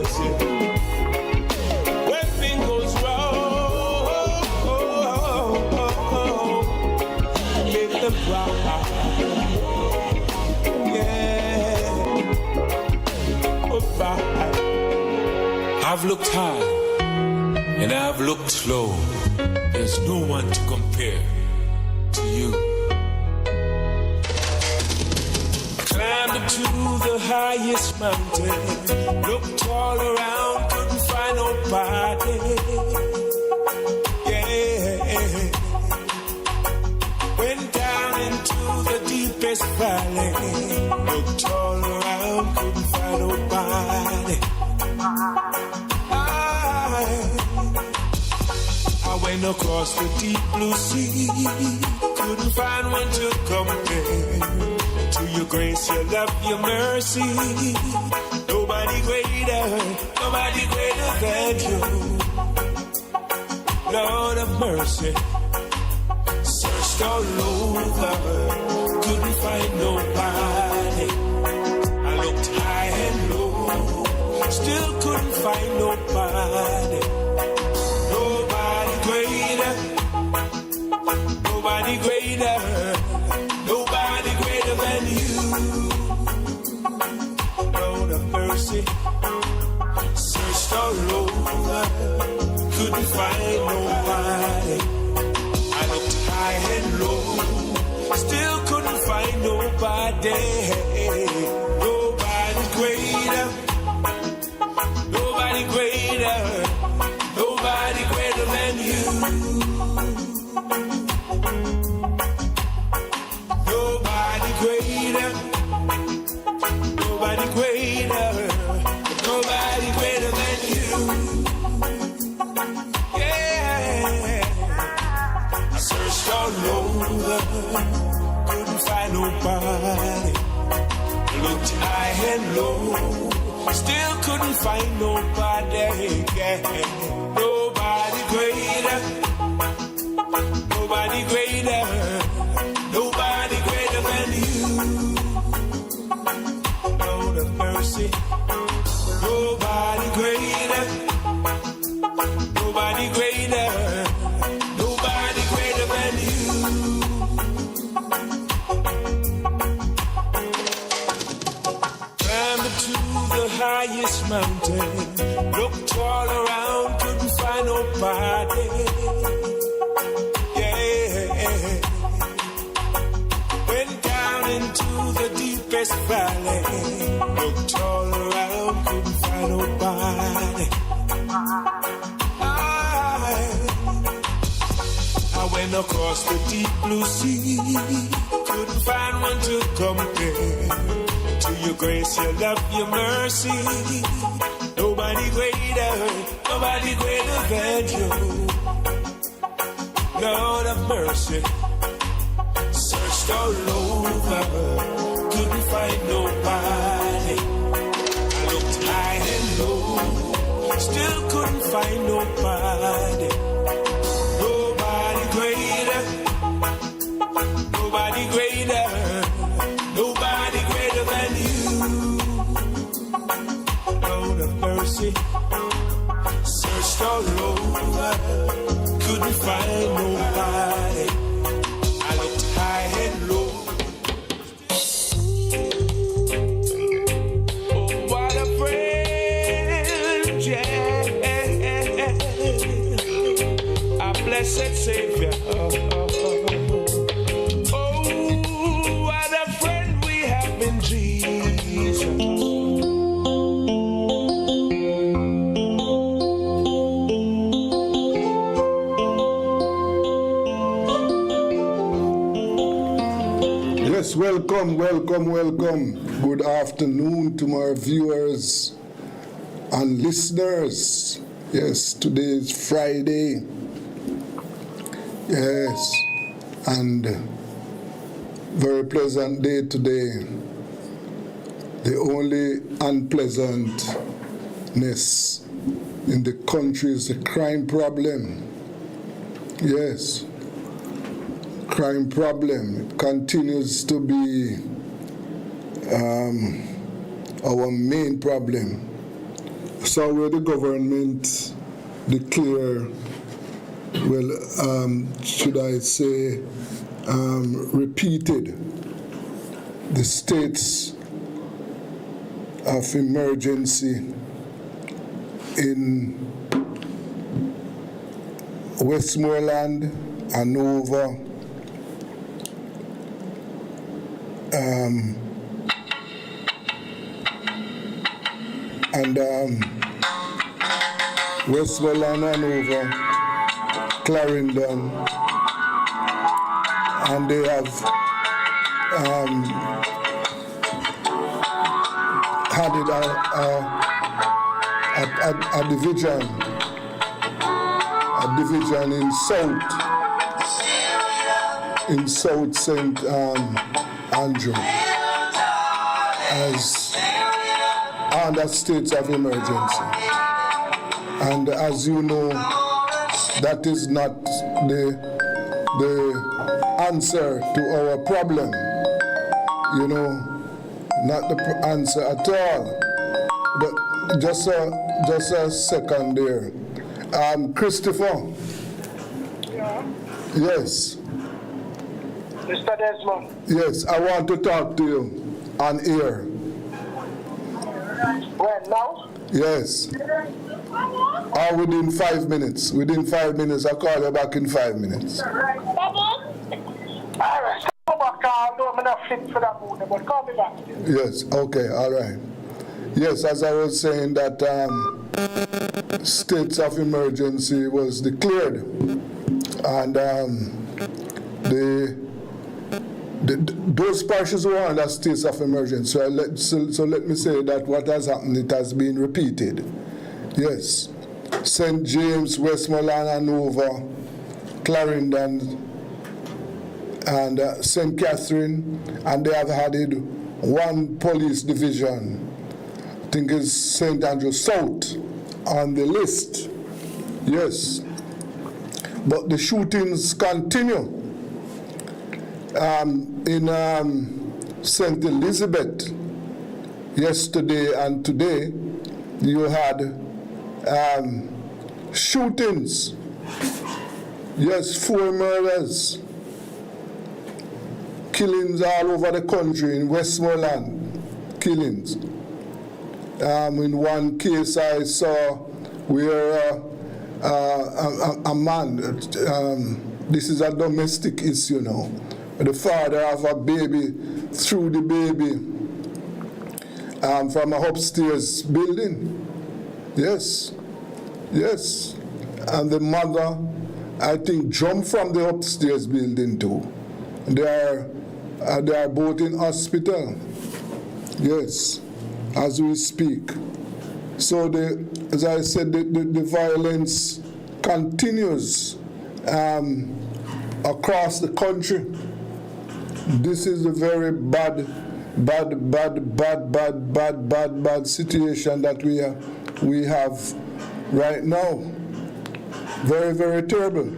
mercy. When things goes wrong, make them cry. Yeah. Oh, bye. I've looked high and I've looked low. There's no one to compare to you. Climbed up to the highest mountain, looked all around, couldn't find nobody. Yeah. Went down into the deepest valley, looked all around, couldn't find nobody. I went across the deep blue sea, couldn't find one to compare to your grace, your love, your mercy. Nobody greater than you. Lord of mercy, searched all over, couldn't find nobody. I looked high and low, still couldn't find nobody. Nobody greater, nobody greater, nobody greater than you. Lord of mercy, searched all over, couldn't find nobody. I looked high and low, still couldn't find nobody. Nobody greater, nobody greater, nobody greater than you. Nobody greater, nobody greater, nobody greater than you. Yeah. I searched all over, couldn't find nobody. Looked high and low, still couldn't find nobody. Yeah. Nobody greater, nobody greater, nobody greater than you. Lord of mercy, nobody greater, nobody greater, nobody greater than you. Climbed to the highest mountain, looked all around, couldn't find nobody. Yeah. Went down into the deepest valley, looked all around, couldn't find nobody. I went across the deep blue sea, couldn't find one to compare to your grace, your love, your mercy. Nobody greater than you. Lord of mercy, searched all over, couldn't find nobody. I looked high and low, still couldn't find nobody. Nobody greater, nobody greater, nobody greater than you. Lord of mercy, searched all over, couldn't find nobody. I looked high and low. Oh, what a friend, yeah. Our blessed Savior. Oh, what a friend we have in Jesus. Yes, welcome. Good afternoon to my viewers and listeners. Yes, today is Friday. Yes, and very pleasant day today. The only unpleasantness in the country is the crime problem. Yes. Crime problem continues to be our main problem. So where the government declare, should I say, repeated the states of emergency in Westmoreland, Hanover, Westmoreland, Hanover, Clarendon, and they have added a division in South St. Andrew as under states of emergency. And as you know, that is not the answer to our problem. You know, not the answer at all. But just a second there. Christopher. Yeah. Yes. Mr. Desmond. Yes, I want to talk to you on air. When, now? Yes. Or within 5 minutes. Within 5 minutes, I'll call you back in 5 minutes. All right. Come back. I know I'm not fit for that mood, but call me back. Yes, okay, all right. Yes, as I was saying that states of emergency was declared, and those parishes were under states of emergency. So let me say that what has happened, it has been repeated. Yes, St. James, Westmoreland, Hanover, Clarendon, and St. Catherine, and they have added one police division. I think it's St. Andrew South on the list. Yes. But the shootings continue. In St. Elizabeth, yesterday and today, you had shootings. Yes, 4 murders. Killings all over the country in Westmoreland. Killings. In one case I saw where a man, this is a domestic issue now, the father of a baby threw the baby from a upstairs building. Yes, yes. And the mother, I think, jumped from the upstairs building too. They are both in hospital. Yes, as we speak. So as I said, the violence continues across the country. This is a very bad situation that we have right now. Very, very terrible.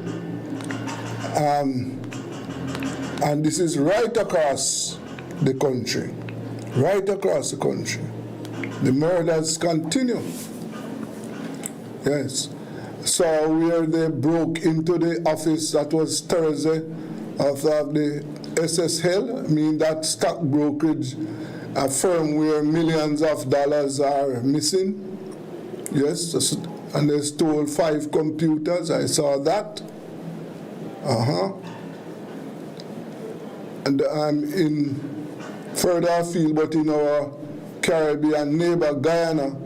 And this is right across the country. Right across the country. The murders continue. Yes. So where they broke into the office, that was Thursday, of the SSL, I mean that stock brokerage, a firm where millions of dollars are missing. Yes, and they stole 5 computers, I saw that. And I'm in further afield, but in our Caribbean neighbor, Guyana,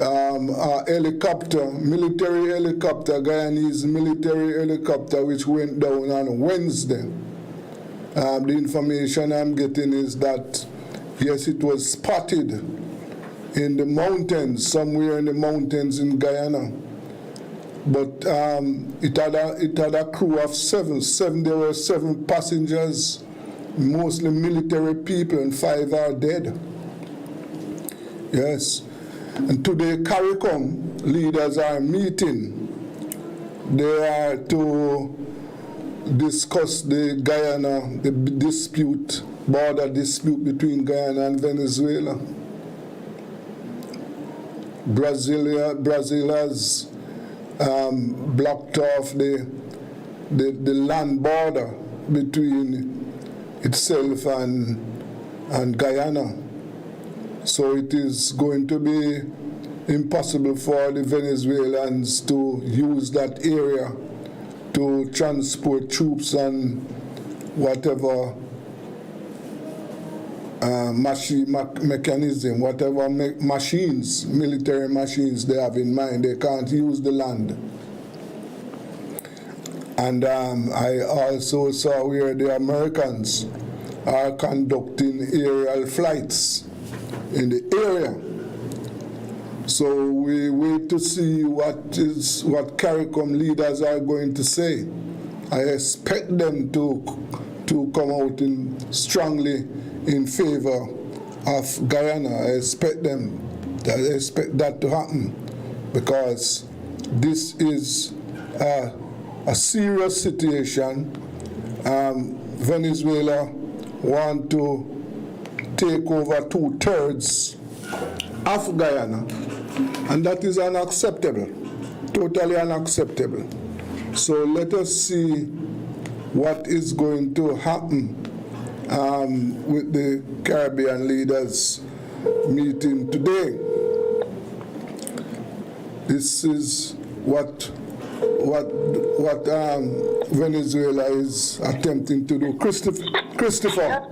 a helicopter, military helicopter, Guyanese military helicopter, which went down on Wednesday. The information I'm getting is that, yes, it was spotted in the mountains, somewhere in the mountains in Guyana. But it had a crew of 7. There were 7 passengers, mostly military people, and 5 are dead. Yes. And today, CARICOM leaders are meeting. They are to discuss the border dispute between Guyana and Venezuela. Brazil has blocked off the land border between itself and Guyana. So it is going to be impossible for the Venezuelans to use that area to transport troops and whatever mechanism, whatever machines, military machines they have in mind. They can't use the land. And I also saw where the Americans are conducting aerial flights in the area. So we wait to see what CARICOM leaders are going to say. I expect them to come out strongly in favor of Guyana. I expect that to happen, because this is a serious situation. Venezuela want to take over 2/3 of Guyana, and that is unacceptable, totally unacceptable. So let us see what is going to happen with the Caribbean leaders meeting today. This is what Venezuela is attempting to do. Christopher.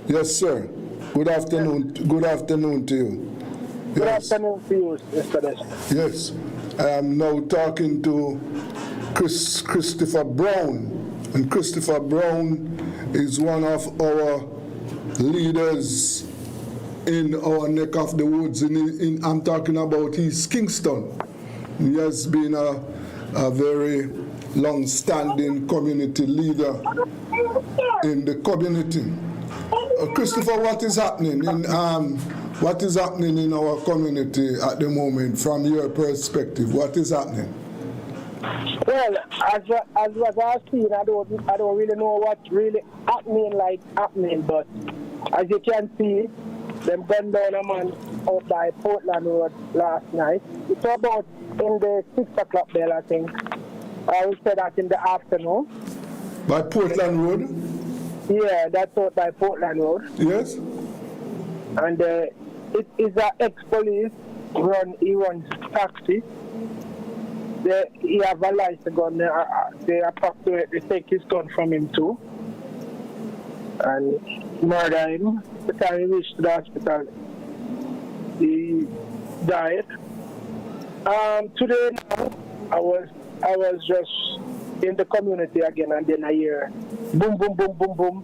Yes, sir. Good afternoon. Good afternoon to you. Good afternoon to you, Mr. Desmond. Yes. I am now talking to Christopher Brown. And Christopher Brown is one of our leaders in our neck of the woods. I'm talking about East Kingston. He has been a very long-standing community leader in the community. Christopher, what is happening in our community at the moment from your perspective? What is happening? Well, as what I've seen, I don't really know what's really happening, but as you can see, them gunned down a man out by Portland Road last night. It's about in the 6 o'clock bell, I think. I would say that in the afternoon. By Portland Road? Yeah, that's out by Portland Road. Yes. And it is an ex-police he runs taxi. He have a license gun. They approximately take his gun from him too. And murder him. By the time he reached the hospital, he died. Today now, I was just in the community again, and then I hear boom, boom, boom, boom, boom,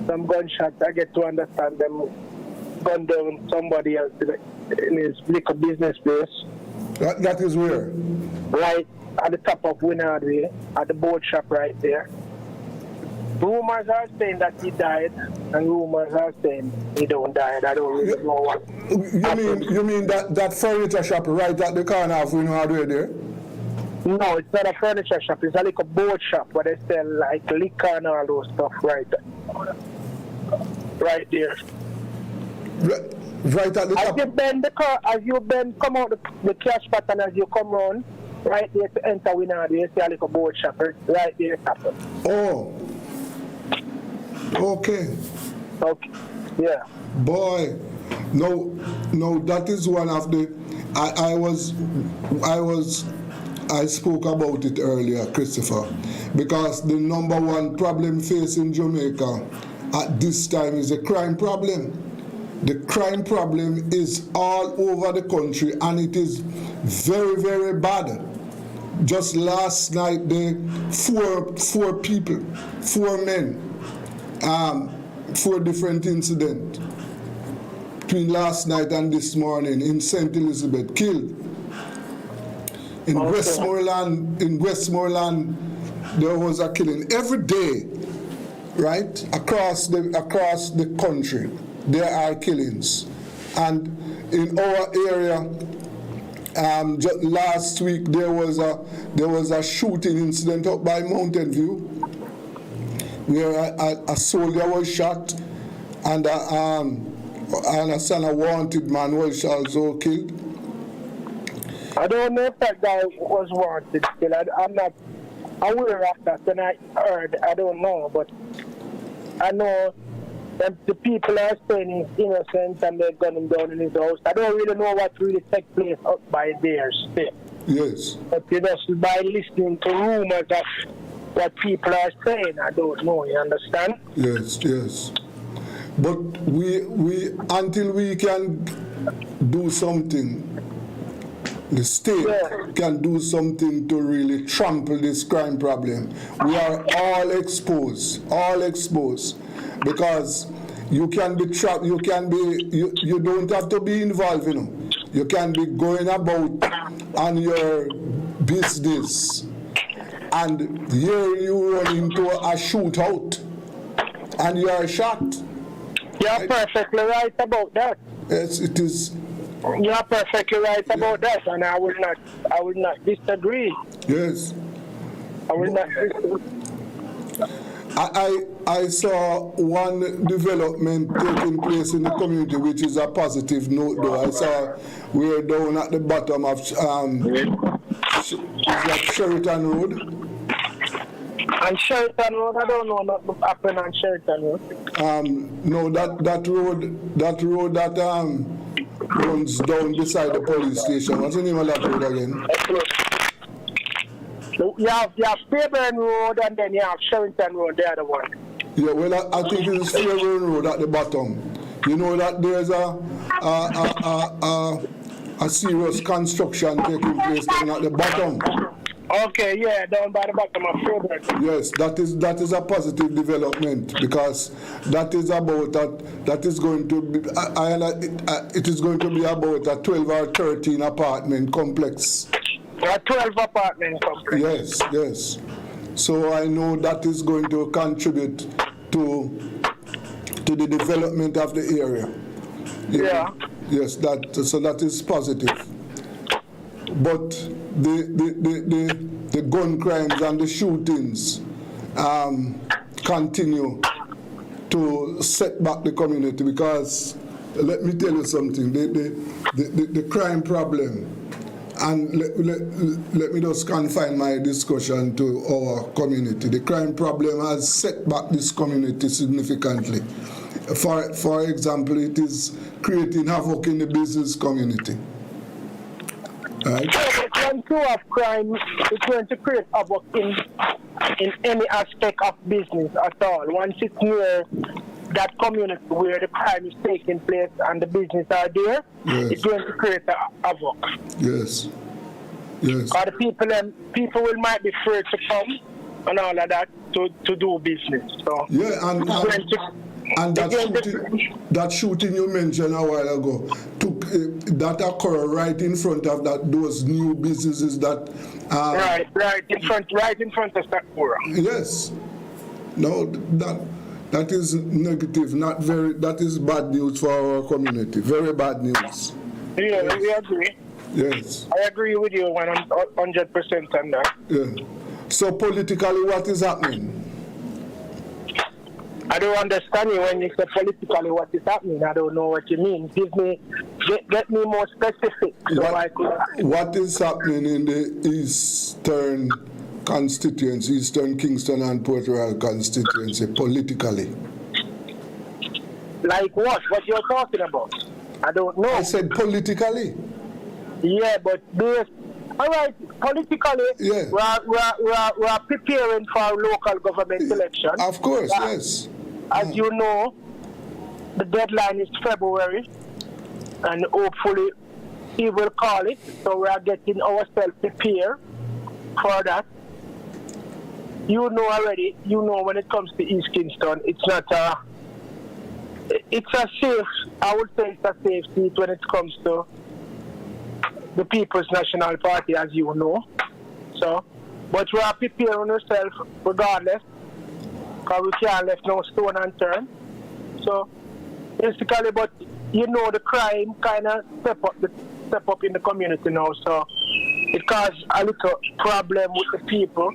some gunshots. I get to understand them gun down somebody else in his liquor business place. That is where? Right at the top of Winard Way, at the boat shop right there. Rumors are saying that he died, and rumors are saying he don't die. I don't really know what. You mean that furniture shop right at the corner of Winard Way there? No, it's not a furniture shop. It's like a boat shop where they sell like liquor and all those stuff right there. Right at the top. As you come out the cash pot, and as you come round, right there to enter Winard, you see a little boat shop right there. Oh. Okay. Okay. Yeah. Boy, no, that is one of the. I spoke about it earlier, Christopher, because the number one problem facing Jamaica at this time is a crime problem. The crime problem is all over the country, and it is very, very bad. Just last night, four people, 4 men, 4 different incidents between last night and this morning in St. Elizabeth, killed. In Westmoreland, there was a killing every day, right across the country. There are killings, and in our area, just last week there was a shooting incident up by Mountain View, where a soldier was shot, and a son, a wanted man, was also killed. I don't know if that guy was wanted still. I'm not aware of that. When I heard, I don't know, but I know that the people are saying he's innocent and they gun him down in his house. I don't really know what really took place up by there still. Yes. But just by listening to rumors of what people are saying, I don't know, you understand? Yes, yes. But we until we can do something, the state can do something to really trample this crime problem. We are all exposed, because you can be trapped, you don't have to be involved, you know. You can be going about on your business and here you run into a shootout and you are shot. You're perfectly right about that. Yes, it is. You're perfectly right about that, and I will not disagree. Yes. I will not disagree. I saw one development taking place in the community, which is a positive note, though. I saw we're down at the bottom of is that Sheraton Road? On Sheraton Road, I don't know what happened on Sheraton Road. No, that road that runs down beside the police station. What's the name of that road again? You have Fairburn Road and then you have Sheraton Road, the other one. Yeah, well, I think it's Fairburn Road at the bottom. You know that there's a serious construction taking place down at the bottom. Okay, yeah, down by the bottom of Fairburn. Yes, that is a positive development, because that is about that is going to be it is going to be about a 12 or 13 apartment complex. A 12 apartment complex. Yes, yes. So I know that is going to contribute to the development of the area. Yeah. Yes, so that is positive. But the gun crimes and the shootings continue to set back the community, because let me tell you something, the crime problem, and let me just confine my discussion to our community. The crime problem has set back this community significantly. For example, it is creating havoc in the business community. Right. When you have crime, it's going to create havoc in any aspect of business at all. Once it's near that community where the crime is taking place and the business are there, yes, it's going to create a havoc. Yes. Yes. Or the people might be afraid to come and all of that to do business. So yeah, and that shooting you mentioned a while ago that occurred right in front of those new businesses that right in front of Sakura. Yes. No, that is negative, not very. That is bad news for our community. Very bad news. Yeah, yes. We agree. Yes. I agree with you 100% on that. Yeah. So politically, what is happening? I don't understand you when you say politically what is happening. I don't know what you mean. Get me more specific. What is happening in the Eastern constituency, Eastern Kingston and Port Royal constituency, politically? Like what? What you're talking about? I don't know. I said politically. Yeah, but all right, politically, yeah, we are preparing for local government election. Of course, yes. As you know, the deadline is February, and hopefully he will call it. So we are getting ourselves prepared for that. You know already. You know when it comes to East Kingston, it's not it's a safe. I would say it's a safe seat when it comes to the People's National Party, as you know. So, but we are preparing ourselves regardless, because we can't left no stone unturned. So, basically, but you know, the crime kind of step up in the community now. So, it caused a little problem with the people.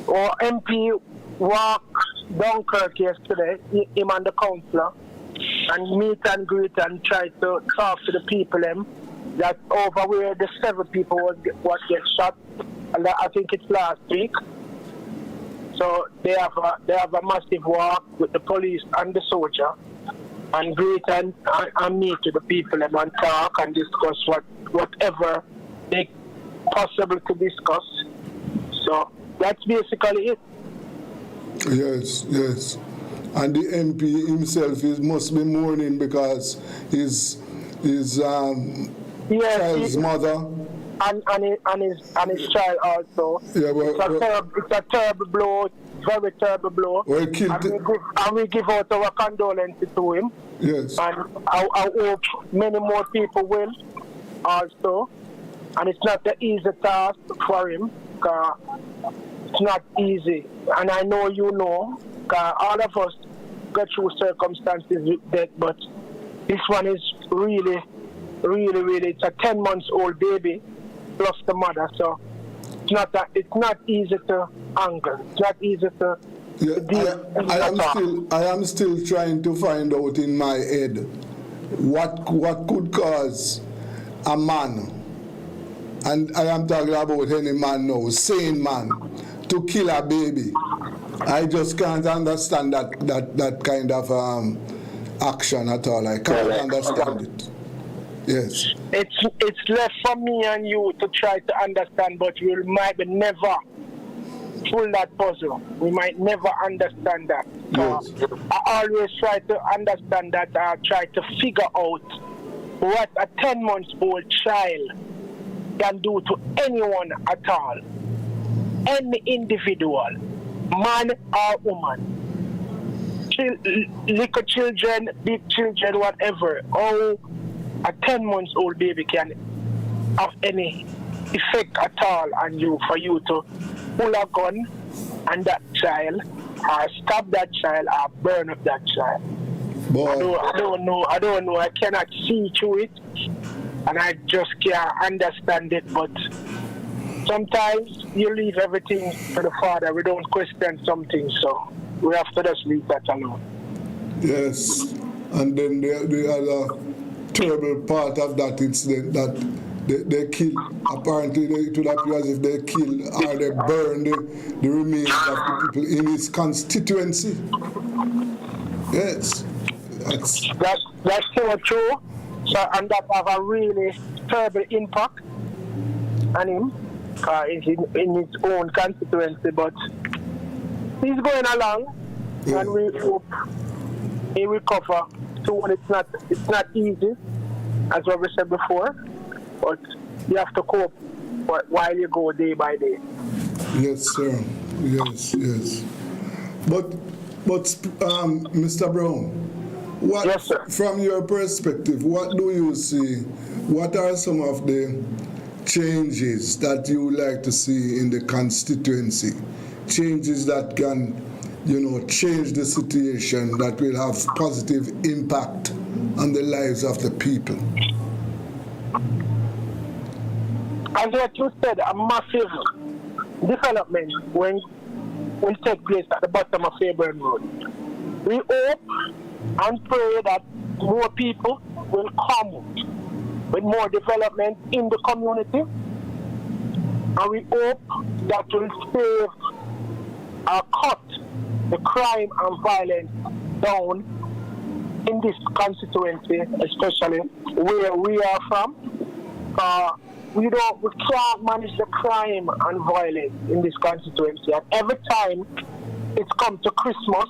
Our MP walked Dunkirk yesterday, him and the councillor, and meet and greet and try to talk to the people that over where the 7 people was get shot, and I think it's last week. So they have a massive war with the police and the soldier, and greet and meet to the people and talk and discuss whatever they possible to discuss. So that's basically it. Yes, yes. And the MP himself must be mourning because his child's mother and his child also. Yeah, it's a terrible blow, very terrible blow. Well, and we give out our condolences to him. Yes. And I hope many more people will also. And it's not an easy task for him. It's not easy. And I know you know, all of us go through circumstances with death, but this one is really, it's a 10-month-old baby plus the mother, so it's not easy to handle. It's not easy to deal. I am still trying to find out in my head what could cause a man, and I am talking about any man now, sane man, to kill a baby. I just can't understand that kind of action at all. I can't understand it. Yes. It's left for me and you to try to understand, but we might never pull that puzzle. We might never understand that. Yes. I always try to understand that. I try to figure out what a 10-month-old child can do to anyone at all. Any individual, man or woman. Little children, big children, whatever. Oh, a 10-month-old baby can have any effect at all on you for you to pull a gun on that child or stop that child or burn up that child. I don't know. I cannot see through it and I just can't understand it, but sometimes you leave everything to the Father. We don't question something, so we have to just leave that alone. Yes, and then the other terrible part of that incident that they kill, apparently it would appear as if they kill or they burn the remains of the people in his constituency. Yes. That's so true. So, and that have a really terrible impact on him in his own constituency, but he's going along, and we hope he will recover soon. It's not easy, as what we said before, but you have to cope while you go day by day. Yes, sir. Yes. But Mr. Brown, yes, sir. From your perspective, what do you see? What are some of the changes that you would like to see in the constituency? Changes that can, change the situation, that will have positive impact on the lives of the people. As what you said, a massive development will take place at the bottom of Fairburn Road. We hope and pray that more people will come with more development in the community, and we hope that will save or cut the crime and violence down in this constituency, especially where we are from. We can't manage the crime and violence in this constituency, and every time it's come to Christmas,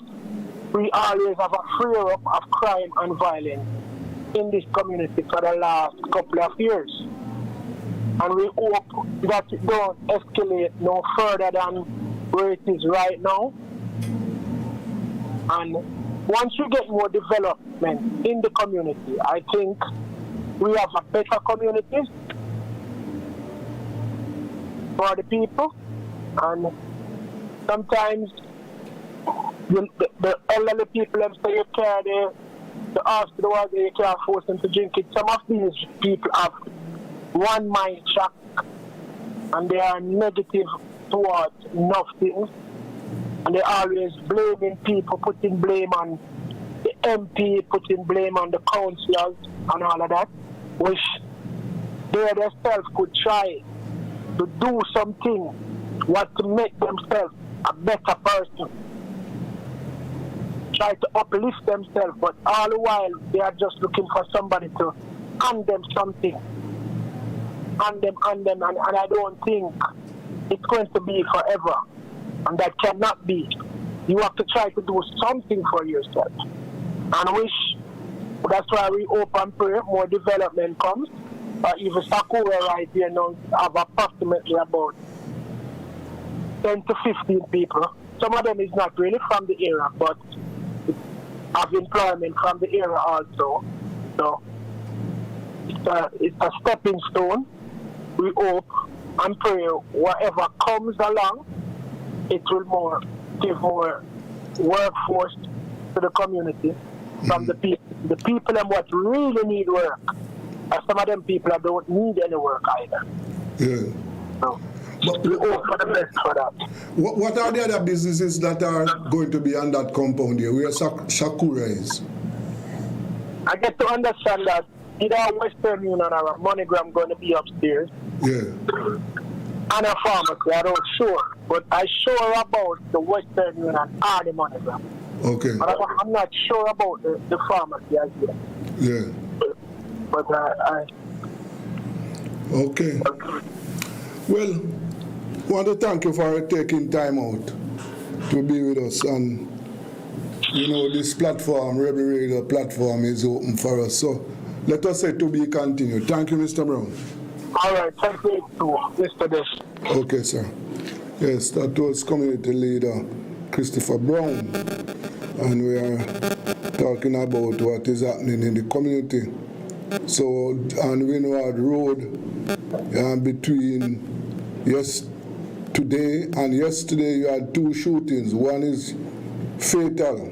we always have a flare-up of crime and violence in this community for the last couple of years. And we hope that it don't escalate no further than where it is right now. And once we get more development in the community, I think we have a better community for the people. And sometimes the elderly people have say you carry the hospital water, you can't force them to drink it. Some of these people have one mind shock and they are negative towards nothing, and they're always blaming people, putting blame on the MP, putting blame on the councillors and all of that, which they themselves could try to do something what to make themselves a better person. Try to uplift themselves, but all the while they are just looking for somebody to hand them something. Hand them, and I don't think it's going to be forever. And that cannot be. You have to try to do something for yourself. And wish, that's why we hope and pray more development comes. Even Sakura right here now have approximately about 10 to 15 people. Some of them is not really from the area, but have employment from the area also. So it's a stepping stone. We hope and pray whatever comes along, it will give more workforce to the community from the people. The people and what really need work. And some of them people don't need any work either. Yeah. So we hope for the best for that. What are the other businesses that are going to be on that compound here, where Sakura is? I get to understand that either Western Union or a MoneyGram going to be upstairs. Yeah. And a pharmacy, I don't sure. But I'm sure about the Western Union and the MoneyGram. Okay. But I'm not sure about the pharmacy as yet. Yeah. But Okay. Well, I want to thank you for taking time out to be with us. And, this platform, Rebel Radio platform, is open for us. So let us say to be continued. Thank you, Mr. Brown. All right. Thank you too, Mr. Dish. Okay, sir. Yes, that was community leader Christopher Brown. And we are talking about what is happening in the community. So on Windward Road, between today and yesterday, you had 2 shootings. One is fatal.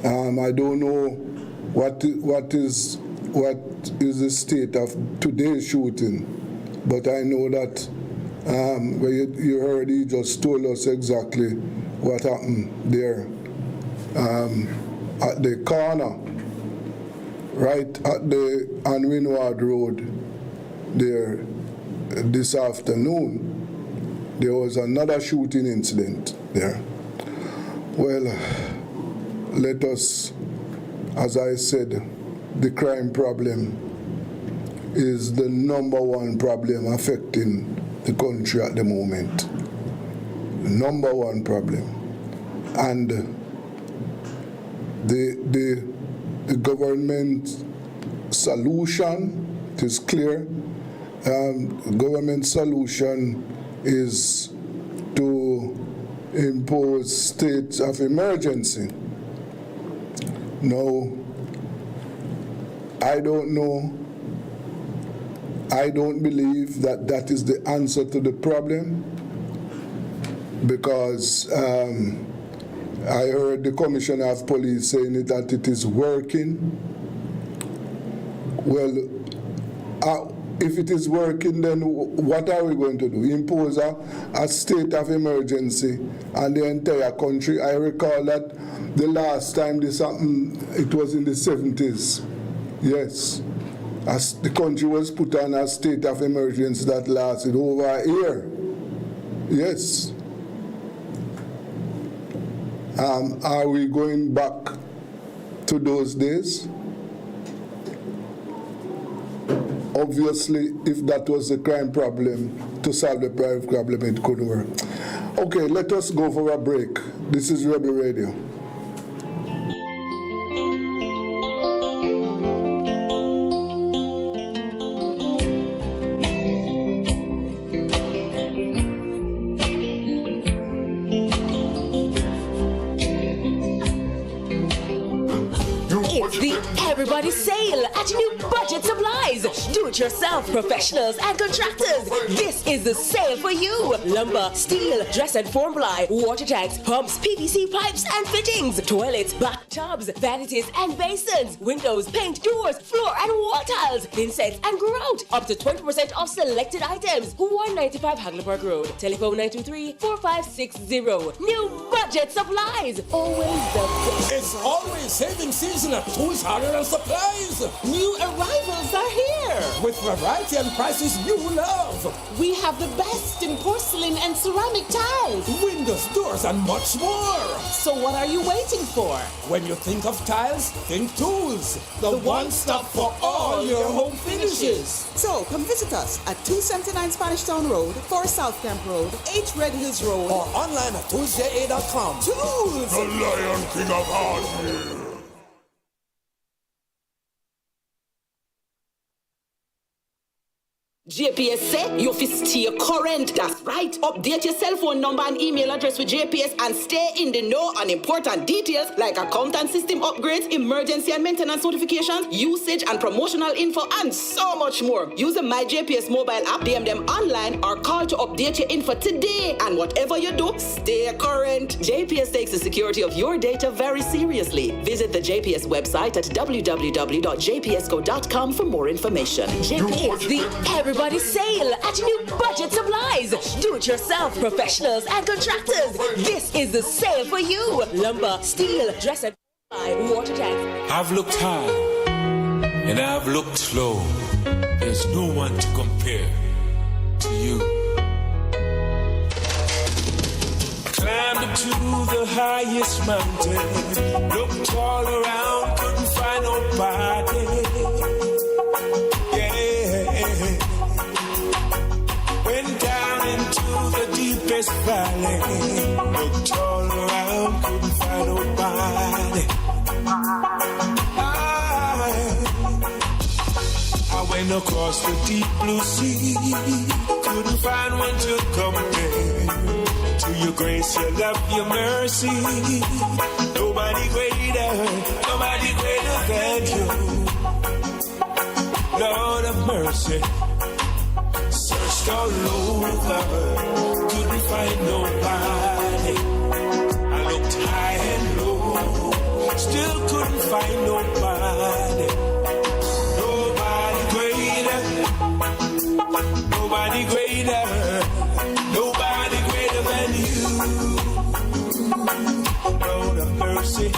I don't know what is the state of today's shooting, but I know that you heard he just told us exactly what happened there at the corner, right on Windward Road there this afternoon. There was another shooting incident there. Well, let us, as I said, the crime problem is the #1 problem affecting the country at the moment. #1 problem. And the government solution, it is clear, government solution is to impose states of emergency. Now, I don't know. I don't believe that that is the answer to the problem, because I heard the Commissioner of Police saying that it is working. Well, if it is working, then what are we going to do? Impose a state of emergency on the entire country? I recall that the last time this happened, it was in the 70s. Yes. As the country was put on a state of emergency that lasted over a year. Yes. Are we going back to those days? Obviously, if that was the crime problem, to solve the crime problem, it couldn't work. Okay, let us go for a break. This is Rebel Radio. Everybody sale at New Budget Supplies. Do-it-yourself professionals and contractors. This is the sale for you. Lumber, steel, dress and form ply, water tanks, pumps, PVC pipes and fittings, toilets, bathtubs, vanities and basins, windows, paint, doors, floor and wall tiles, thin sets and grout. Up to 20% off selected items. 195 Hagleyburg Road. Telephone 923-4560. New Budget Supplies. Always the best. It's always saving season at Tools Hardware and Supplies. New arrivals are here. with variety and prices you love. We have the best in porcelain and ceramic tiles, Windows, doors, and much more. so what are you waiting for? When you think of tiles, think tools. The one-stop for all your home finishes. So come visit us at 279 Spanish Town Road, 4 South Camp Road, 8 Red Hills Road, Or online at toolsja.com. Tools! The Lion King of Hardware. JPS said you fi stay current. That's right. Update your cell phone number and email address with JPS and stay in the know on important details like account and system upgrades, emergency and maintenance notifications, usage and promotional info, and so much more. Use the My JPS mobile app, DM them online, or call to update your info today. And whatever you do, stay current. JPS takes the security of your data very seriously. Visit the JPS website at www.jpsco.com for more information. JPS, the everybody sale at New Budget Supplies. Do-it-yourself professionals and contractors. This is the sale for you. Lumber, steel, dress and water tanks. I've looked high and I've looked low. There's no one to compare to you. Climbed to the highest mountain, looked all around, couldn't find nobody. Yeah. Went down into the deepest valley, looked all around, couldn't find nobody. I went across the deep blue sea, couldn't find one to compare to your grace, your love, your mercy. Nobody greater than you. Lord of mercy. Searched all over, couldn't find nobody. I looked high and low, still couldn't find nobody. Nobody greater, nobody greater, nobody greater than you. Lord of mercy.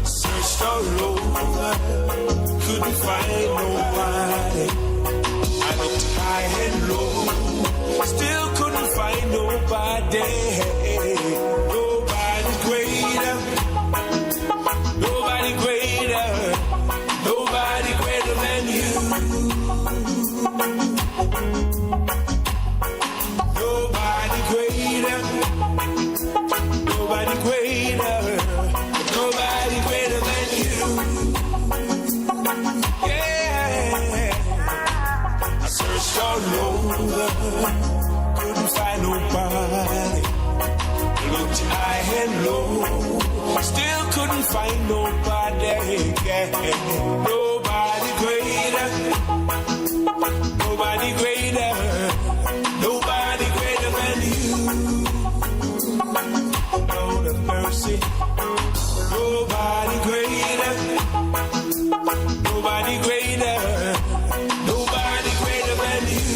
Searched all over, couldn't find nobody. I looked high and low, still couldn't find nobody. Nobody greater, nobody greater, nobody greater than you. Nobody greater, nobody greater, nobody greater than you. Yeah. I searched all over, couldn't find nobody. Looked high and low, still couldn't find nobody. Yeah. Nobody greater, nobody greater, nobody greater than you. Lord of mercy. Nobody greater, nobody greater, nobody greater than you.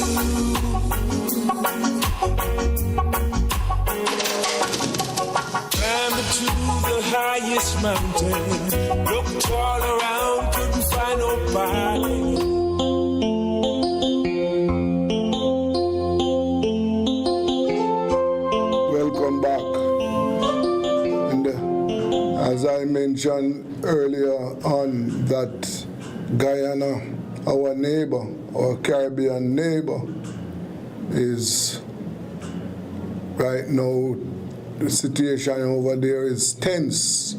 Climbed to the highest mountain, looked all around, couldn't find nobody. Welcome back. And as I mentioned earlier on, that Guyana, our neighbor, our Caribbean neighbor, is right now, the situation over there is tense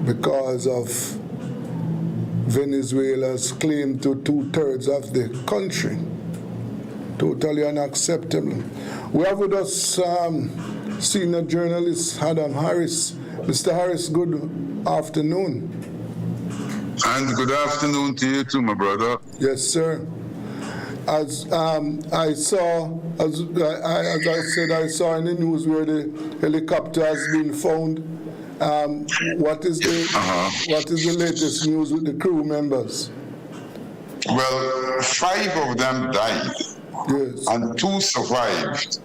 because of Venezuela's claim to 2/3 of the country. Totally unacceptable. We have with us senior journalist Adam Harris. Mr. Harris, good afternoon. And good afternoon to you too, my brother. Yes, sir. As I saw, as I said, I saw in the news where the helicopter has been found. What is the latest news with the crew members? Well, 5 of them died, Yes. and 2 survived.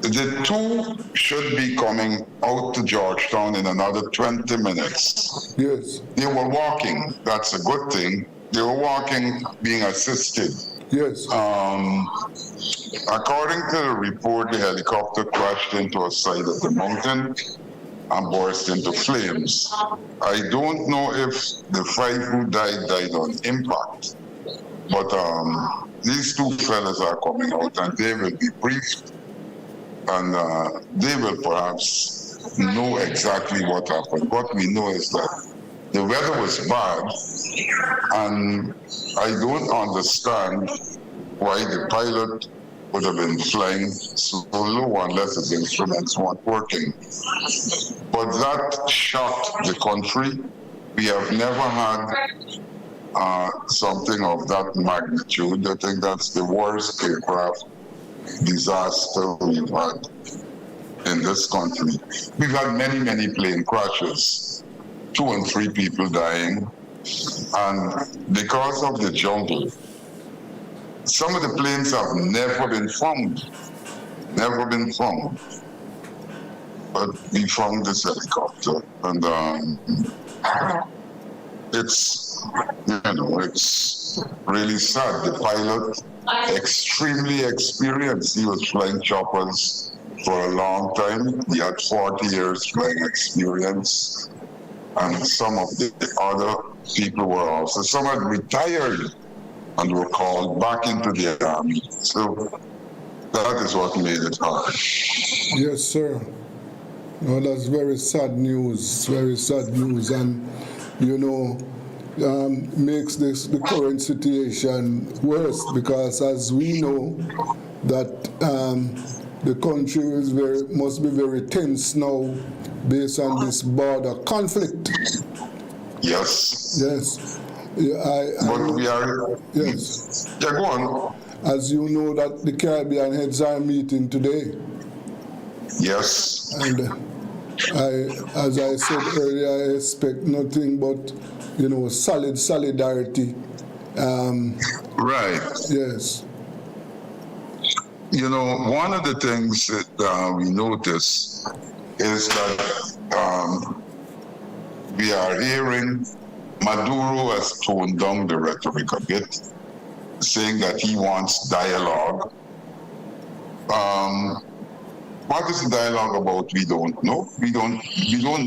The 2 should be coming out to Georgetown in another 20 minutes. Yes. They were walking, that's a good thing, they were walking, being assisted. Yes. According to the report, the helicopter crashed into a side of the mountain and burst into flames. I don't know if the 5 who died on impact, but these 2 fellas are coming out and they will be briefed, and they will perhaps know exactly what happened. What we know is that the weather was bad, and I don't understand why the pilot would have been flying so low unless his instruments weren't working. But that shocked the country. We have never had something of that magnitude. I think that's the worst aircraft disaster we've had in this country. We've had many, many plane crashes, 2 and 3 people dying. And because of the jungle, some of the planes have never been found. But we found this helicopter, and it's really sad. The pilot, extremely experienced. He was flying choppers for a long time. He had 40 years flying experience, and some of the other people were also, some had retired and were called back into the army. So that is what made it hard. Yes, sir. No, that's very sad news, and makes the current situation worse, because as we know that the country must be very tense now based on this border conflict. Yes. Yes. But we are. Yes. Yeah, go on. As you know that the Caribbean heads are meeting today. Yes. And as I said earlier, I expect nothing but, solid solidarity. Right. Yes. One of the things that we notice is that we are hearing Maduro has toned down the rhetoric a bit, saying that he wants dialogue. What is the dialogue about? We don't know. We don't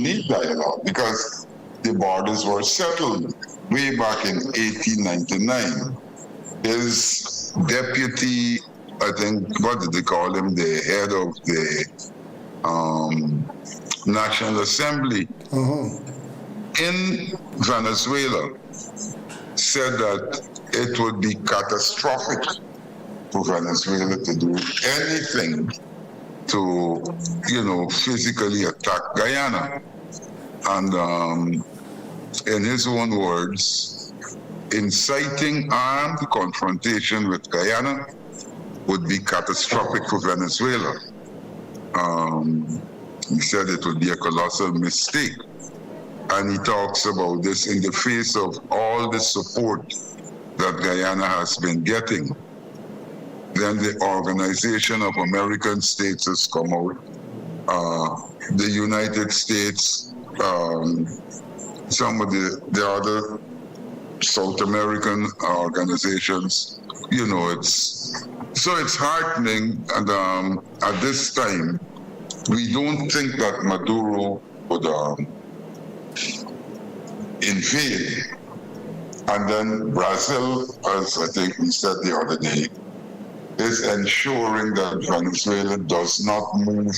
need dialogue, because the borders were settled way back in 1899. His deputy, I think, what did they call him? The head of the National Assembly in Venezuela said that it would be catastrophic for Venezuela to do anything to, physically attack Guyana. And in his own words, inciting armed confrontation with Guyana would be catastrophic for Venezuela. He said it would be a colossal mistake. And he talks about this in the face of all the support that Guyana has been getting. Then the Organization of American States has come out. The United States, some of the other South American organizations, it's heartening. And at this time, we don't think that Maduro would invade. And then Brazil, as I think we said the other day, is ensuring that Venezuela does not move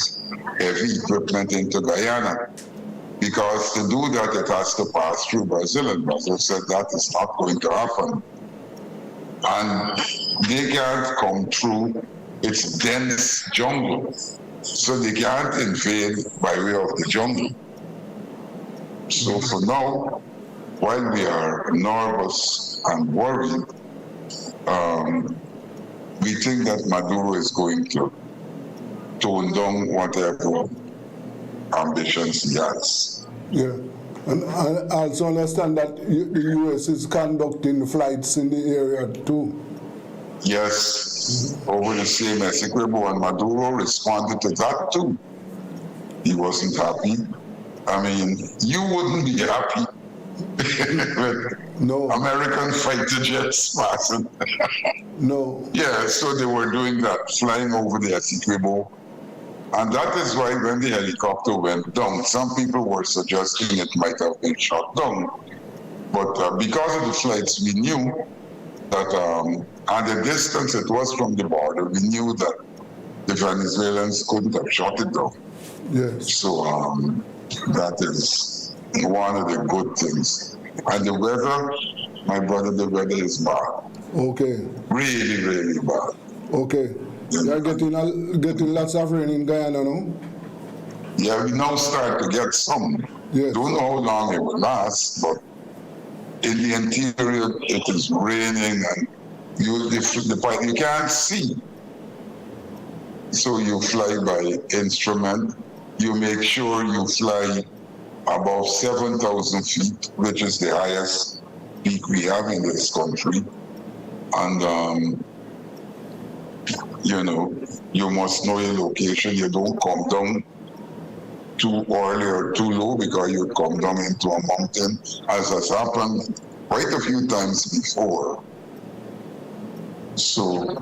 heavy equipment into Guyana. Because to do that, it has to pass through Brazil, and Brazil said that is not going to happen. And they can't come through its dense jungle. So they can't invade by way of the jungle. So for now, while we are nervous and worried, we think that Maduro is going to tone down whatever ambitions he has. Yeah, and I also understand that the U.S. is conducting flights in the area too. Yes, over the same Essequibo, and Maduro responded to that too. He wasn't happy. I mean, you wouldn't be happy with No. American fighter jets passing. No. Yeah, so they were doing that, flying over the Essequibo. And that is why when the helicopter went down, some people were suggesting it might have been shot down. But because of the flights, we knew that, and the distance it was from the border, we knew that the Venezuelans couldn't have shot it down. Yes. So that is one of the good things. And the weather, my brother, the weather is bad. Okay. Really, really bad. Okay. You're getting lots of rain in Guyana now? Yeah, we now start to get some. Yes. Don't know how long it will last, but in the interior it is raining and you can't see. So you fly by instrument. You make sure you fly above 7,000 feet, which is the highest peak we have in this country. And you must know your location. You don't come down too early or too low because you come down into a mountain, as has happened quite a few times before. So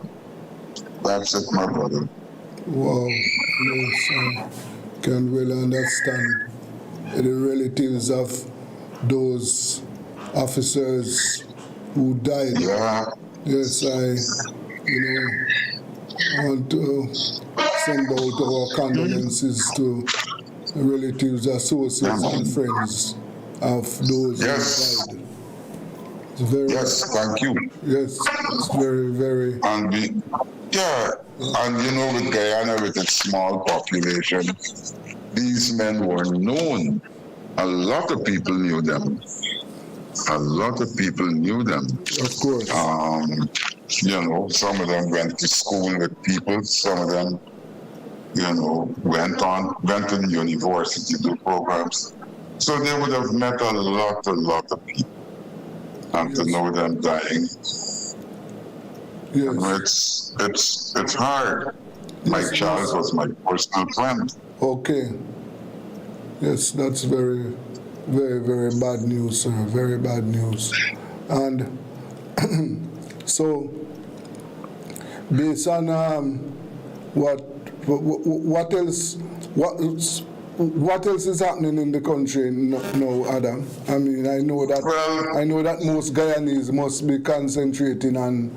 that's it, my brother. Wow. Yes, I can well understand the relatives of those officers who died. Yeah. Yes, I want to send out our condolences to relatives, associates, and friends of those who died. It's very, yes, thank you. Yes, it's very, very. And with Guyana, with its small population, these men were known. A lot of people knew them. A lot of people knew them. Of course. Some of them went to school with people. Some of them, went to the university to do programs. So they would have met a lot of people. And to know them dying, yes. It's hard. Mike Charles was my personal friend. Okay. Yes, that's very, very, very bad news, sir. Very bad news. And so, based on what else is happening in the country now, Adam? I mean, I know that most Guyanese must be concentrating on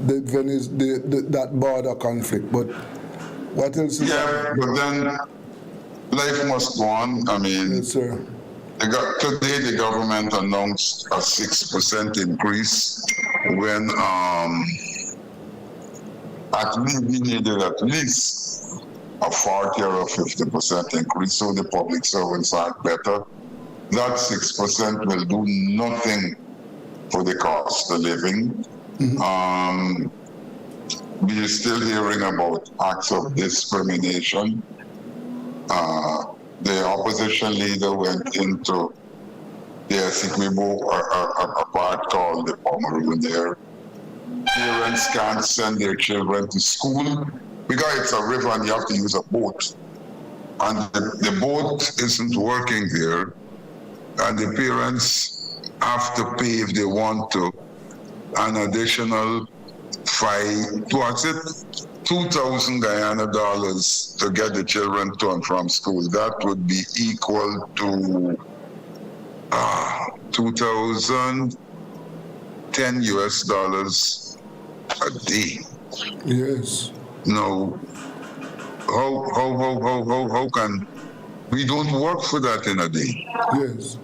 that border conflict, but what else is happening? But then life must go on. I mean, yes, sir. Today the government announced a 6% increase when we needed at least a 40 or a 50% increase, so the public servants are better. That 6% will do nothing for the cost of living. Mm-hmm. We are still hearing about acts of discrimination. The opposition leader went into the Essequibo, a part called the Pomeroon there. Parents can't send their children to school because it's a river and you have to use a boat. And the boat isn't working there. And the parents have to pay, if they want to, an additional 2,000 Guyana dollars to get the children to and from school. That would be equal to 2,010 US dollars a day. Yes. No. How can we don't work for that in a day? Yes.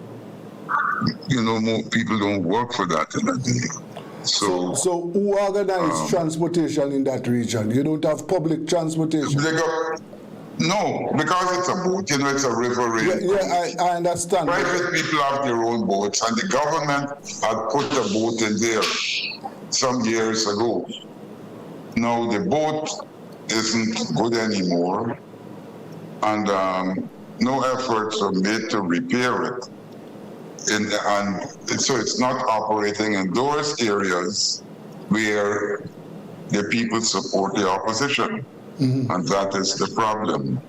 More people don't work for that in a day. So who organizes transportation in that region? You don't have public transportation? No, because it's a boat, it's a river rail. Yeah, I understand. Private people have their own boats, and the government had put a boat in there some years ago. Now the boat isn't good anymore, and no efforts are made to repair it. So it's not operating in those areas where the people support the opposition. Mm-hmm. And that is the problem.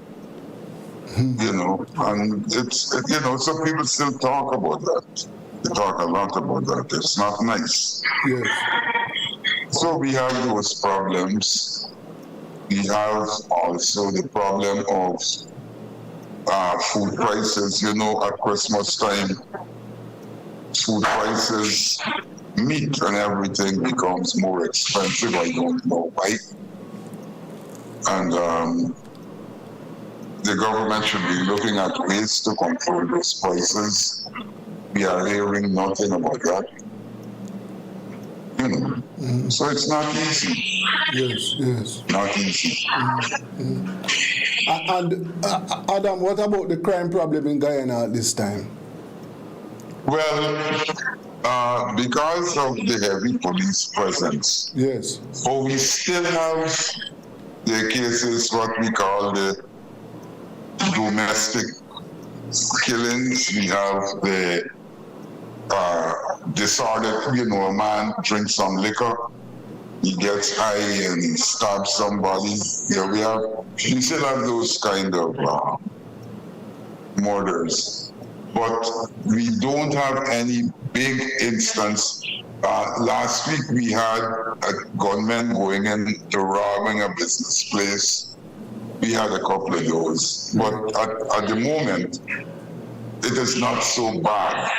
Mm-hmm. And it's, so people still talk about that. They talk a lot about that. It's not nice. Yes. So we have those problems. We have also the problem of food prices. You know, at Christmas time, food prices, meat and everything becomes more expensive. I don't know why. And the government should be looking at ways to control those prices. We are hearing nothing about that. You know, so it's not easy. Yes. Not easy. And Adam, what about the crime problem in Guyana at this time? Well, because of the heavy police presence, Yes. but we still have the cases, what we call the domestic killings. We have the disordered, you know, a man drinks some liquor, he gets high and he stabs somebody. Yeah, we still have those kind of murders, but we don't have any big instance. Last week we had a gunman going in to robbing a business place. We had a couple of those, but at the moment, it is not so bad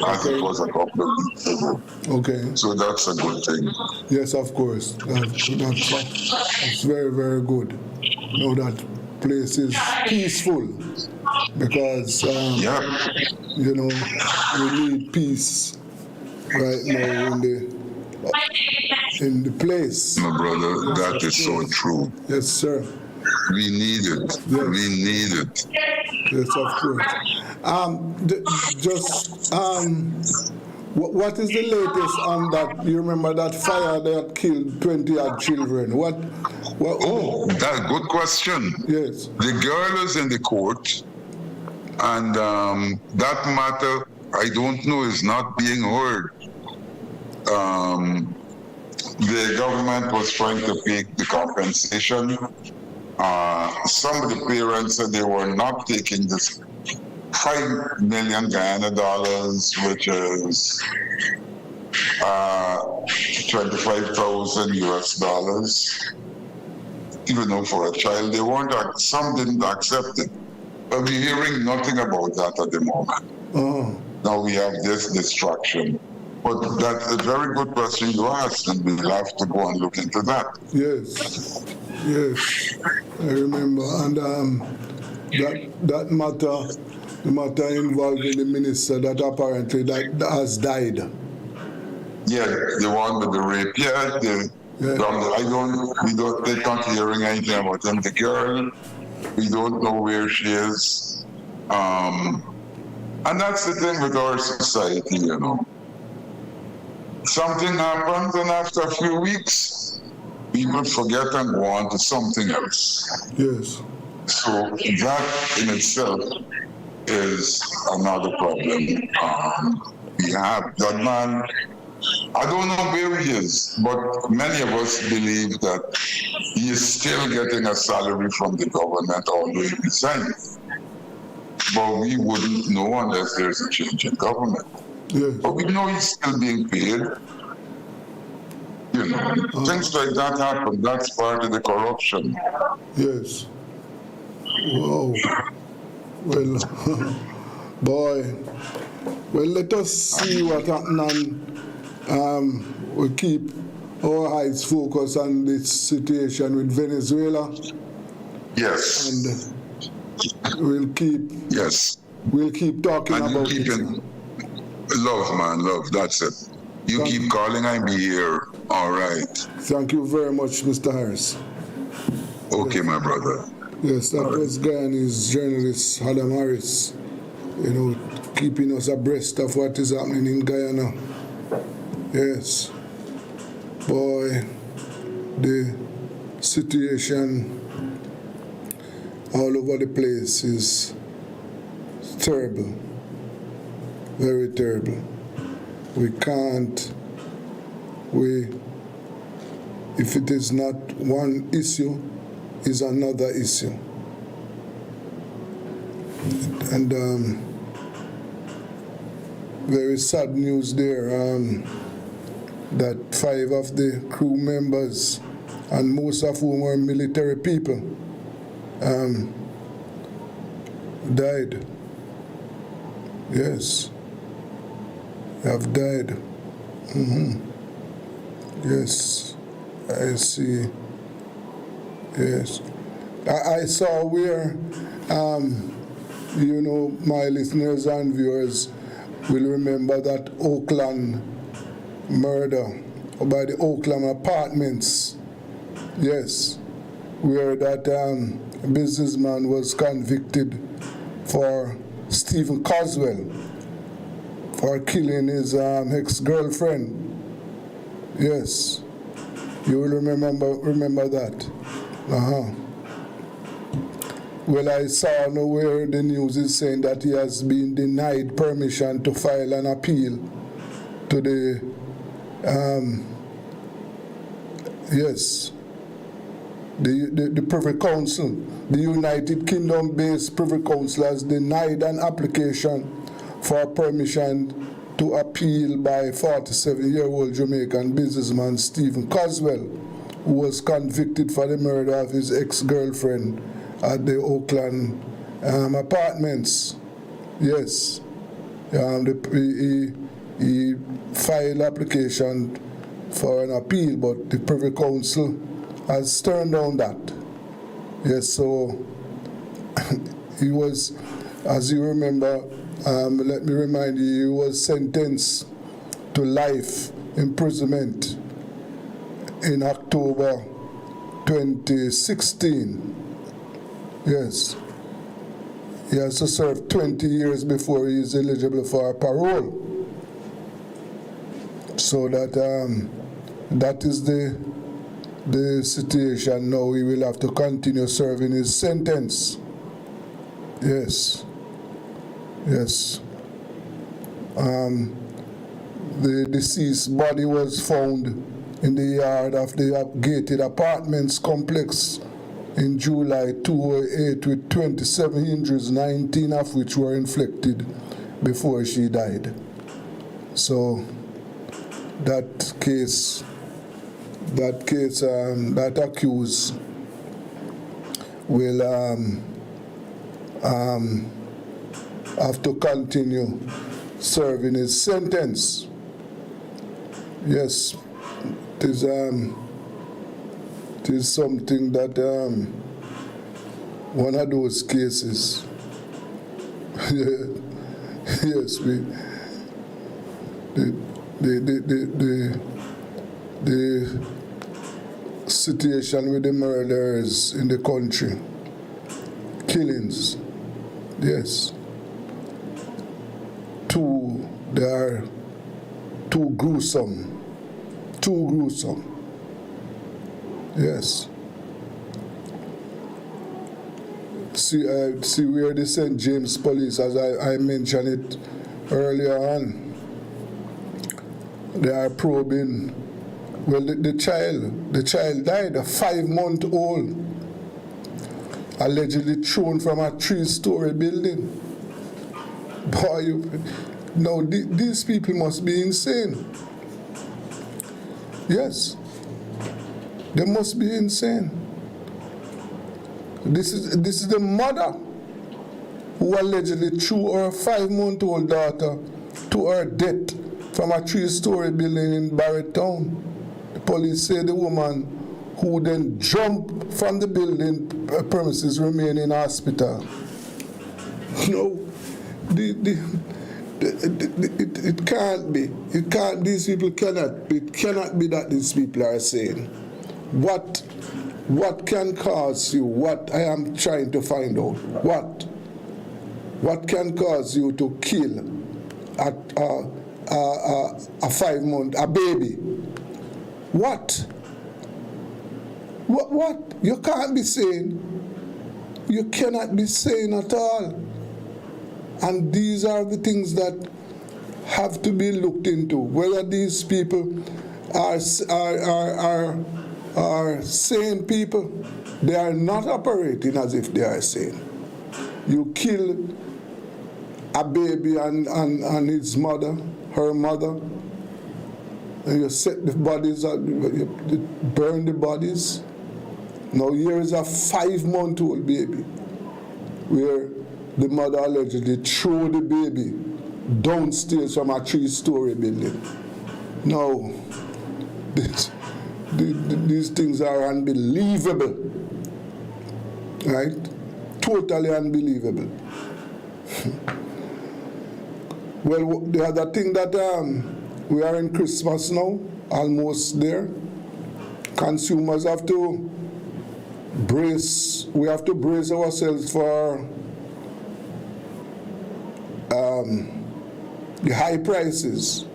as it was a couple of weeks ago. Okay. So that's a good thing. Yes, of course. That's very, very good. Know that place is peaceful because, you know, we need peace right now in the place. My brother, that is so true. Yes, sir. We need it. Yes. We need it. Yes, of course. What is the latest on that? You remember that fire that killed 20 odd children? What? Oh, that's a good question. Yes. The girl is in the court, and that matter, I don't know, is not being heard. The government was trying to pay the compensation. Some of the parents said they were not taking this $5 million Guyana dollars, which is 25,000 US dollars. Even though for a child, they weren't. Some didn't accept it, but we're hearing nothing about that at the moment. Oh. Now we have this distraction. But that's a very good question you asked, and we'll have to go and look into that. Yes, I remember. And that matter, the matter involving the minister that apparently that has died. Yeah, the one with the rape. Yeah, they're not hearing anything about them. The girl, we don't know where she is. And that's the thing with our society, you know. Something happens, and after a few weeks, people forget and go on to something else. Yes. So that in itself is another problem. We have that man, I don't know where he is, but many of us believe that he is still getting a salary from the government, although he resigned. But we wouldn't know unless there's a change in government. Yes. But we know he's still being paid. You know, things like that happen. That's part of the corruption. Yes. Wow. Well, boy. Well, let us see what happens, and we'll keep our eyes focused on this situation with Venezuela. Yes. And we'll keep. Yes. We'll keep talking and about it. Love, man, love. That's it. You keep calling, I'll be here. All right. Thank you very much, Mr. Harris. Okay, yes. My brother. Yes, that was Guyanese journalist Adam Harris, you know, keeping us abreast of what is happening in Guyana. Yes. Boy, the situation all over the place is terrible. Very terrible. If it is not one issue, is another issue. And very sad news there, that 5 of the crew members, and most of whom were military people, died. Yes, have died. Yes, I see. Yes, I saw where, my listeners and viewers will remember that Oakland murder by the Oakland apartments. Yes, where that businessman was convicted for Stephen Coswell for killing his ex-girlfriend. Yes, you will remember that. Well, I saw nowhere the news is saying that he has been denied permission to file an appeal to the the Privy Council. The United Kingdom-based Privy Council has denied an application for permission to appeal by 47-year-old Jamaican businessman Stephen Coswell, who was convicted for the murder of his ex-girlfriend at the Oakland apartments. Yes, he filed application for an appeal, but the Privy Council has turned down that. Yes, so he was, as you remember, let me remind you, he was sentenced to life imprisonment in October 2016. Yes. He has to serve 20 years before he is eligible for parole. So that that is the situation now. He will have to continue serving his sentence. Yes. Yes. The deceased body was found in the yard of the gated apartments complex in July 2008 with 27 injuries, 19 of which were inflicted before she died. So that case, that accused will have to continue serving his sentence. Yes, it is something that one of those cases. Yes, the situation with the murders in the country, killings. Yes, they are too gruesome. Yes. See where the St. James Police, as I mentioned it earlier on, they are probing. Well, the child died, a 5-month-old, allegedly thrown from a 3-story building. Boy, these people must be insane. Yes, they must be insane. This is the mother who allegedly threw her 5-month-old daughter to her death from a 3-story building in Barrett-town. The police say the woman, who then jumped from the building premises, remained in hospital. It can't be. These people cannot. It cannot be that these people are saying. What can cause you? What I am trying to find out. What can cause you to kill a 5-month baby? What? You can't be saying. You cannot be saying at all. And these are the things that have to be looked into. Whether these people are sane people, they are not operating as if they are sane. You kill a baby and his mother, her mother, and you set the bodies up, you burn the bodies. Now here is a 5-month-old baby where the mother allegedly threw the baby downstairs from a 3-story building. Now, these things are unbelievable, right? Totally unbelievable. Well, the other thing that we are in Christmas now, almost there. Consumers have to brace, we have to brace ourselves for the high prices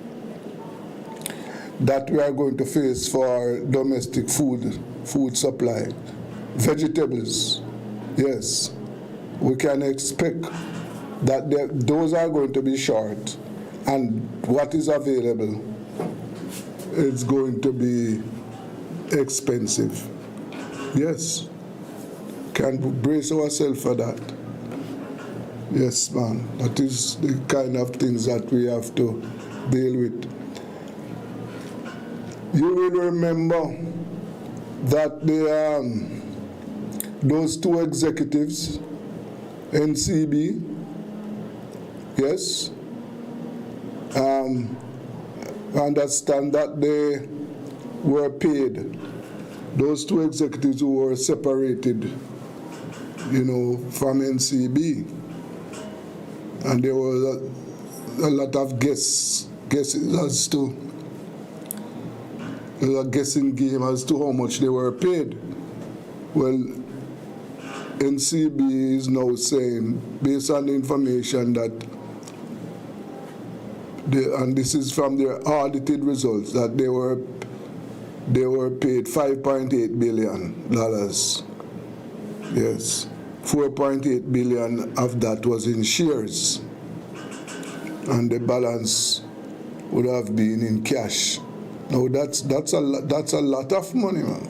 that we are going to face for domestic food supply. Vegetables, yes, we can expect that those are going to be short, and what is available is going to be expensive. Yes, can brace ourselves for that. Yes, man, that is the kind of things that we have to deal with. You will remember that those 2 executives, NCB, yes, I understand that they were paid. Those 2 executives who were separated, from NCB. And there was a lot of guesses as to, a guessing game as to how much they were paid. Well, NCB is now saying, based on the information that, and this is from their audited results, that they were paid $5.8 billion. Yes, 4.8 billion of that was in shares, and the balance would have been in cash. Now that's a lot of money, man.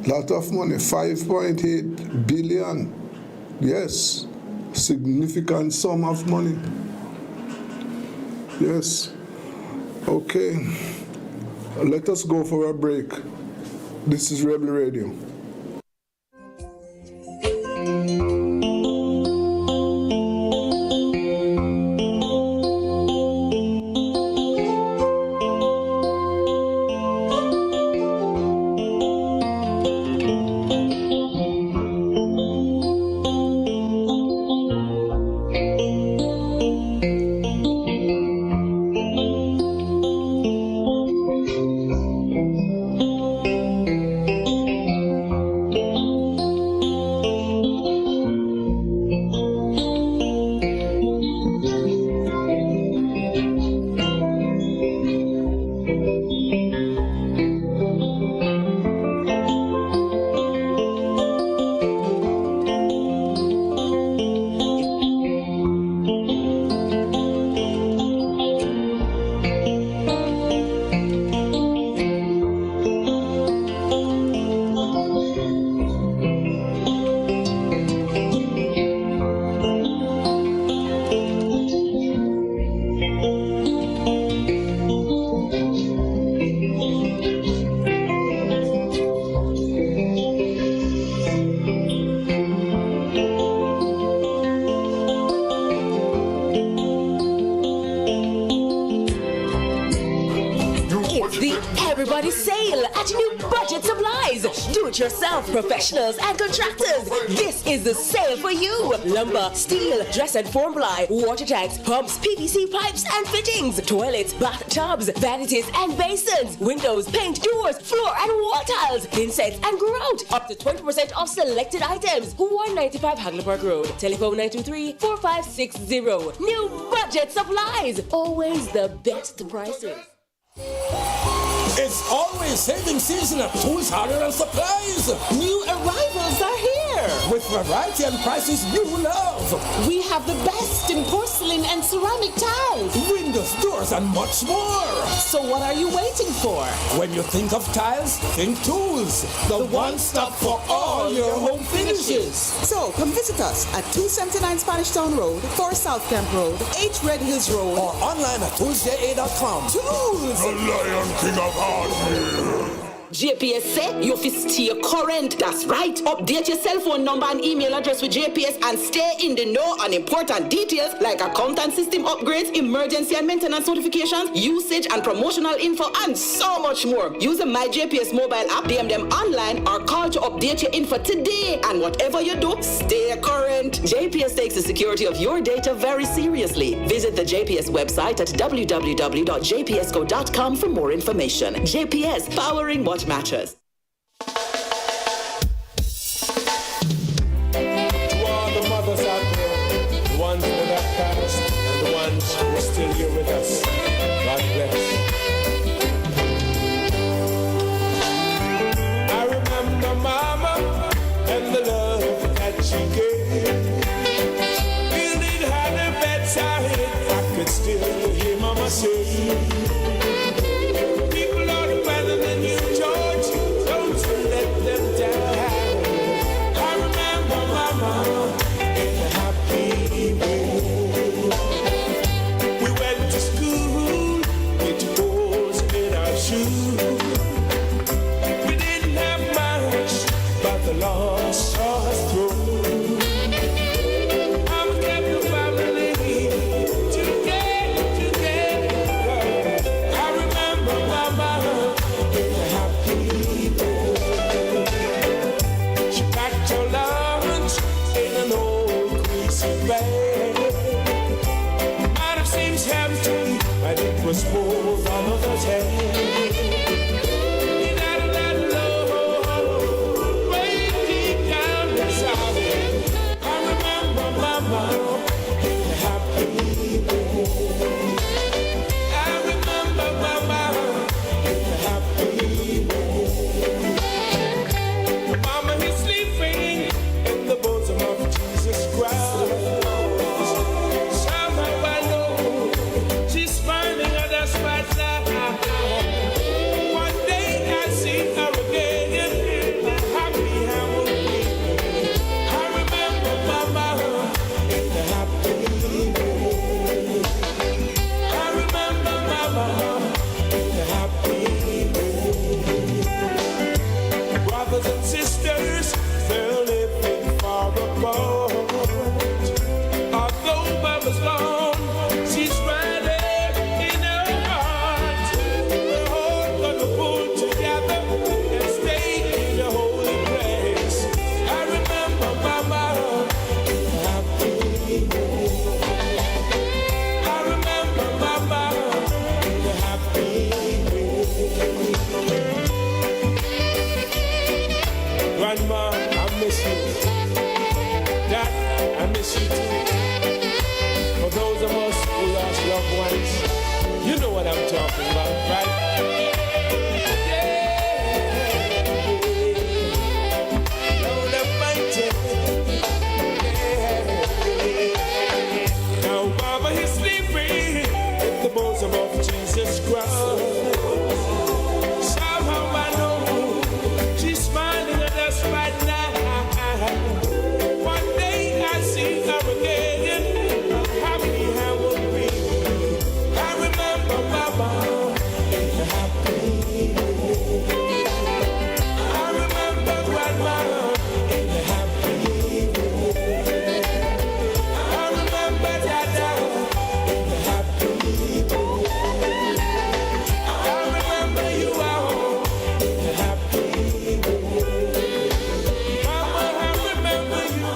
Lot of money, 5.8 billion. Yes, significant sum of money. Yes. Okay. Let us go for a break. This is Rebel Radio. Everybody sale at New Budget Supplies. Do-it-yourself professionals and contractors. This is the sale for you. Lumber, steel, dress and form ply, water tanks, pumps, PVC pipes and fittings, toilets, bathtubs, vanities and basins, windows, paint, doors, floor and wall tiles, thin sets and grout. Up to 20% off selected items. 195 Hagley Road. Telephone 923-4560. New Budget Supplies. Always the best prices. It's always saving season at Tools, Hardware and Supplies. New arrivals are here. here with variety and prices you love. We have the best in porcelain and ceramic tiles, Windows, doors, and much more. so what are you waiting for? When you think of tiles, think tools. The one-stop for all your home finishes. So come visit us at 279 Spanish Town Road, 4 South Camp Road, 8 Red Hills Road, Or online at toolsja.com. Tools! The Lion King of Hardware. JPS say you fi stay current. That's right. Update your cell phone number and email address with JPS and stay in the know on important details like account and system upgrades, emergency and maintenance notifications, usage and promotional info, and so much more. Use the My JPS mobile app, DM them online, or call to update your info today. And whatever you do, stay current. JPS takes the security of your data very seriously. Visit the JPS website at www.jpsco.com for more information. JPS, powering what matters. To all the mothers out there, the ones that have passed and the ones who are still here with us, God bless. I remember Mama and the love that she gave. Building her the bedside, I could still hear Mama say, people are better than you, George. Don't you let them down. I remember Mama in a happy way. We went to school with holes in our shoes. We didn't have much, but the Lord saw us through. I'm kept the family together. I remember Mama in a happy way. She packed her lunch in an old greasy bag. Might have seemed empty, but it was full of other hand. In that love, way deep down inside it, I remember Mama in a happy way. I remember Mama in a happy way. Mama is sleeping in the bosom of Jesus Christ. Somehow I know she's smiling at us right now. One day I'll see her again. Happy I will be. I remember Mama in the happy way. I remember Mama in the happy way. Brothers and sisters, they're living far apart. Although Mama's gone, she's right there in her heart. We're all gonna pull together and stay in the holy place. I remember Mama in the happy way. I remember Mama in the happy way. Grandma, I miss you. Dad, I miss you too. For those of us who lost loved ones, you know what I'm talking about, right? Yeah. Lord Almighty. Yeah. Now Mama is sleeping in the bosom of Jesus Christ. Somehow I know she's smiling at us right now. One day I'll see her again. Happy I will be. I remember Mama in the happy way. I remember Grandma in the happy way. I remember Dada in the happy way. I remember you all in the happy way. Mama, I remember you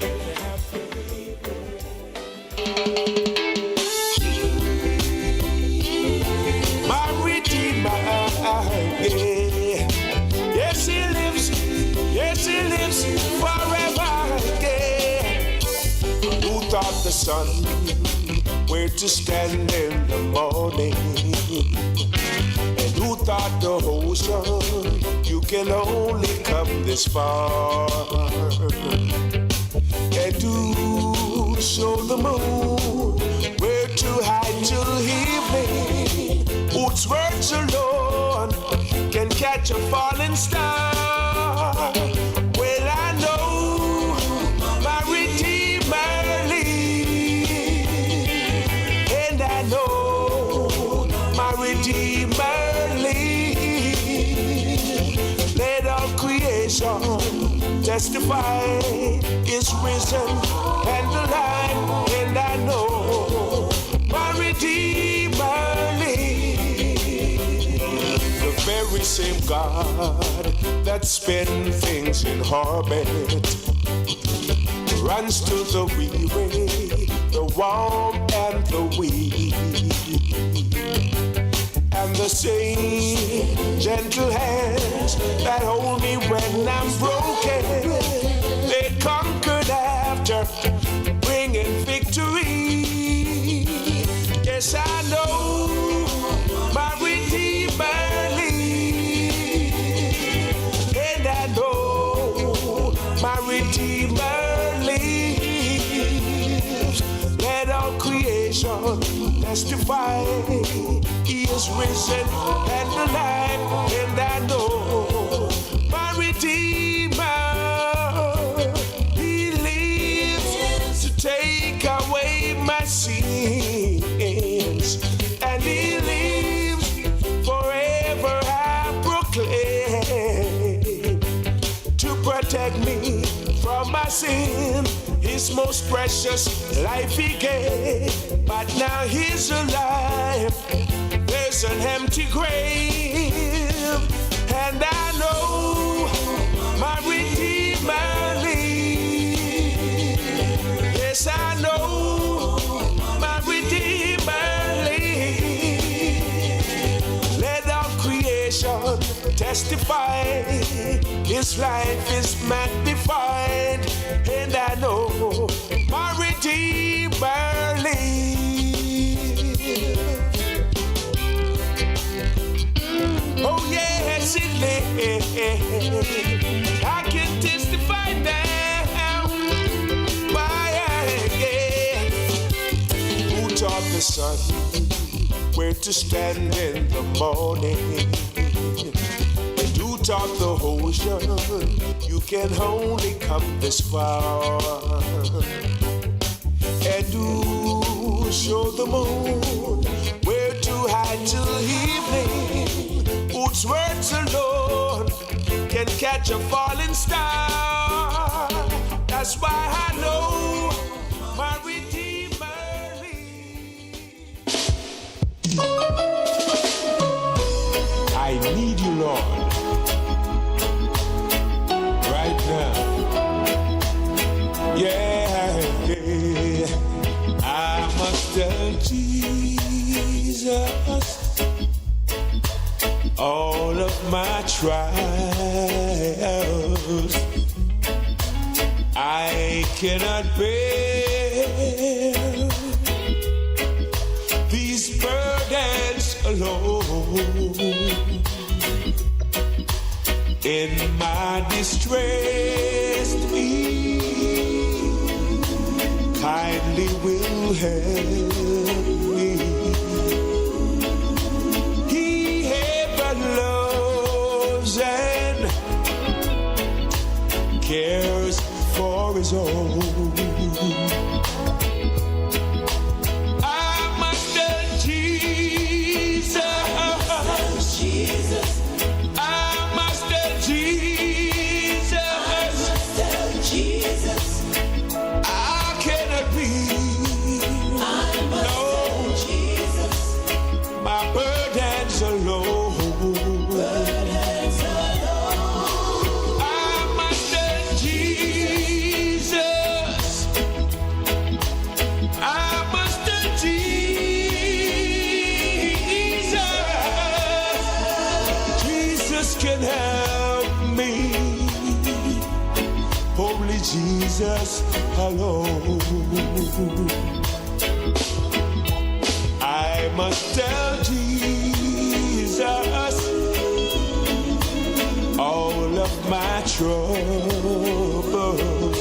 in the happy way. My Redeemer, yeah. Yes, he lives forever, yeah. Who thought the sun where to stand in the morning? And who thought the ocean you can only come this far. And to show the moon where to hide till evening, whose words alone can catch a falling star. Well, I know my Redeemer lives, and I know my Redeemer lives. Let all creation testify is risen and alive, and I know my Redeemer lives. The very same God that spins things in orbit runs to the weary, the warm and the weak. And the same gentle hands that hold me when I'm broken, they conquered after bringing victory. Yes, I know my Redeemer lives, and I know my Redeemer lives. Let all creation testify he is risen and alive, and I know my Redeemer, he lives to take away my sins, and he lives forever, I proclaim, to protect me from my sin. His most precious life he gave, but now he's alive. There's an empty grave, and I know my Redeemer lives. Yes, I know my Redeemer lives. Let all creation testify his life is magnified, and I know my Redeemer lives. Oh yes, it lives. I can testify now. Why, yeah. Who taught the sun where to stand in the morning? And who taught the ocean you can only come this far? And who showed the moon where to hide till evening, whose words alone can catch a falling star? That's why I know my Redeemer lives. I need you, Lord, right now. Yeah, I must tell Jesus all of my trials. I cannot bear these burdens alone. In my distress, kindly will help me. He ever loves and cares for his own. I must tell Jesus. I must tell Jesus. I cannot be. My burdens alone. I must tell Jesus. I must tell Jesus. Jesus can help me. Only Jesus alone. I must tell Jesus all troubles.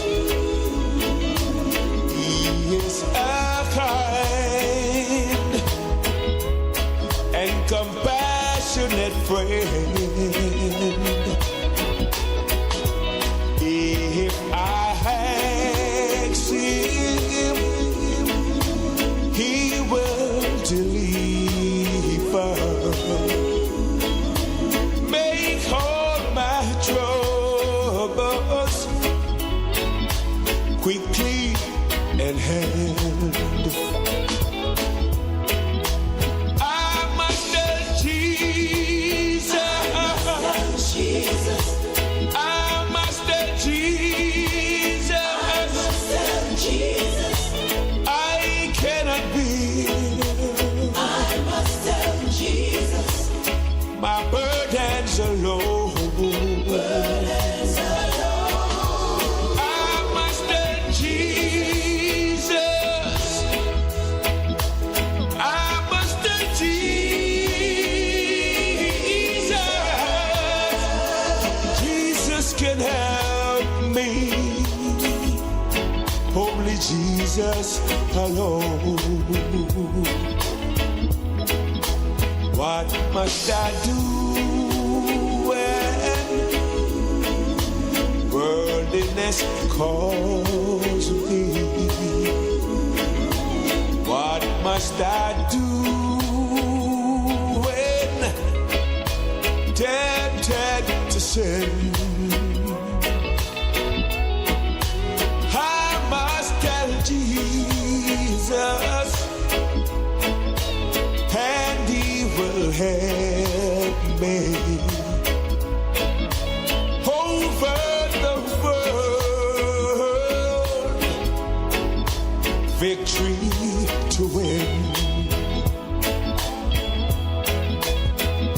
He is a kind and compassionate friend. If I ask him, he will deliver. Make all my troubles quickly at hand. I must tell Jesus. I must tell Jesus. I cannot be. My burdens alone. I must tell Jesus. I must tell Jesus. Jesus can help me. Only Jesus alone. What must I do when worldliness calls me? What must I do when tempted to sin? I must tell Jesus, and he will help me over the world, victory to win.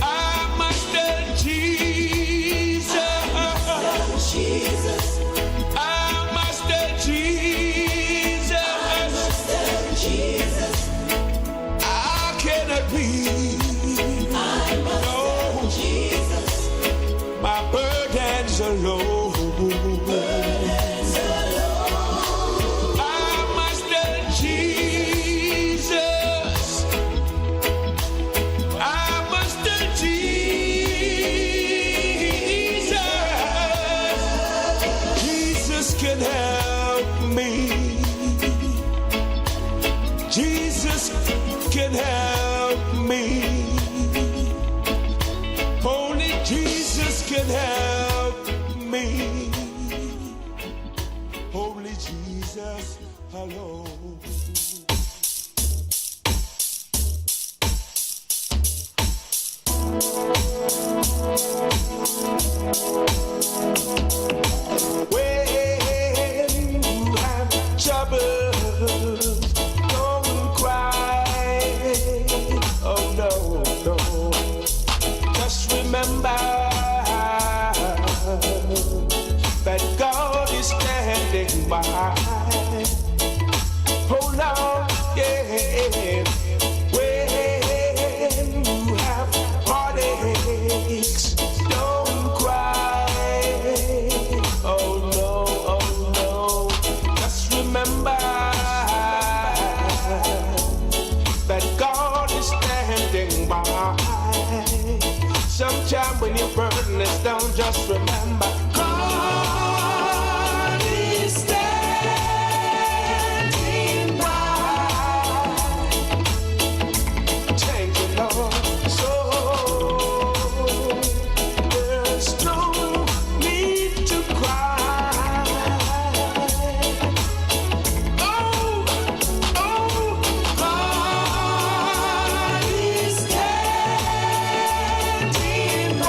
I must tell Jesus. I must tell Jesus. I cannot be. My burdens alone. I must tell Jesus. I must tell Jesus. Jesus can help me. Jesus can help me. Only Jesus can help me. Only Jesus alone. When you have trouble, don't cry. Oh no, no. Just remember that God is standing by. Hold on, yeah. When you have heartaches, don't cry. Oh no, just remember that God is standing by. Sometime when your burden is down, just remember God is standing by. Thank you, Lord. So there's no need to cry. Oh, God is standing by.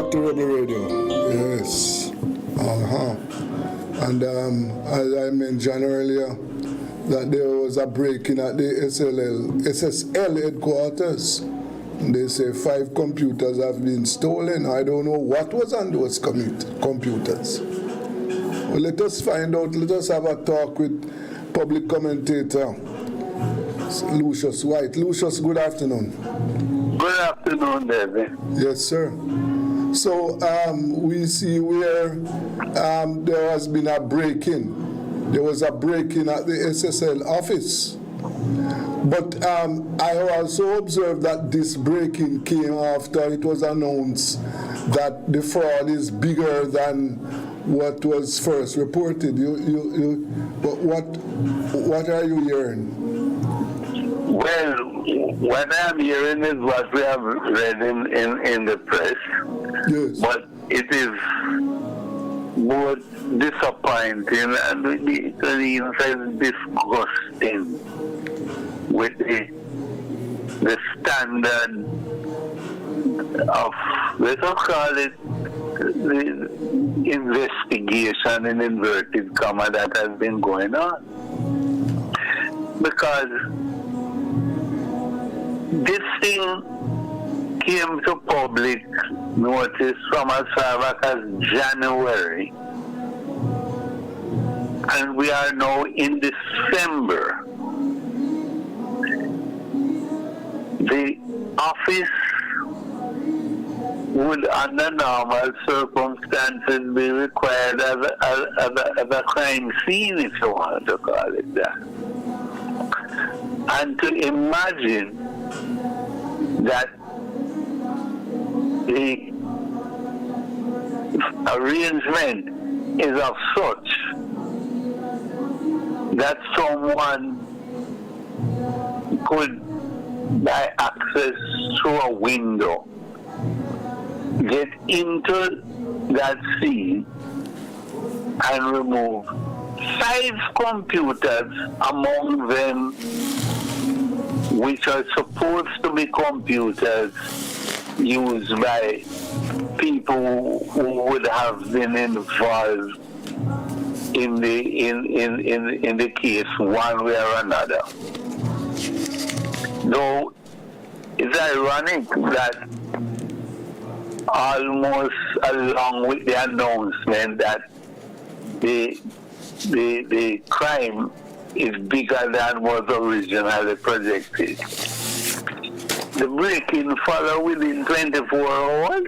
back to Rebel Radio. Yes. And as I mentioned earlier, that there was a break-in at the SSL headquarters. They say 5 computers have been stolen. I don't know what was on those computers. Well, let us find out. Let us have a talk with public commentator Lucius White. Lucius, good afternoon. Good afternoon, David. Yes, sir. So we see where there has been a break-in. There was a break-in at the SSL office. But I also observed that this break-in came after it was announced that the fraud is bigger than what was first reported. But what are you hearing? Well, what I'm hearing is what we have read in the press. Yes. But it is both disappointing and even disgusting with the standard of, let us call it, the investigation in inverted comma that has been going on. Because this thing came to public notice from as far back as January. And we are now in December. The office would, under normal circumstances, be required as a crime scene, if you want to call it that. And to imagine that the arrangement is of such that someone could, by access through a window, get into that scene and remove 5 computers, among them which are supposed to be computers used by people who would have been involved in the case one way or another. Though it's ironic that almost along with the announcement that the crime is bigger than was originally projected, the break-in followed within 24 hours.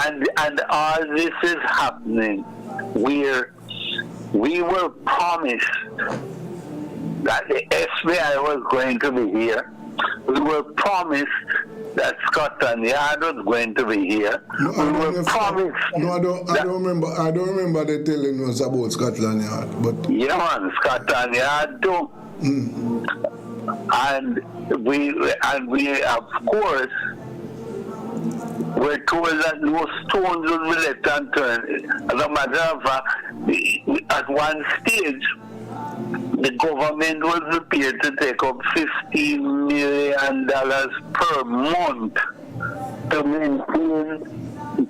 And all this is happening where we were promised that the FBI was going to be here. We were promised that Scotland Yard was going to be here. I don't remember they telling us about Scotland Yard. But yeah, man, Scotland Yard too. And we of course we're told that no stones will be left unturned. As a matter of fact, at one stage, the government was prepared to take up $15 million per month to maintain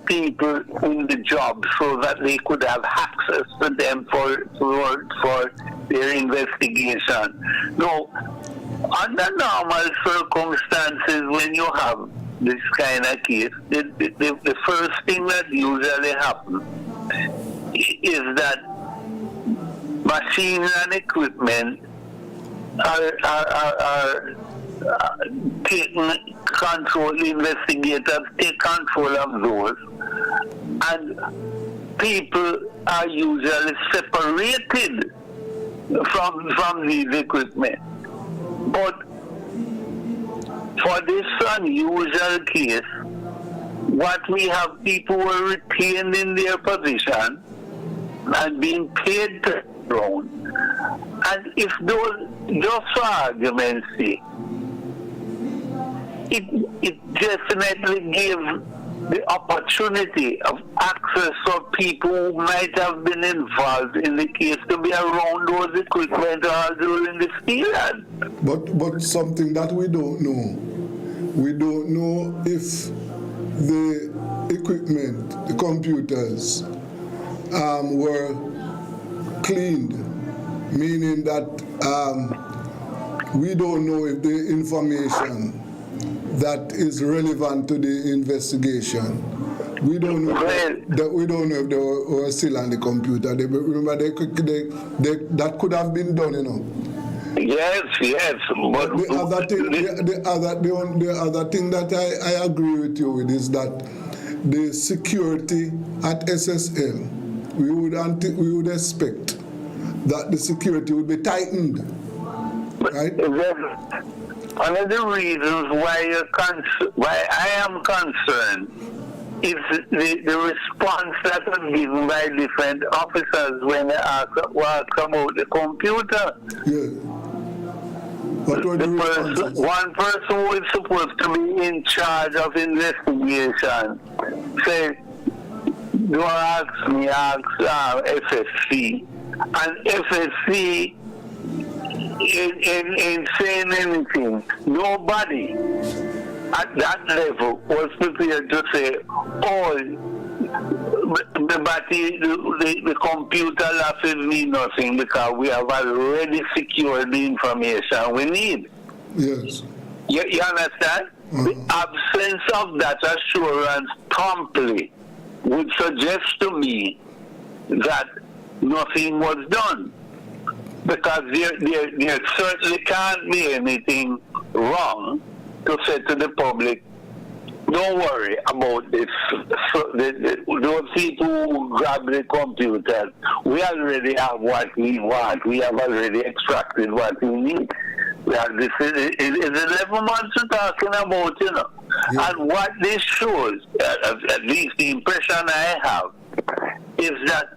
people in the job so that they could have access to them for their investigation. Now, under normal circumstances, when you have this kind of case, the first thing that usually happens is that machines and equipment are taking control, investigators take control of those, and people are usually separated from these equipment. But for this unusual case, what we have, people were retained in their position and being paid to run. And if those, just for argument's sake, it definitely gave the opportunity of access for people who might have been involved in the case to be around those equipment all during this period. But something that we don't know if the equipment, the computers, were cleaned, meaning that we don't know if the information that is relevant to the investigation, we don't know if they were still on the computer. Remember, that could have been done, you know. Yes. But the other thing that I agree with you with is that the security at SSL, we would expect that the security would be tightened, right? One of the reasons why I am concerned is the response that was given by different officers when they asked about the computer. Yeah. What were the responses? One person who is supposed to be in charge of investigation said, don't ask me, ask FSC. And FSC ain't saying anything. Nobody at that level was prepared to say, oh, the computer losses mean nothing because we have already secured the information we need. Yes. You understand? The absence of that assurance promptly would suggest to me that nothing was done. Because there certainly can't be anything wrong to say to the public, don't worry about this. Those people who grab the computers, we already have what we want. We have already extracted what we need. This is 11 months we're talking about, you know. Yeah. And what this shows, at least the impression I have, is that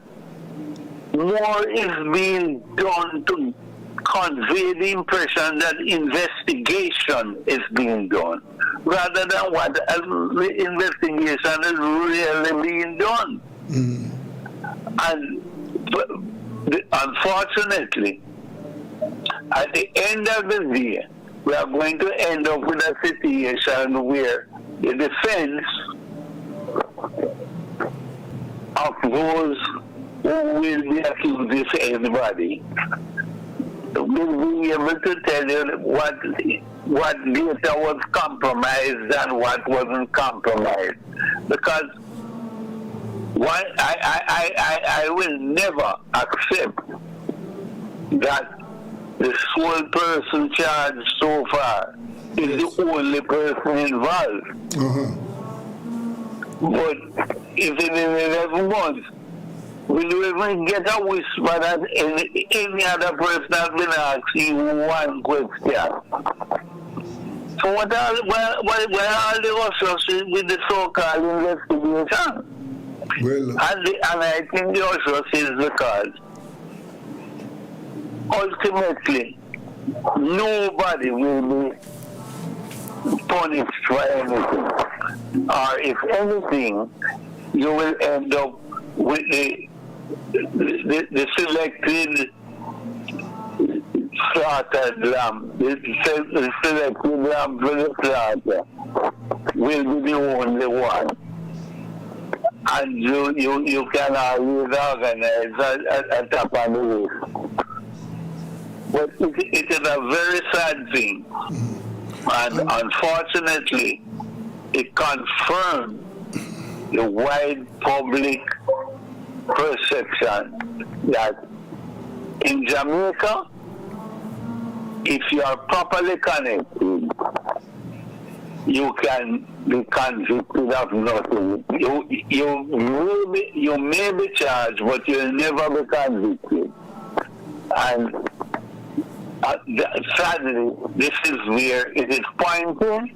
more is being done to convey the impression that investigation is being done, rather than what the investigation is really being done. And unfortunately, at the end of the day, we are going to end up with a situation where the defense of those who will be accused of anybody will be able to tell you what data was compromised and what wasn't compromised. Because I will never accept that the sole person charged so far is the only person involved. But if in 11 months, will you even get a whisper that any other person has been asked you one question? So what are the officers with the so-called investigation? Well, and I think the officers is because ultimately nobody will be punished for anything. Or if anything, you will end up with the selected slaughtered lamb. The selected lamb for the slaughter will be the only one. And you can always organize a tap on the roof. But it is a very sad thing. And unfortunately, it confirmed the wide public perception that in Jamaica, if you are properly connected, you can be convicted of nothing. You may be charged, but you'll never be convicted. And sadly, this is where it is pointing,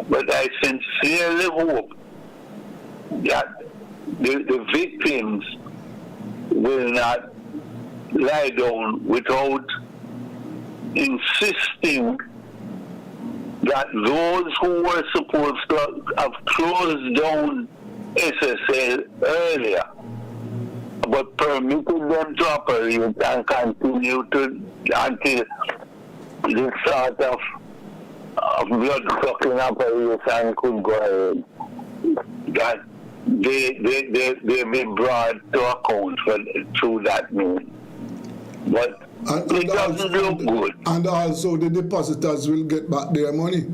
but I sincerely hope that the victims will not lie down without insisting that those who were supposed to have closed down SSL earlier but permitted them to operate and continue to until this sort of blood-sucking operation could go ahead. that they be brought to account through that means. But it doesn't look good. And also the depositors will get back their money.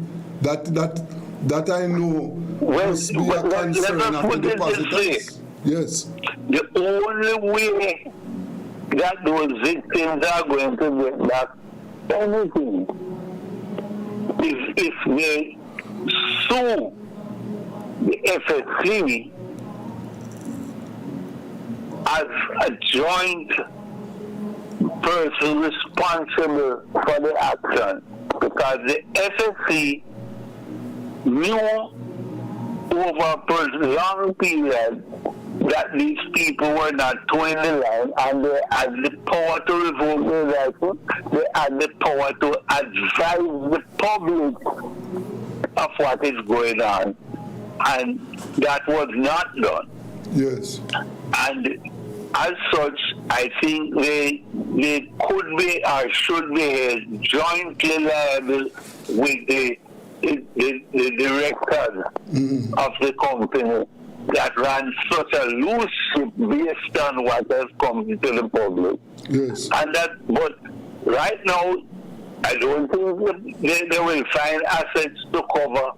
That I know must be a concern of the depositors. Yes. The only way that those victims are going to get back anything is if they sue the FSC as a joint person responsible for the action, because the FSC knew over a long period that these people were not towing the line, and they had the power to revoke their license. They had the power to advise the public of what is going on, and that was not done. Yes. And as such, I think they could be or should be jointly liable with the directors of the company that ran such a loose ship based on what has come to the public. Yes. And but right now, I don't think they will find assets to cover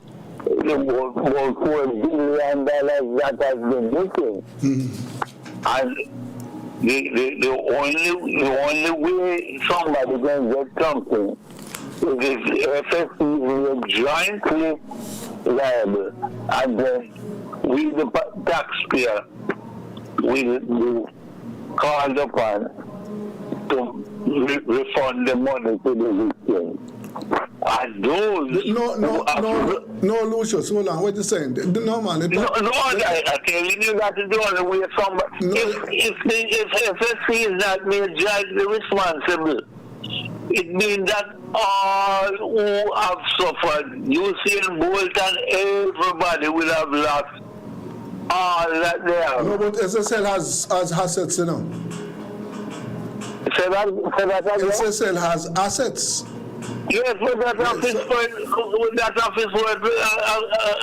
the about $4 billion that has been missing. And the only way somebody can get something is if the FSC is jointly liable, and then we, the taxpayer, will be called upon to refund the money to the victims. And those no, Lucius, hold on. What you saying? No, man. I'm telling you that is the only way somebody. If FSC is not made jointly responsible, it means that all who have suffered, Usain Bolt and everybody will have lost all that they have. No, but SSL has assets, you know. SSL has assets. Yes, but that office worth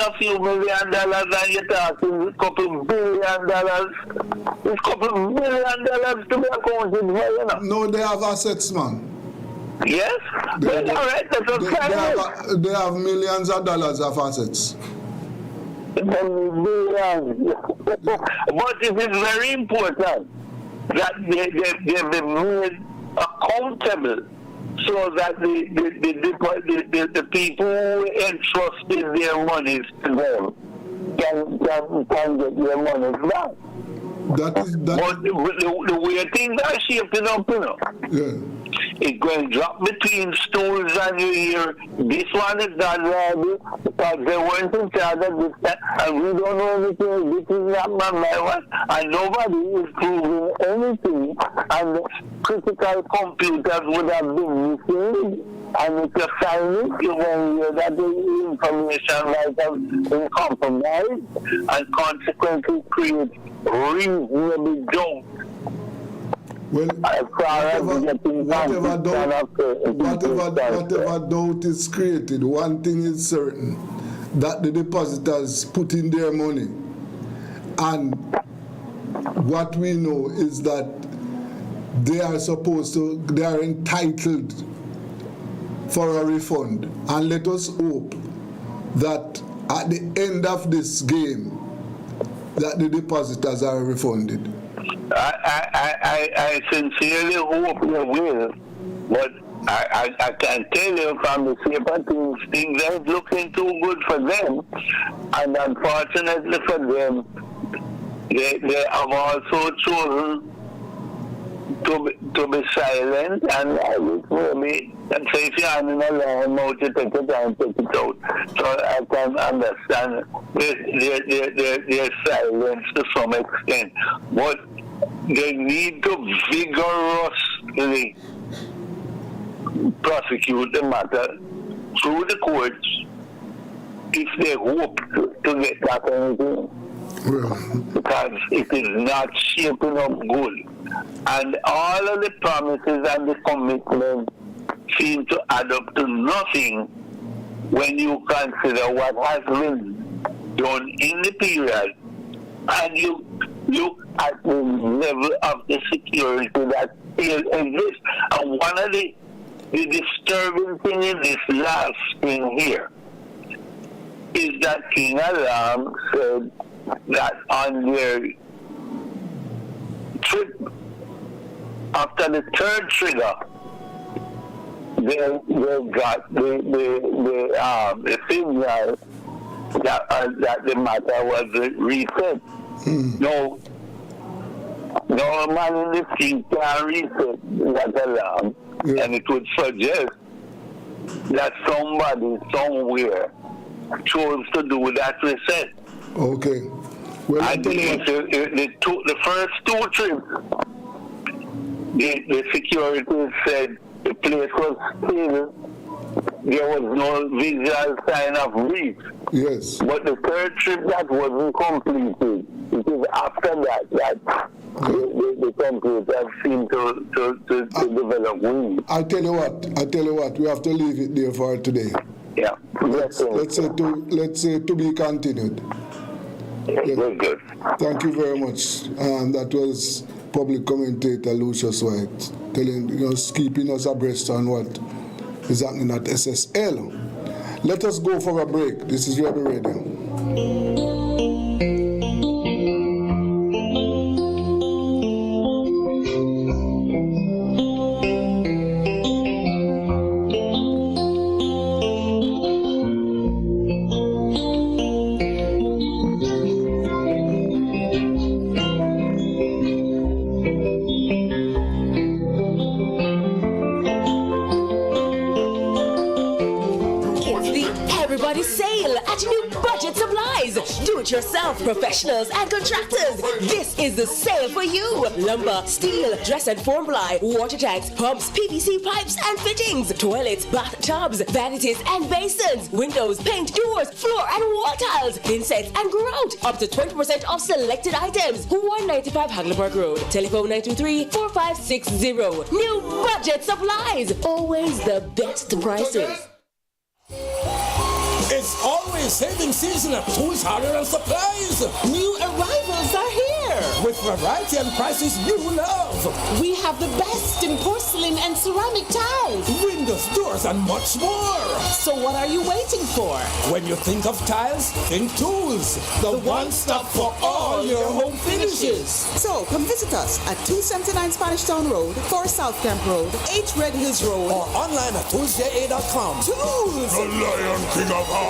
a few $1 million, and you're talking a couple $1 billion. It's a couple $1 billion to be accounted for, you know. No, they have assets, man. Yes? All right, that's what they have millions of dollars of assets. Billions. But it is very important that they be made accountable, so that the people who entrusted their monies to them can get their monies back. But the way things are shaping up, you know, it's going to drop between stools, and you hear this one is not liable because they weren't in charge of this, and we don't know anything. This is not my one, and nobody is proving anything. And critical computers would have been missing. And if you find it, you won't hear that the information might have been compromised, and consequently create reasonable doubt. Well, whatever doubt is created, one thing is certain, that the depositors put in their money. And what we know is that they are entitled for a refund. And let us hope that at the end of this game, that the depositors are refunded. I sincerely hope they will, but I can tell you from the paper things ain't looking too good for them, and unfortunately for them, they have also chosen to be silent, and I wish maybe, and say if you're in a long mode, you take it down, take it out. So I can understand their silence to some extent, but they need to vigorously prosecute the matter through the courts if they hope to get that anything. Because it is not shaping up good. And all of the promises and the commitments seem to add up to nothing when you consider what has been done in the period, and you look at the level of the security that still exists. And one of the disturbing thing in this last thing here is that King Alarm said that on their trip, after the third trigger, they got the signal that the matter was reset. No man in the field can reset that alarm, and it would suggest that somebody somewhere chose to do that reset. Okay. Well, and the first two trips, the security said the place was still, there was no visual sign of reef. Yes. But the third trip that wasn't completed, it is after that the computers seem to develop wings. I tell you what, we have to leave it there for today. Yeah. Let's say to be continued. Yeah. Good. Thank you very much. That was public commentator Lucius White telling us, keeping us abreast on what is happening at SSL. Let us go for a break. This is Rebel Radio. Yourself, professionals and contractors. This is the sale for you. Lumber, steel, dress and form ply, water tanks, pumps, PVC pipes and fittings, toilets, bathtubs, vanities and basins, windows, paint, doors, floor and wall tiles, thin sets and grout. Up to 20% off selected items. 195 Hagleyburg Road. Telephone 923-4560. New budget supplies. Always the best prices. It's always saving season at Tools, Hardware and Supplies. New arrivals are here. With variety and prices you love. We have the best in porcelain and ceramic tiles, windows, doors, and much more. So what are you waiting for? When you think of tiles, think Tools. The one-stop for all your home finishes. So come visit us at 279 Spanish Town Road, 4 South Camp Road, 8 Red Hills Road, or online at toolsja.com. Tools! The Lion King of Hardware.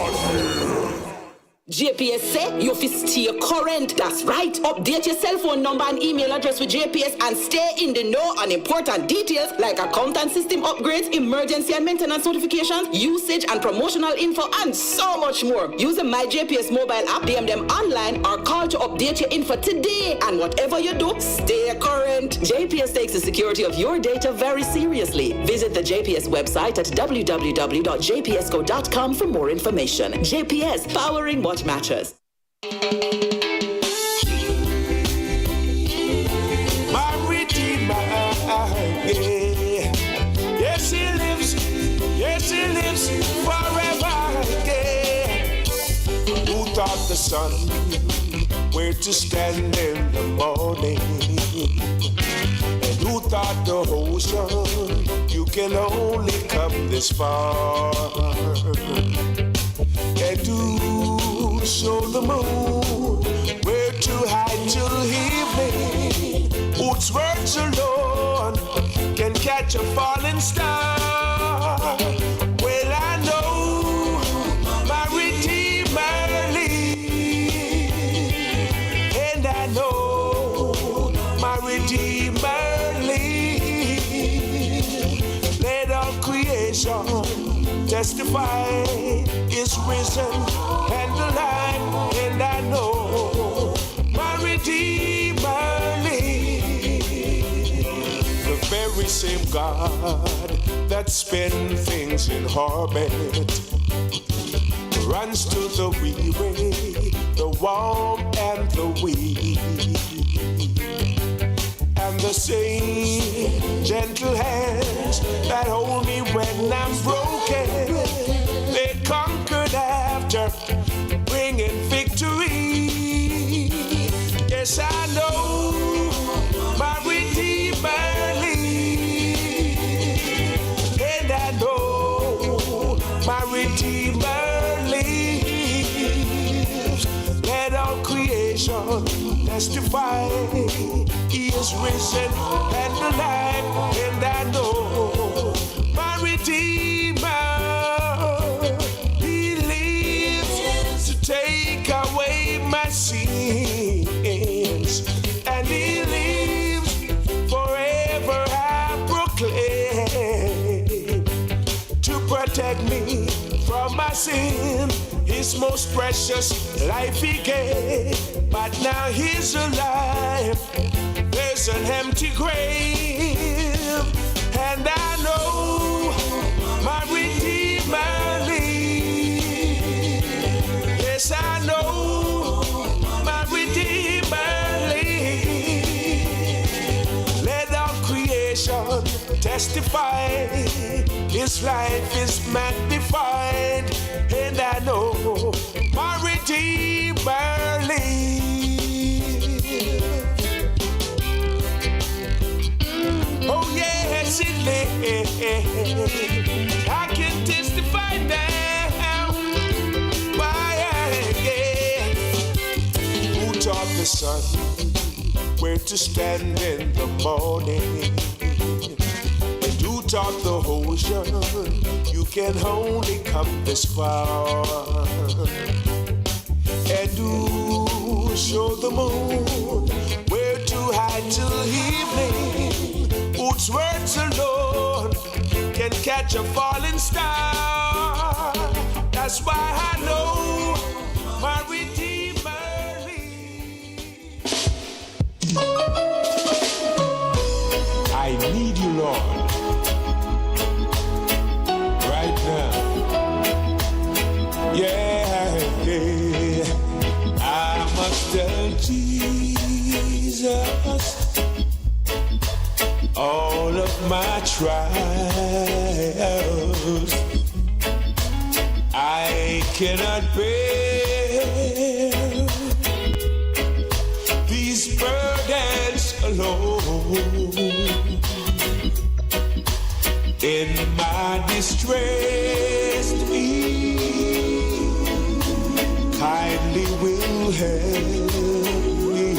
JPS say you fi stay current. That's right. Update your cell phone number and email address with JPS and stay in the know on important details like account and system upgrades, emergency and maintenance notifications, usage and promotional info, and so much more. Use the My JPS mobile app, DM them online, or call to update your info today. And whatever you do, stay current. JPS takes the security of your data very seriously. Visit the JPS website at www.jpsco.com for more information. JPS, powering what matters. My Redeemer, yeah. Yes, he lives forever, yeah. Who taught the sun where to stand in the morning? And who taught the ocean you can only come this far? And to show the moon where to hide till evening, whose words alone can catch a falling star. Well, I know my Redeemer lives, and I know my Redeemer lives. Let all creation testify is risen and alive, and I know my Redeemer lives. The very same God that spins things in orbit runs to the weary, the warm and the weak. And the same gentle hands that hold me when I'm broken, they conquered after bringing victory. testify he is risen and alive, and I know my Redeemer, he lives to take away my sins, and he lives forever, I proclaim, to protect me from my sin. His most precious life he gave, but now he's alive. There's an empty grave, and I know my Redeemer lives. Yes, I know my Redeemer lives. Let all creation testify his life is magnified, and I know my Redeemer lives. Oh yes, it lives. I can testify now. Why, yeah. Who taught the sun where to stand in the morning? Who taught the ocean you can only come this far? And who showed the moon where to hide till evening? Whose words alone can catch a falling star? That's why I know my Redeemer lives. I need you, Lord. Yeah, I must tell Jesus all of my trials. I cannot bear these burdens alone. In my distress, kindly will help me.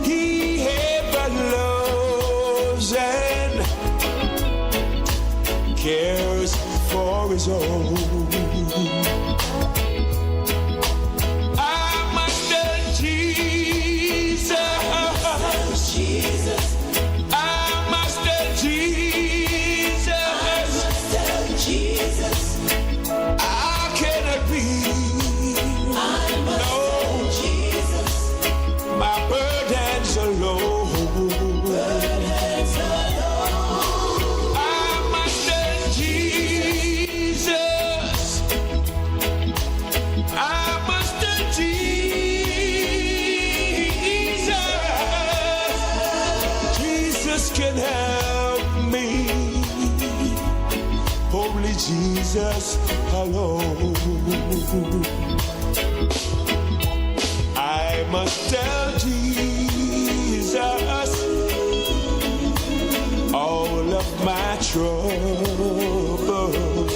He ever loves and cares for his own. I must tell Jesus. I must tell Jesus. I cannot be. My burdens alone. I must tell Jesus. I must tell Jesus. Jesus can help me. Only Jesus alone. I must tell Jesus all of my troubles.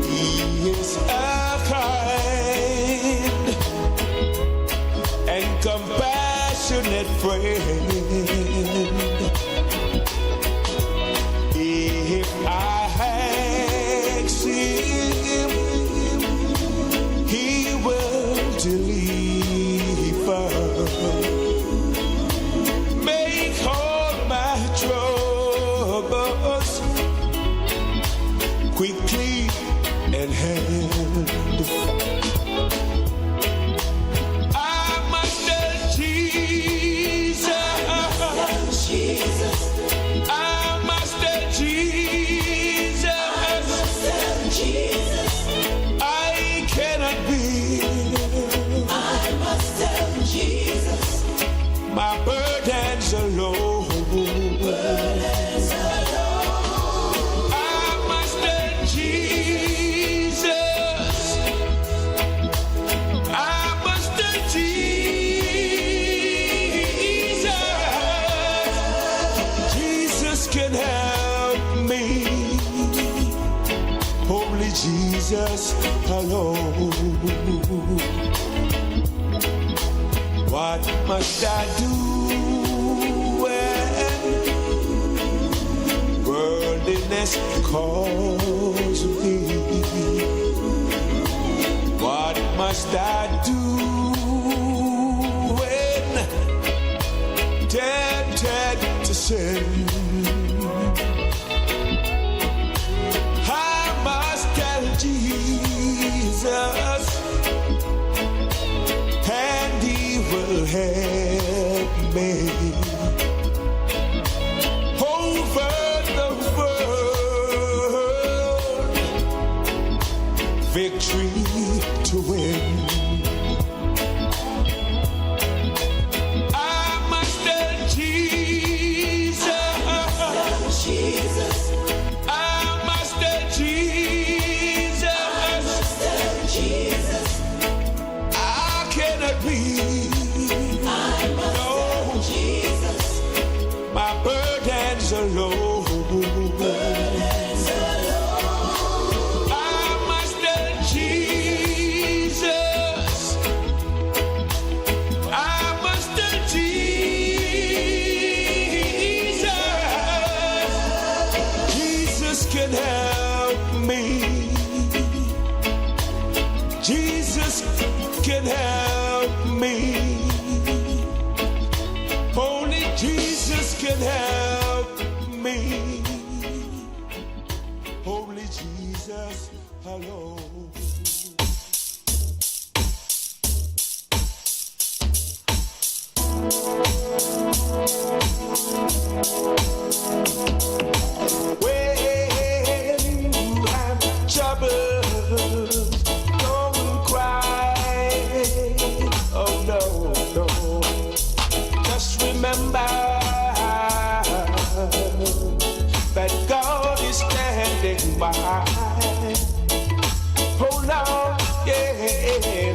He is a kind and compassionate friend. If I ask him, he will deliver. Make all my troubles quickly and hand. I must tell Jesus. I must tell Jesus. I cannot be. My burdens alone. I must tell Jesus. I must tell Jesus. Jesus can help me. Only Jesus alone. What must I do when worldliness calls me? What must I do when tempted to sin? I must tell Jesus, and He will help me over the world, victory to win. I must tell Jesus, I must tell Jesus, I cannot be. My burdens alone. I must tell Jesus. I must tell Jesus. Jesus can help me. Jesus can help me. Only Jesus can help me. Only Jesus alone. When you have trouble, don't cry. Oh no, no. Just remember that God is standing by. Hold on, yeah.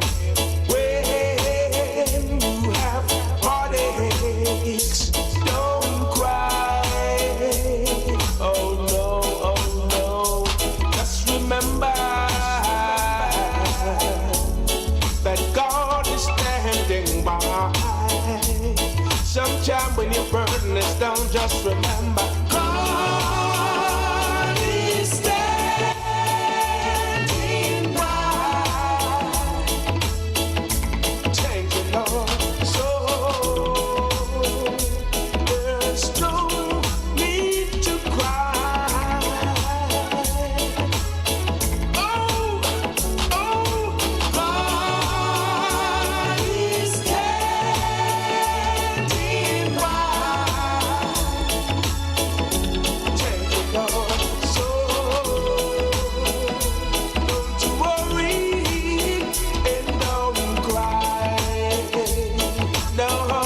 When you have heartaches, don't cry. Oh no, just remember that God is standing by. Sometime when your burden is down, just remember God is standing by. Thank you, Lord. So there's no need to cry. Oh, God is standing by. Thank you, Lord. So don't you worry and don't cry. No, no.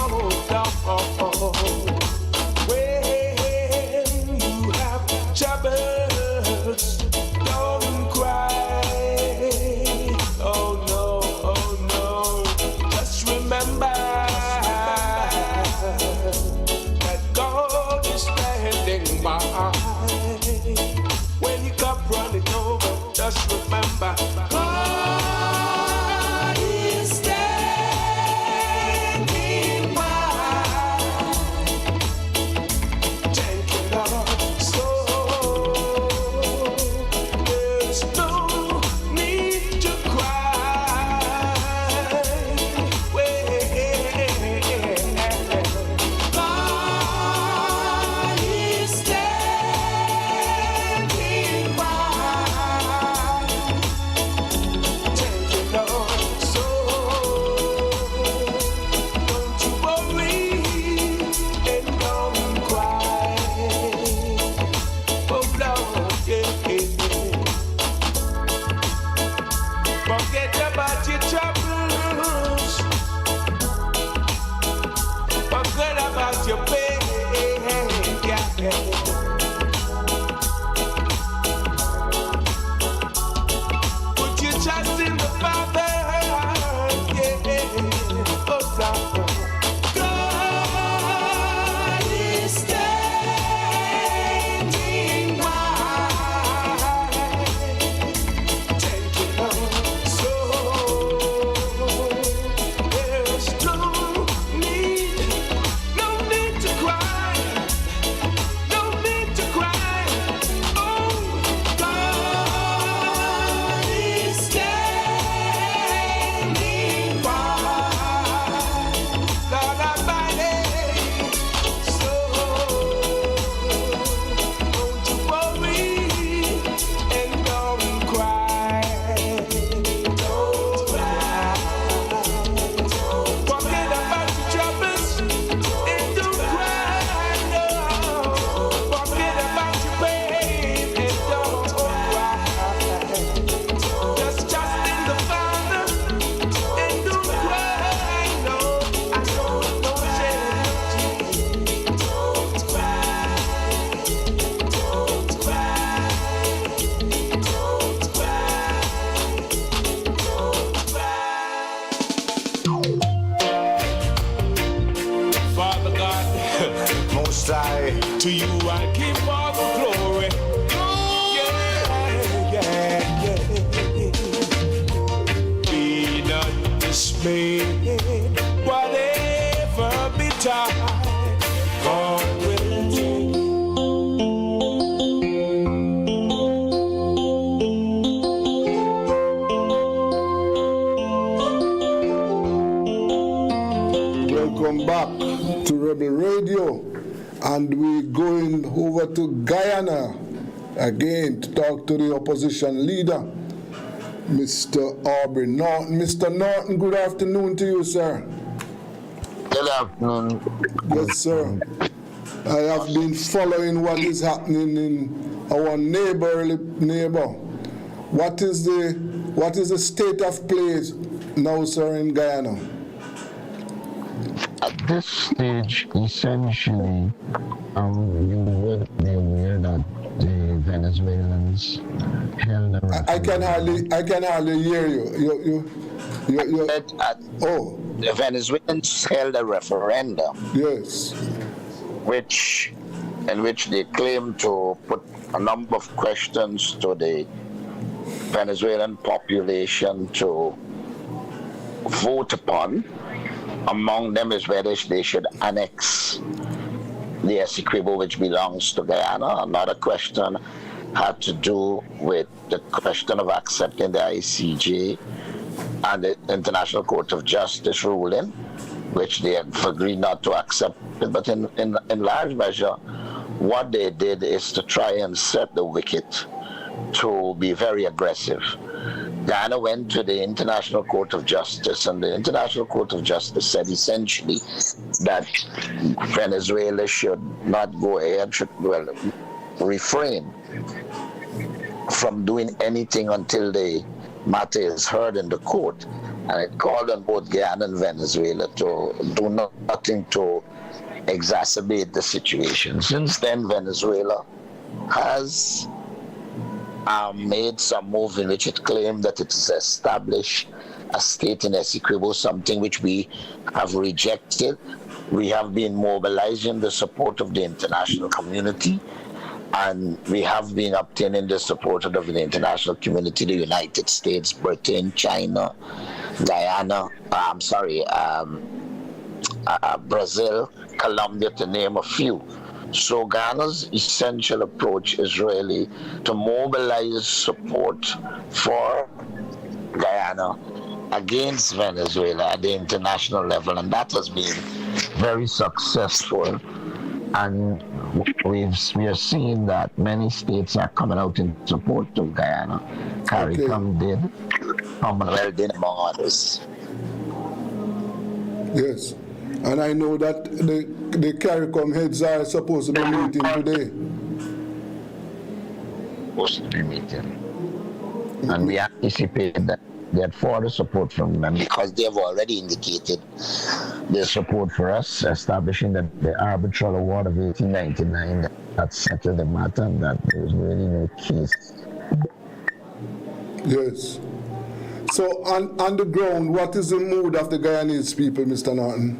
When you have troubles, don't cry. Oh no. Just remember that God is standing by. When your cup running over, just remember God is standing by. Thank you, Lord. So there's no need to cry. Well, God is standing by. Thank you, Lord. So don't you worry and don't cry. Oh Lord, yeah. Forget about your troubles. Forget about your pain. Yeah. Put your trust in the Father. Yeah. Oh Lord. God is standing by. Thank you, Lord. So there's no Most High, to you I give all the glory. Be not dismayed, whatever betide, God will do. Welcome back to Rebel Radio, and we're going over to Guyana again to talk to the opposition leader, Mr. Aubrey Norton. Mr. Norton, good afternoon to you, sir. Good afternoon. Yes, sir. I have been following what is happening in our neighbor. What is the state of play now, sir, in Guyana? At this stage, essentially, you would be aware that the Venezuelans held a referendum. I can hardly hear you. The Venezuelans held a referendum. Yes. In which they claimed to put a number of questions to the Venezuelan population to vote upon. Among them is whether they should annex the Essequibo, which belongs to Guyana. Another question had to do with the question of accepting the ICJ and the International Court of Justice ruling, which they have agreed not to accept. But in large measure, what they did is to try and set the wicket to be very aggressive. Guyana went to the International Court of Justice, and the International Court of Justice said essentially that Venezuela should not go ahead, refrain from doing anything until the matter is heard in the court. And it called on both Guyana and Venezuela to do nothing to exacerbate the situation. Since then, Venezuela has made some move in which it claimed that it's established a state in Essequibo, something which we have rejected. We have been mobilizing the support of the international community, and we have been obtaining the support of the international community, the United States, Britain, China, Guyana, Brazil, Colombia, to name a few. So Ghana's essential approach is really to mobilize support for Guyana against Venezuela at the international level, and that has been very successful. And we are seeing that many states are coming out in support of Guyana. CARICOM did, Commonwealth did, among others. Yes. And I know that the CARICOM heads are supposed to be meeting today. Supposed to be meeting. And we anticipate that further support from them, because they have already indicated their support for us, establishing that the arbitral award of 1899 that settled the matter, and that there was really no case. Yes. So on the ground, what is the mood of the Guyanese people, Mr. Norton?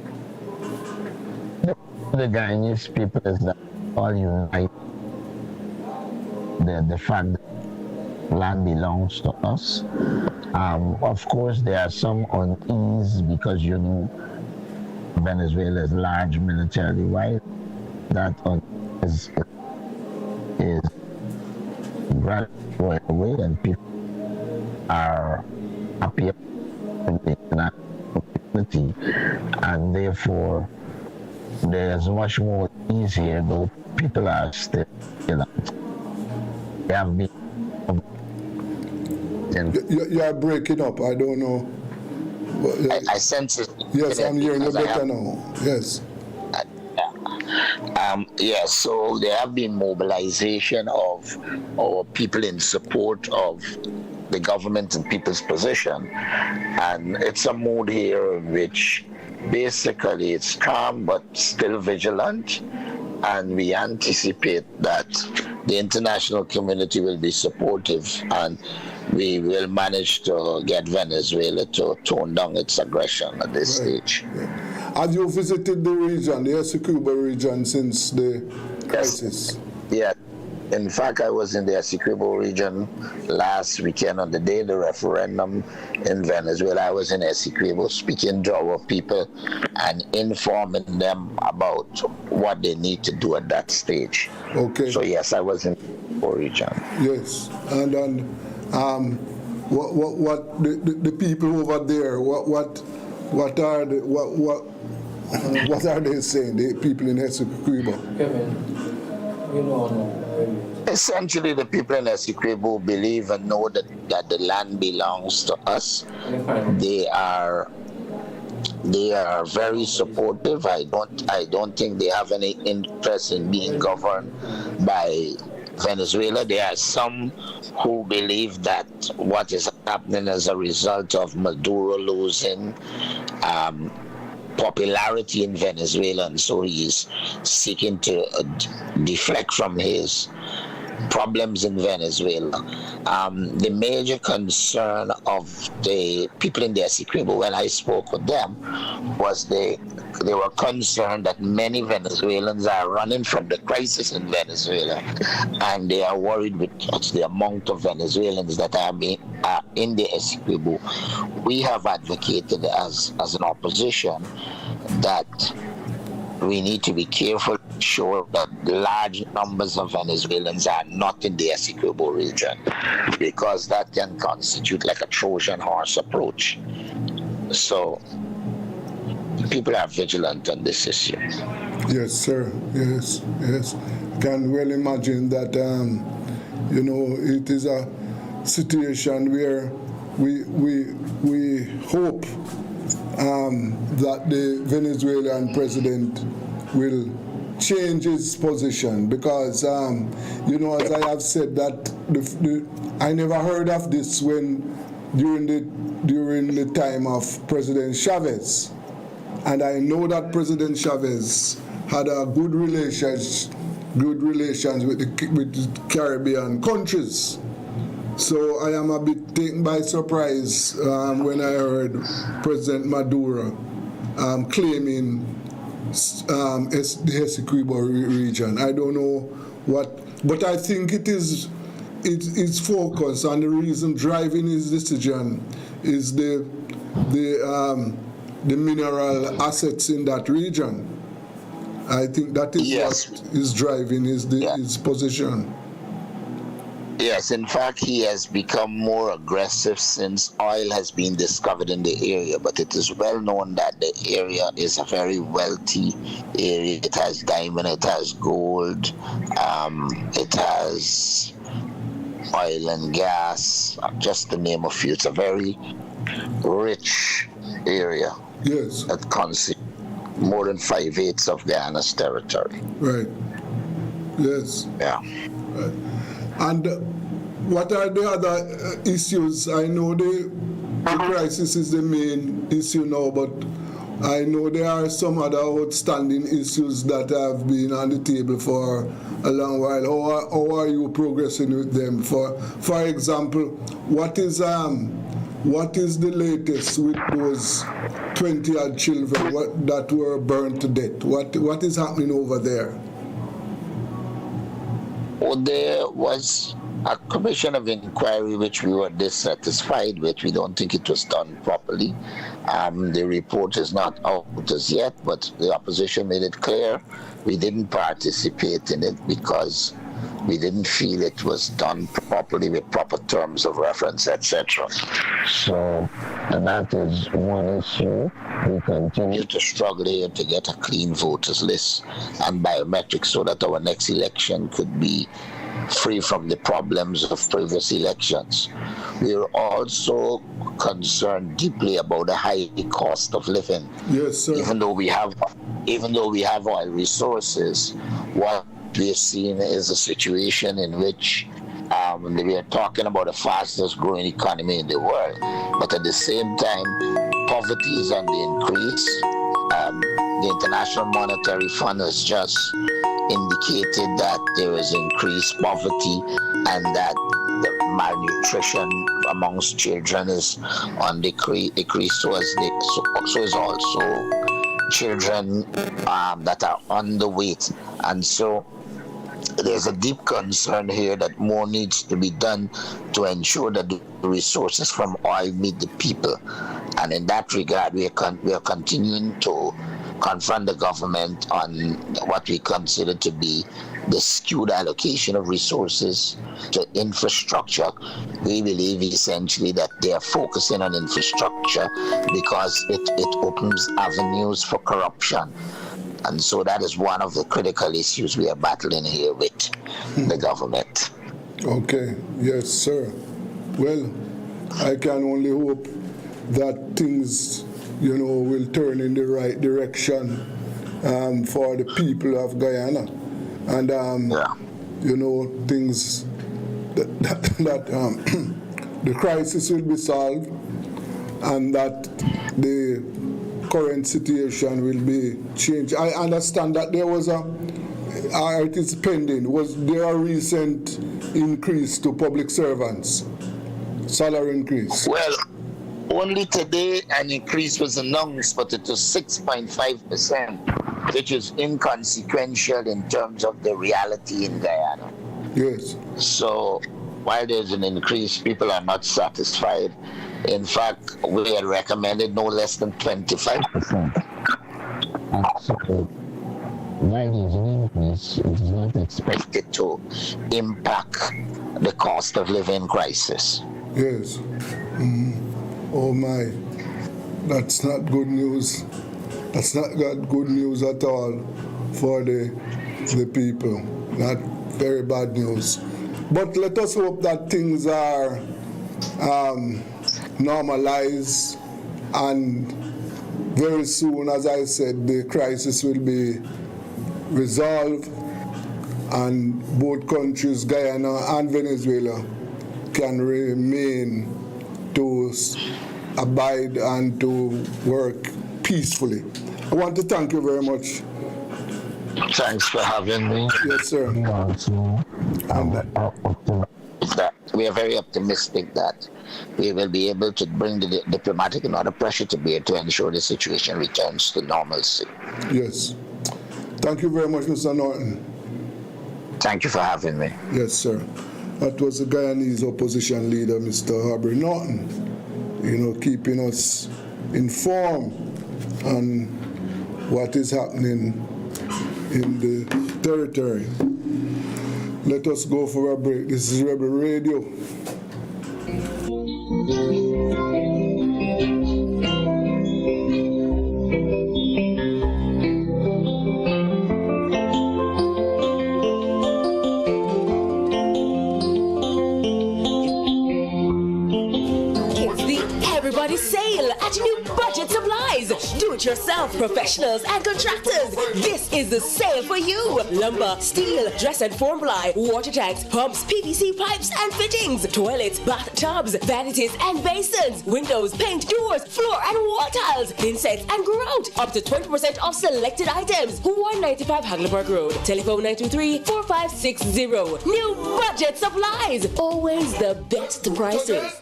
The Guyanese people is that all unite. The fact that land belongs to us. Of course, there are some unease because, Venezuela is large militarily wide. That unease is gradually away, and people are happy in the international community, and therefore there's much more ease here, though people are still, they have been. You are breaking up. I don't know. I sense it. Yes, I'm hearing you better now. Yes. Yes, so there have been mobilization of our people in support of the government and people's position. And it's a mood here in which basically it's calm but still vigilant. And we anticipate that the international community will be supportive, and we will manage to get Venezuela to tone down its aggression at this stage. Yeah. Have you visited the region, the Essequibo region, since the crisis? Yeah. In fact, I was in the Essequibo region last weekend on the day of the referendum in Venezuela. I was in Essequibo speaking to our people and informing them about what they need to do at that stage. Okay. So yes, I was in the region. Yes, and then what the people over there? What are they saying? The people in Essequibo. Essentially, the people in Essequibo believe and know that the land belongs to us. They are very supportive. I don't think they have any interest in being governed by Venezuela. There are some who believe that what is happening as a result of Maduro losing popularity in Venezuela, and so he's seeking to deflect from his problems in Venezuela. The major concern of the people in the Essequibo, when I spoke with them, was they were concerned that many Venezuelans are running from the crisis in Venezuela, and they are worried with the amount of Venezuelans that are in the Essequibo. We have advocated as an opposition that we need to be careful to ensure that large numbers of Venezuelans are not in the Essequibo region, because that can constitute like a Trojan horse approach. So people are vigilant on this issue. Yes, sir. Yes. Can well imagine that. It is a situation where we hope that the Venezuelan president will change his position, because as I have said, that I never heard of this during the time of President Chavez, and I know that President Chavez had a good relations with the Caribbean countries. So I am a bit taken by surprise when I heard President Maduro claiming the Essequibo region. I don't know but I think it's focus, and the reason driving his decision is the mineral assets in that region. I think that is what is driving his position. Yes, in fact, he has become more aggressive since oil has been discovered in the area, but it is well known that the area is a very wealthy area. It has diamond, it has gold, it has oil and gas, just to name a few. It's a very rich area. Yes. That constitutes more than 5/8 of Guyana's territory. Right. Yes. Yeah. Right. And what are the other issues? I know the crisis is the main issue now, but I know there are some other outstanding issues that have been on the table for a long while. How are you progressing with them? For example, what is the latest with those 20-odd children that were burned to death? What is happening over there? Well, there was a commission of inquiry which we were dissatisfied with. We don't think it was done properly. The report is not out as yet, but the opposition made it clear we didn't participate in it because we didn't feel it was done properly with proper terms of reference, etc. So, and that is one issue. We continue to struggle here to get a clean voters list and biometrics so that our next election could be free from the problems of previous elections. We are also concerned deeply about the high cost of living. Yes, sir. Even though we have oil resources, what we are seeing is a situation in which we are talking about the fastest growing economy in the world, but at the same time, poverty is on the increase. The International Monetary Fund has just indicated that there is increased poverty and that the malnutrition amongst children is on decrease. So is also children that are underweight. And so there's a deep concern here that more needs to be done to ensure that the resources from oil meet the people. And in that regard, we are continuing to confront the government on what we consider to be the skewed allocation of resources to infrastructure. We believe essentially that they are focusing on infrastructure because it opens avenues for corruption. And so that is one of the critical issues we are battling here with the government. Okay, yes, sir. Well, I can only hope that things, will turn in the right direction for the people of Guyana. And, things that the crisis will be solved and that the current situation will be changed. I understand that there was it is pending. Was there a recent increase to public servants? Salary increase? Well, only today an increase was announced, but it was 6.5%, which is inconsequential in terms of the reality in Guyana. Yes. So while there's an increase, people are not satisfied. In fact, we had recommended no less than 25%. And so, while there's an increase, it is not expected to impact the cost of living crisis. Yes. Oh my, that's not good news. That's not good news at all for the people. Not very bad news. But let us hope that things are normalized, and very soon, as I said, the crisis will be resolved, and both countries, Guyana and Venezuela, can remain to abide and to work peacefully. I want to thank you very much. Thanks for having me. Yes, sir. We are very optimistic that we will be able to bring the diplomatic and other pressure to bear to ensure the situation returns to normalcy. Yes. Thank you very much, Mr. Norton. Thank you for having me. Yes, sir. That was the Guyanese opposition leader, Mr. Harbury Norton, keeping us informed on what is happening in the territory. Let us go for a break. This is Rebel Radio. Sale at New Budget Supplies. Do-it-yourself professionals and contractors. This is the sale for you. Lumber, steel, dress and form ply, water tanks, pumps, PVC pipes and fittings, toilets, bathtubs, vanities and basins, windows, paint, doors, floor and wall tiles, thin sets and grout. Up to 20% off selected items. 195 Hagleyburg Road. Telephone 923-4560. New Budget Supplies. Always the best prices.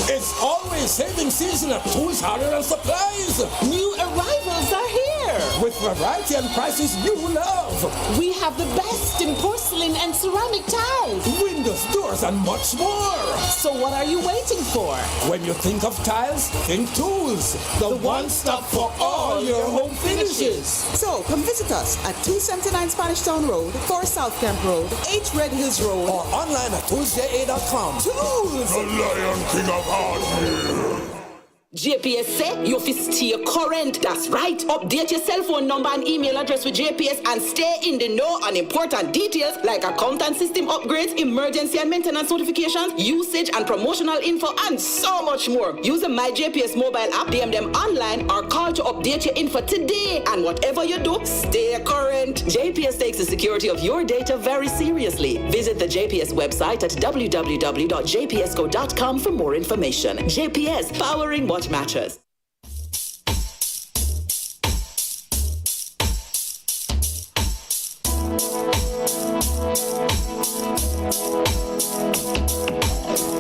It's always saving season at Tools, Hardware and Supplies. New arrivals are here. With variety and prices you love. We have the best in porcelain and ceramic tiles, windows, doors, and much more. So what are you waiting for? When you think of tiles, think Tools. The one-stop for all your home finishes. So come visit us at 279 Spanish Town Road, 4 South Camp Road, 8 Red Hills Road, or online at toolsja.com. Tools! The Lion King of Hardware. JPS say you fi stay current. That's right. Update your cell phone number and email address with JPS and stay in the know on important details like account and system upgrades, emergency and maintenance notifications, usage and promotional info, and so much more. Use the My JPS mobile app, DM them online, or call to update your info today. And whatever you do, stay current. JPS takes the security of your data very seriously. Visit the JPS website at www.jpsco.com for more information. JPS, powering what matters.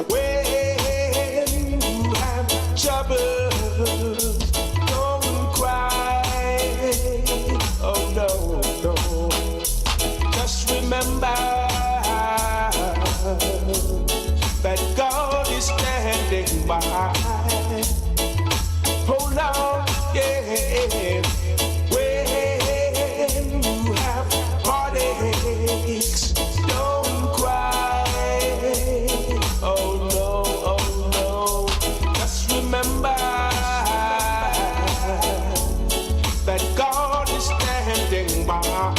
When you have trouble, don't standing by. Hold on, yeah. When you have heartaches, don't cry. Oh no, just remember that God is standing by.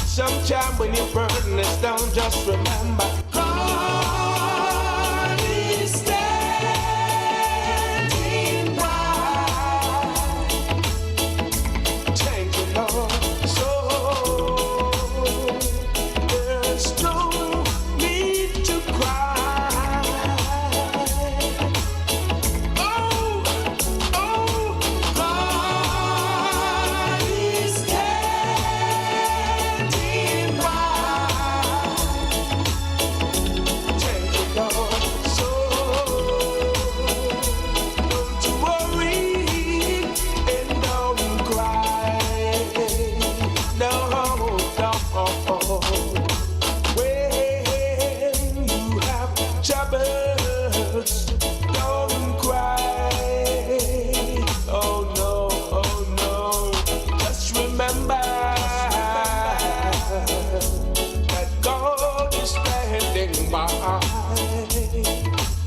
Sometime when your burden is down, just remember God is standing by. Thank you, Lord. So there's no need to cry. Oh, God is standing by. Thank you, Lord. So don't you worry and don't cry. No. When you have troubles, don't cry. Oh no. Just remember that God is standing by.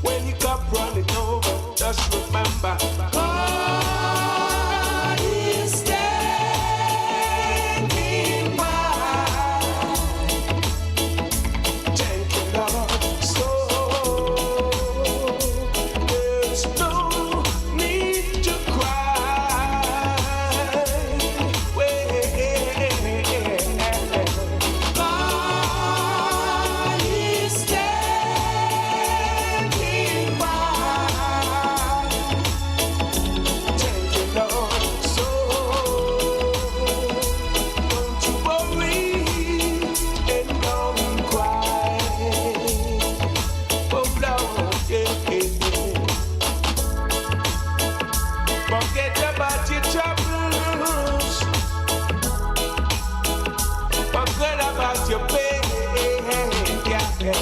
When your cup running over, just remember God is standing by. Thank you, Lord. So there's no need to cry. Well, God is standing by. Thank you, Lord. So don't you worry and don't cry. Oh Lord, yeah. Forget about your troubles. Forget about your pain. Yeah.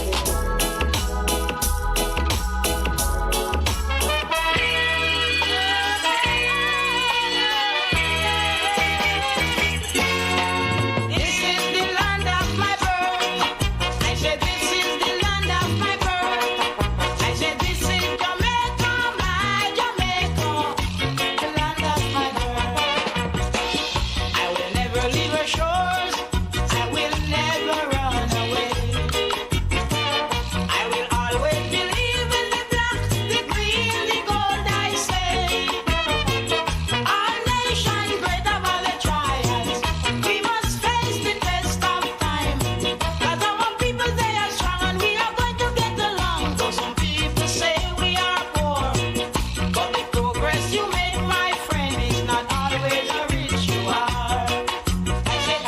This is the land of my birth. I said this is the land of my birth. I said this is Jamaica, my Jamaica, the land of my birth. I will never leave her shores. I will never run away. I will always believe in the black, the green, the gold, I say. Our nation great of all the trials. We must face the test of time. 'Cause our people, they are strong and we are going to get along. Though some people say we are poor, but the progress you make, my friend, is not always a rich you are. I said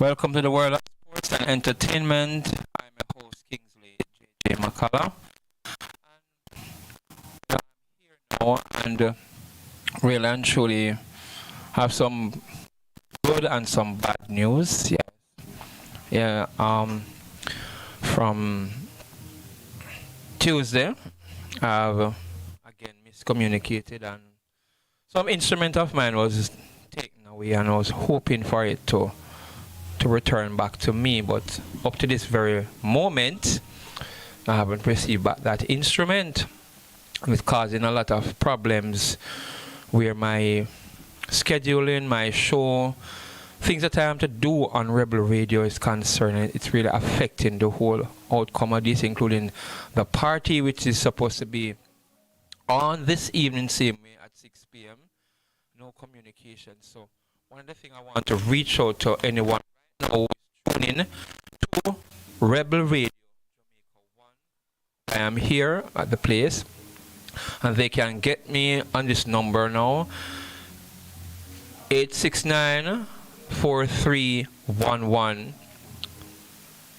Welcome to the world of sports and entertainment. I'm your host, Kingsley J. McCullough. And I'm here now and really and truly have some good and some bad news. From Tuesday, I've again miscommunicated and some instrument of mine was taken away and I was hoping for it to return back to me, but up to this very moment I haven't received back that instrument. It's causing a lot of problems where my scheduling, my show, things that I am to do on Rebel Radio is concerned. It's really affecting the whole outcome of this, including the party which is supposed to be on this evening, same way at 6 p.m. No communication. So one of the things I want to reach out to anyone right now who is tuning to Rebel Radio Jamaica 1. I am here at the place and they can get me on this number now, 869-4311.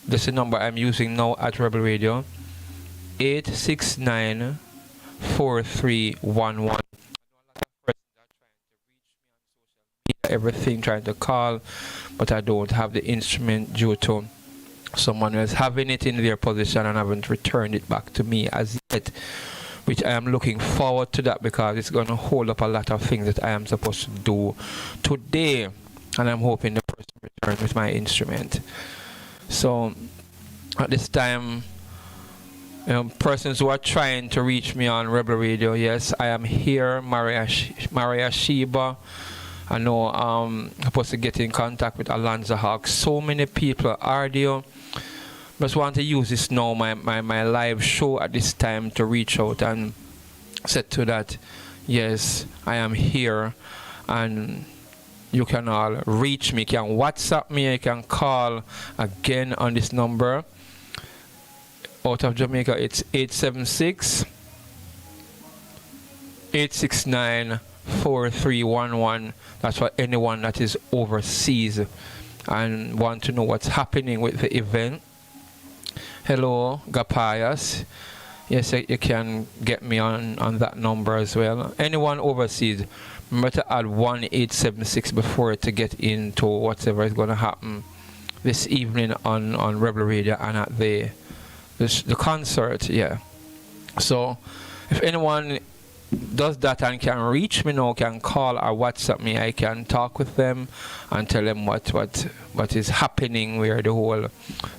This is the number I'm using now at Rebel Radio, 869-4311. Everything trying to call, but I don't have the instrument due to someone else having it in their position and haven't returned it back to me as yet, which I am looking forward to that because it's going to hold up a lot of things that I am supposed to do today, and I'm hoping the person returns with my instrument. So at this time, persons who are trying to reach me on Rebel Radio, yes, I am here, Maria Sheba. I know I'm supposed to get in contact with Alonzo Hawk. So many people are there. Just want to use this now, my live show at this time, to reach out and say to that, yes, I am here and you can all reach me. You can WhatsApp me, you can call again on this number. Out of Jamaica, it's 876-869-4311. That's for anyone that is overseas and want to know what's happening with the event. Hello, Gapayas. Yes, you can get me on that number as well. Anyone overseas, remember to add 1876 before to get into whatever is going to happen this evening on Rebel Radio and at the concert. Yeah. So if anyone does that and can reach me now, can call or WhatsApp me, I can talk with them and tell them what is happening, where the whole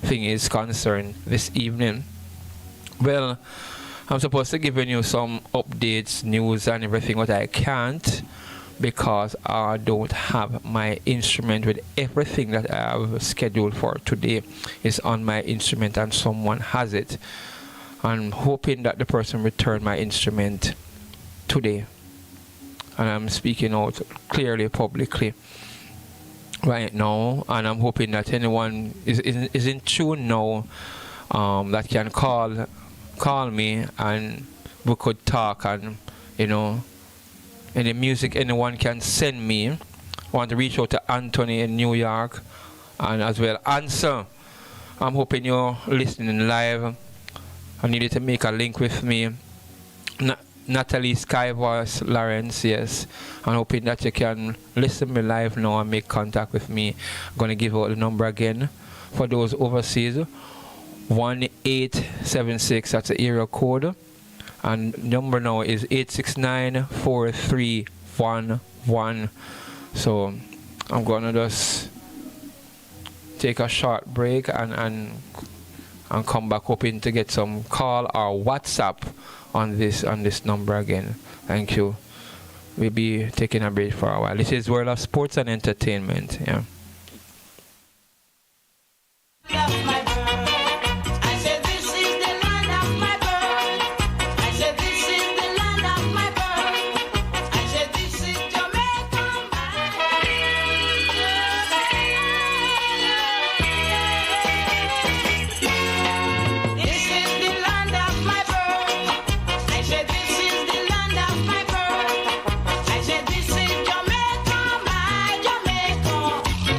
thing is concerned this evening. Well, I'm supposed to give you some updates, news and everything, but I can't because I don't have my instrument with everything that I have scheduled for today is on my instrument and someone has it. I'm hoping that the person return my instrument today, and I'm speaking out clearly publicly right now, and I'm hoping that anyone is in tune now that can call me and we could talk, and any music anyone can send me. I want to reach out to Anthony in New York and as well Answer. I'm hoping you're listening live. I need you to make a link with me. Natalie Skyvoice Lawrence, yes. I'm hoping that you can listen to me live now and make contact with me. I'm going to give out the number again for those overseas. 1876, that's the area code. And number now is 869-4311. So I'm going to just take a short break and come back hoping to get some call or WhatsApp on this number again. Thank you. We'll be taking a break for a while. This is World of Sports and Entertainment. Yeah. Jamaica, my Jamaica.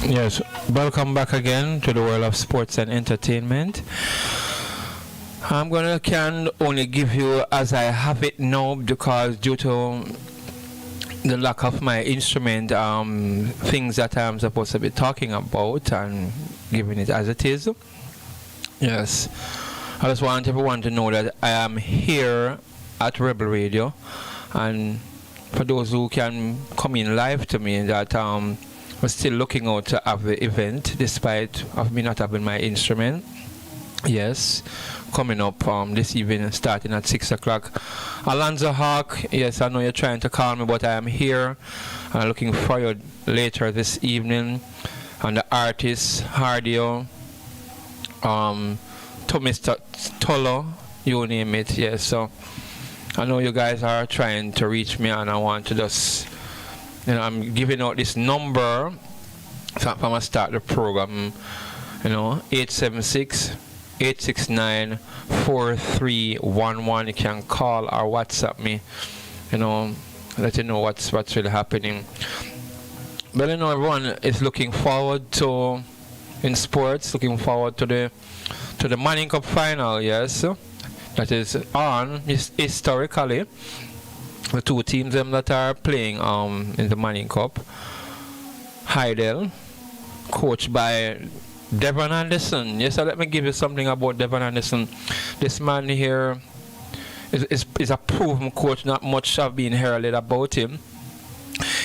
Yes, welcome back again to the world of sports and entertainment. Can only give you as I have it now because due to the lack of my instrument, things that I'm supposed to be talking about and giving it as it is. Yes, I just want everyone to know that I am here at Rebel Radio, and for those who can come in live to me, that we're still looking out to have the event despite of me not having my instrument. Yes, coming up this evening starting at 6 o'clock. Alonzo Hawk, yes, I know you're trying to call me, but I am here. I'm looking forward later this evening. And the artist, Hardio, to Mr. Tolo, you name it, yes. So I know you guys are trying to reach me, and I want to just, I'm giving out this number so I'm going to start the program, 876-869-4311. You can call or WhatsApp me, let you know what's really happening. But everyone is looking forward to, in sports, looking forward to the Manning Cup final, yes. That is on historically. The two teams that are playing in the Manning Cup. Heidel, coached by Devon Anderson. Yes, so let me give you something about Devon Anderson. This man here is a proven coach. Not much have been heralded about him.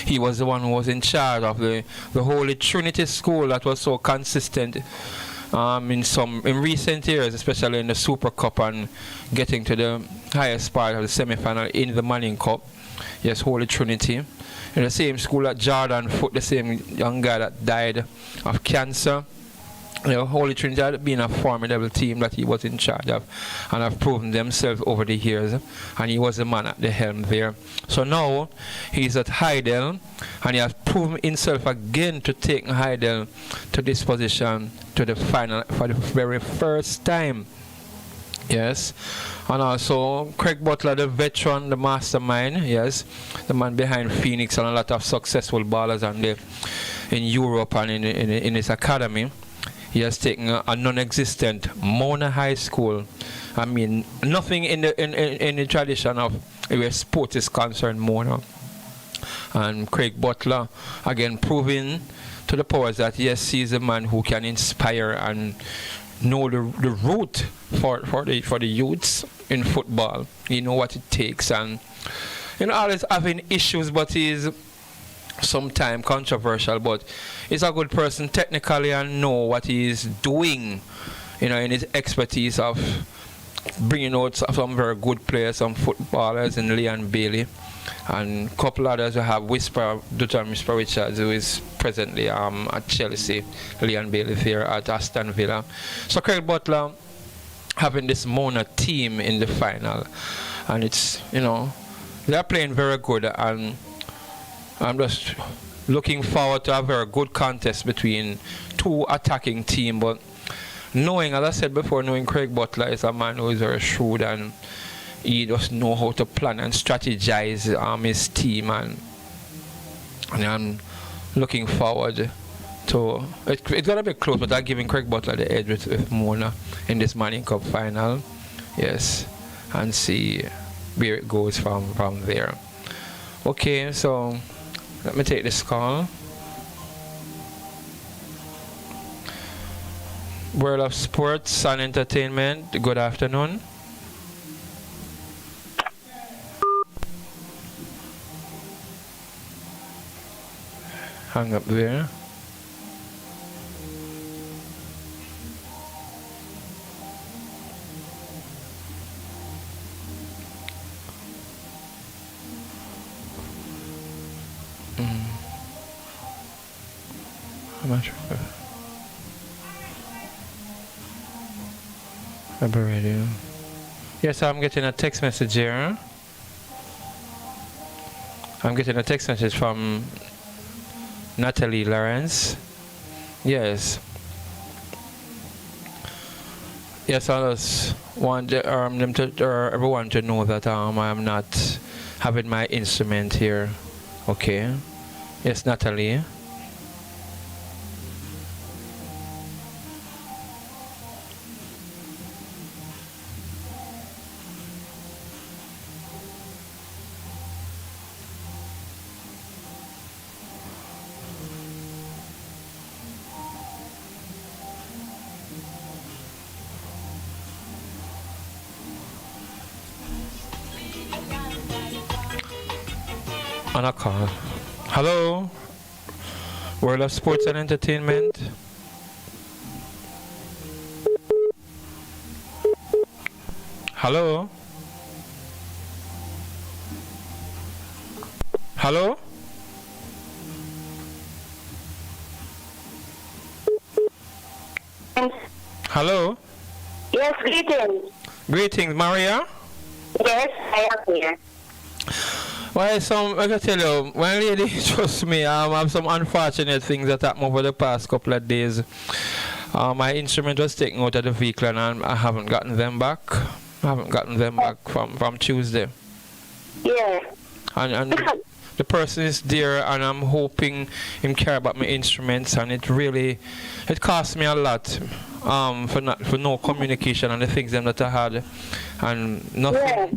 He was the one who was in charge of the Holy Trinity School that was so consistent in recent years, especially in the Super Cup and getting to the highest part of the semi-final in the Manning Cup. Yes, Holy Trinity. In the same school that Jordan Foote, the same young guy that died of cancer. Holy Trinity had been a formidable team that he was in charge of and have proven themselves over the years, and he was the man at the helm there. So now he's at Heidel, and he has proven himself again to take Heidel to this position, to the final for the very first time. Yes. And also Craig Butler, the veteran, the mastermind, yes, the man behind Phoenix and a lot of successful ballers in Europe and in his academy. He has taken a non-existent Mona High School. I mean, nothing in the tradition of where sport is concerned, Mona. And Craig Butler, again, proving to the powers that, yes, he's a man who can inspire and know the route for the youths in football. He know what it takes, and always having issues, but he's sometimes controversial, but he's a good person technically and know what he's doing, in his expertise of bringing out some very good players, some footballers in Leon Bailey, and a couple others. We have Dr. Whisper Richards, who is presently at Chelsea, Leon Bailey there at Aston Villa. So Craig Butler having this Mona team in the final, and it's, they're playing very good, and I'm just looking forward to a very good contest between two attacking teams. But knowing, as I said before, knowing Craig Butler is a man who is very shrewd, and he just know how to plan and strategize his team, and I'm looking forward to it's gonna be close, but I'm giving Craig Butler the edge with Mona in this Manning Cup final, yes, and see where it goes from there. Okay, so let me take this call. World of Sports and Entertainment, good afternoon. Hang up there. I'm not sure. Radio. Yes, I'm getting a text message here. I'm getting a text message from Natalie Lawrence. Yes. Yes, I just want everyone to know that I am not having my instrument here. Okay. Yes, Natalie. On a call. Hello? World of Sports and Entertainment. Hello? Hello? Hello? Yes, greetings. Greetings, Maria. Yes, I am here. Well, I can tell you, one lady, trust me, I have some unfortunate things that happened over the past couple of days. My instrument was taken out of the vehicle and I haven't gotten them back. I haven't gotten them back from Tuesday. Yeah. And the person is there and I'm hoping him care about my instruments, and it cost me a lot for no communication and the things them that I had and nothing. Yeah.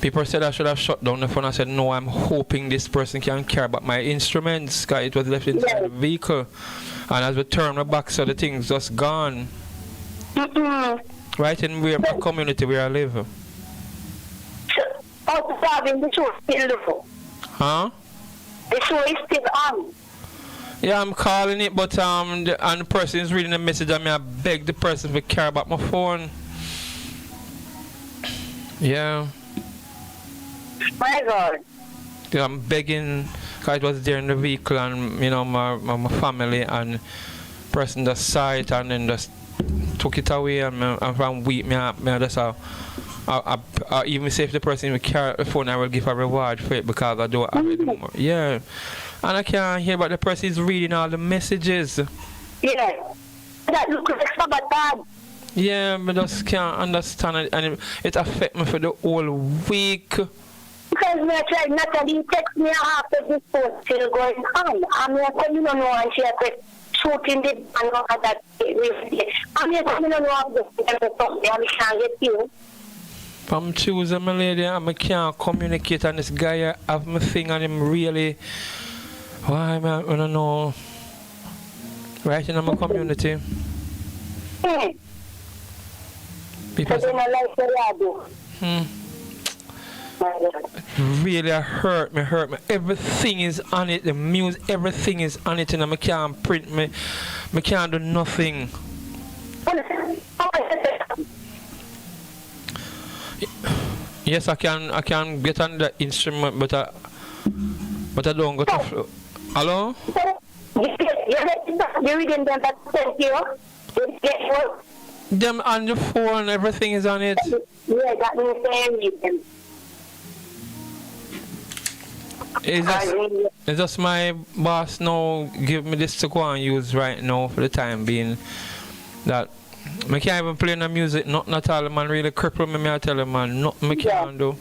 People said I should have shut down the phone. I said no, I'm hoping this person can care about my instruments because it was left inside the vehicle, and as we turn the back so the thing's just gone. Right in my community where I live. The show is still Huh? The show is still on. Yeah, I'm calling it, but and the person is reading the message and I beg the person to care about my phone. Yeah. My God. Yeah, I'm begging because it was there in the vehicle and my family, and person just saw it and then just took it away, and from week me just I even say if the person will carry the phone, I will give a reward for it because I don't have it anymore. Yeah. And I can't hear, but the person is reading all the messages. Yeah. That looks like sabotage. Yeah, but just can't understand it, and it affects me for the whole week. Because me I tried Natalie text me after this post still going on. I'm like, well, you don't know, and she had to shooting the and all of that. I'm like, you don't know something, and we can't get you. From Tuesday, my lady, I can't communicate, and this guy have my thing and him really. Why, man? I don't know. Right in my community. People say, really hurt me. Everything is on it. The music, everything is on it, and I can't print me. I can't do nothing. Yes, I can get on the instrument, but I don't go to. Hello? You reading them that sent you? Them on the phone, everything is on it. Yeah, that means they read them. It's just my boss now give me this to go and use right now for the time being. That I can't even play no music, nothing at all, man. Really cripple me, I tell him, man. Nothing I can't do.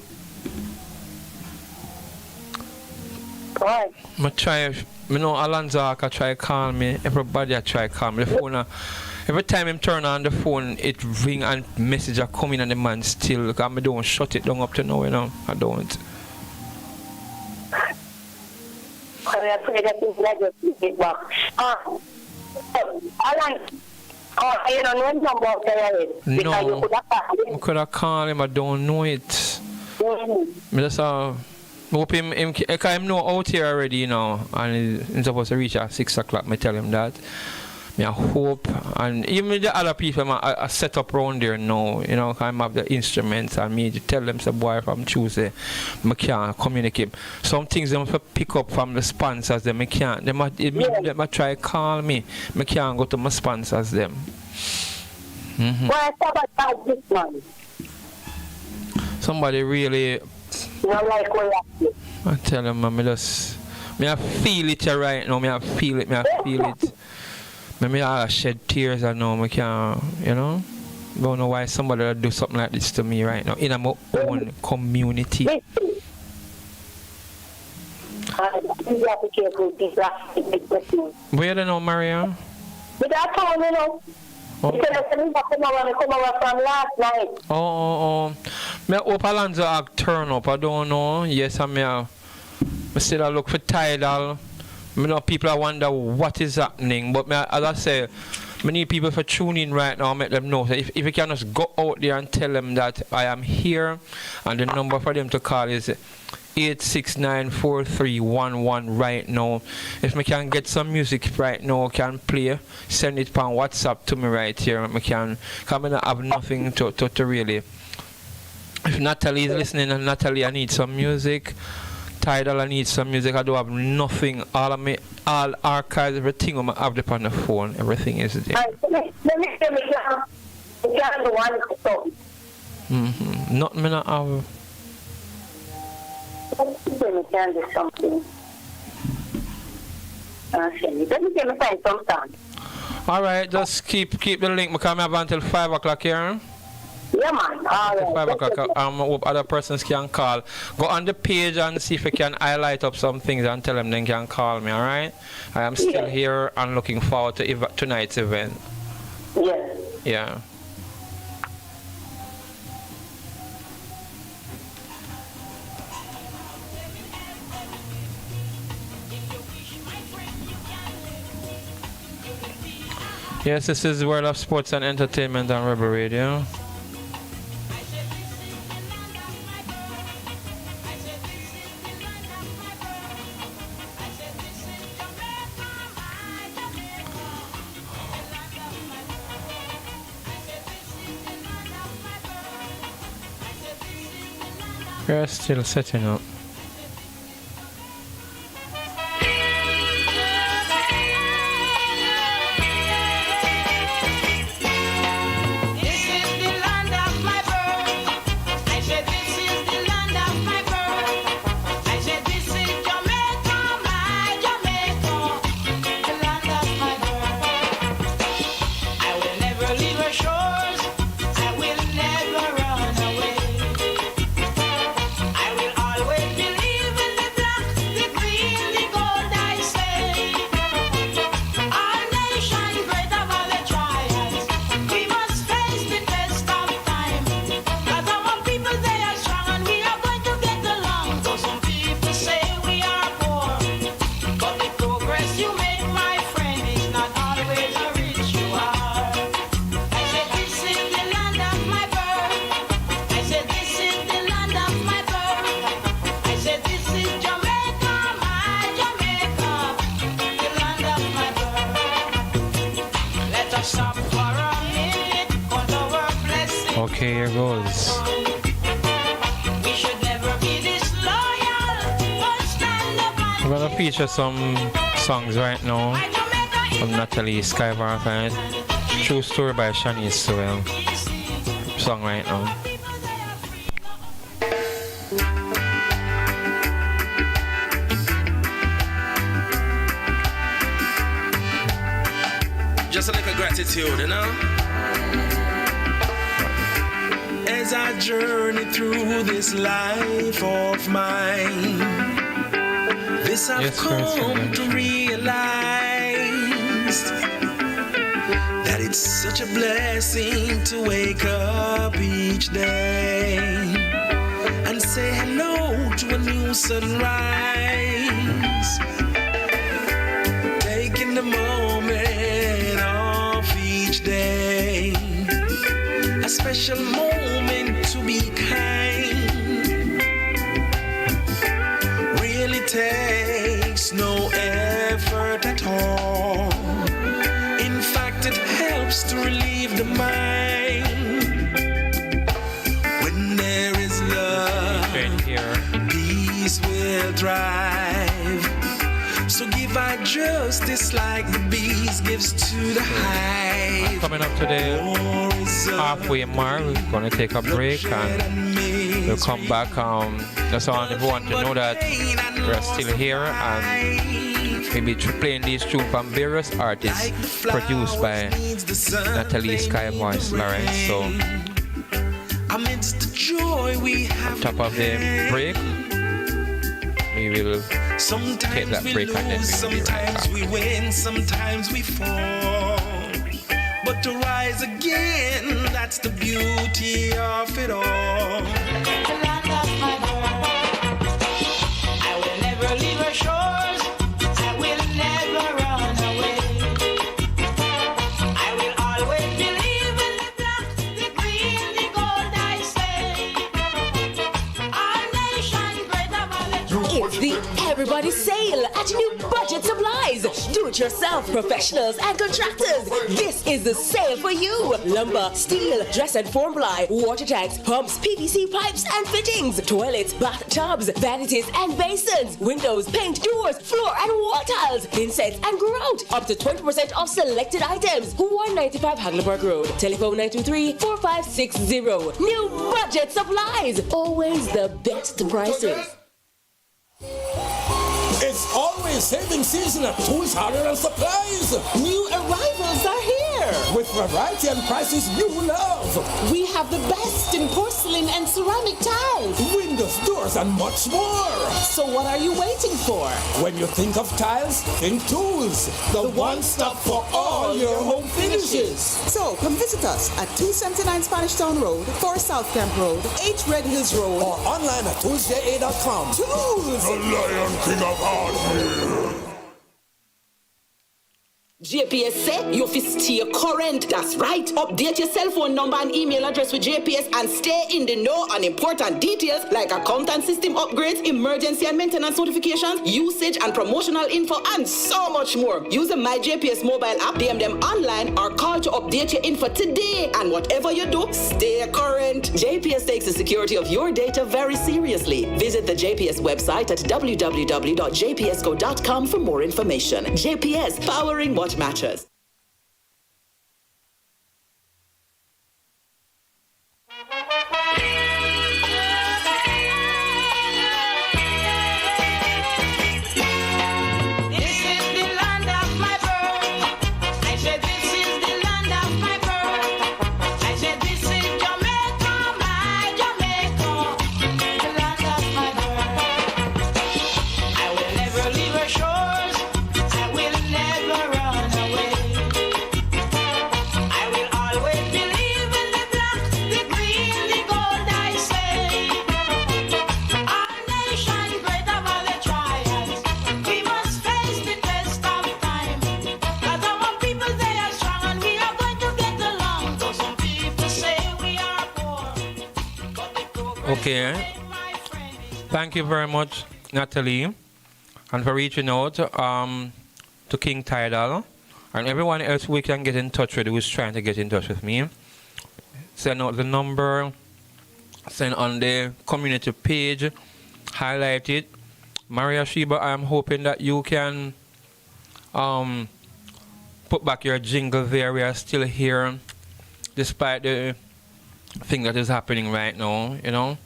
I try, Alonzo I try to call me, everybody I try to call me. The phone, every time I turn on the phone, it ring and message are coming and the man still, because I don't shut it down up to now, I don't. I pray that he's not get back. Alan, you don't know number of the no, I could have called him, I don't know it. I just hope him because I'm not out here already, and he's supposed to reach at 6 o'clock. I tell him that. I hope, and even the other people I set up around there now, I have the instruments, and me to tell them, some boy from Tuesday, I can't communicate. Some things they have to pick up from the sponsors, them I can't. They might try to call me, I can't go to my sponsors, them. Why sabotage this man? Somebody really. Like I tell them, I feel it right now, I feel it. I shed tears, I know I can't, don't know why somebody would do something like this to me right now in my own community. Where do you know, Maria? But I told come over from last night. Oh. I hope Alonzo turn up, I don't know. Yes, I still look for Tidal. People wonder what is happening, but as I say, I need people for tune in right now, make them know. So if you can just go out there and tell them that I am here, and the number for them to call is 8694311 right now. If I can get some music right now, can play, send it on WhatsApp to me right here. I can come and have nothing to really. If Natalie is listening, and Natalie, I need some music. Tidal, I need some music. I do have nothing. All archives, everything I have on the phone, everything is there. Nothing I have. Let me can do something. Let me find some song. Alright, just keep the link because I have until 5 o'clock here. Yeah, man. All right. 5 o'clock. Hope other persons can call. Go on the page and see if I can highlight up some things and tell them they can call me, alright? I am still here and looking forward to tonight's event. Yes. Yeah. Yes, this is the World of Sports and Entertainment on Rebel Radio. We're still setting up. Okay, here goes. I'm gonna feature some songs right now from Natalie Skybark and True Story by Shanice Sewell. Song right now. Just a little gratitude, you know? As I journey through this life of mine, this I've come to realize that it's such a blessing to wake up each day and say hello to a new sunrise, taking the moment of each day, a special moment to be kind. Really takes no effort at all. In fact, it helps to relieve the mind. When there is love, peace will thrive. So give our justice like the bees gives to the hive. Coming up today, halfway mark, we're going to take a break and we'll come back. That's all if you want to know that we're still here and maybe playing these tunes from various artists produced by Natalie Skyvoice Lawrence. So, amidst the joy we have on top of the break, we will take that break and then we'll be right back. We win, sometimes we fall. But to rise again, that's the beauty of it all. I will never leave her shores. I will never run away. I will always believe in the black, the green, the gold, I say. Our nation great above Everybody sale at New Budget Supplies. Do-it-yourself professionals and contractors. This is the sale for you. Lumber, steel, dress and form ply, water tanks, pumps, PVC pipes and fittings, toilets, bathtubs, vanities and basins, windows, paint, doors, floor and wall tiles, insets and grout. Up to 20% off selected items. 195 Hagleyburg Road. Telephone 923-4560. New Budget Supplies. Always the best prices. It's always saving season at Tools, Hardware and Supplies. New arrivals are here. With variety and prices you love. We have the best in porcelain and ceramic tiles, windows, doors, and much more. So what are you waiting for? When you think of tiles, think Tools. The one-stop for all your home finishes. So come visit us at 279 Spanish Town Road, 4 South Camp Road, 8 Red Hills Road, or online at toolsja.com. Tools! The Lion King of Hardware. JPS say you fit stay current. That's right. Update your cell phone number and email address with JPS and stay in the know on important details like account and system upgrades, emergency and maintenance notifications, usage and promotional info, and so much more. Use the My JPS mobile app, DM them online, or call to update your info today. And whatever you do, stay current. JPS takes the security of your data very seriously. Visit the JPS website at www.jpsco.com for more information. JPS, powering what matters. Okay. Thank you very much, Natalie, and for reaching out to King Tidal and everyone else we can get in touch with who's trying to get in touch with me. Send out the number, send on the community page, highlight it. Maria Sheba, I am hoping that you can put back your jingle there. We are still here despite the thing that is happening right now, you know.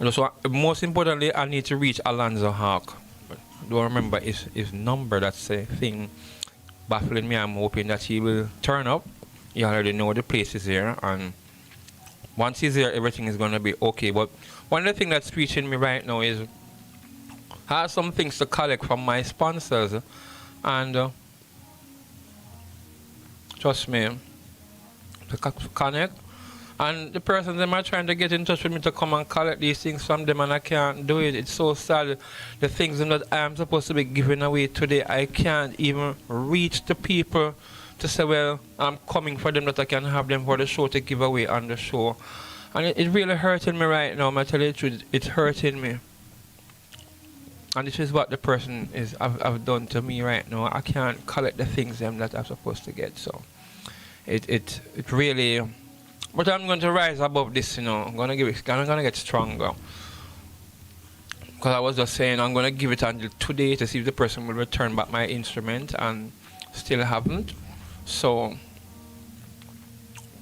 So most importantly, I need to reach Alonzo Hawk. But I don't remember his number. That's the thing baffling me. I'm hoping that he will turn up. You already know the place is here, and once he's there, everything is going to be okay. But one of the things that's reaching me right now is I have some things to collect from my sponsors, and trust me, to connect. And the person them are trying to get in touch with me to come and collect these things from them, and I can't do it. It's so sad. The things that I'm supposed to be giving away today, I can't even reach the people to say, well, I'm coming for them, that I can have them for the show to give away on the show. And it's really hurting me right now. I tell you the truth, it's hurting me. And this is what the person is have done to me right now. I can't collect the things them that I'm supposed to get. So it really. But I'm going to rise above this, you know. I'm going to get stronger. Because I was just saying, I'm going to give it until today to see if the person will return back my instrument, and still haven't. So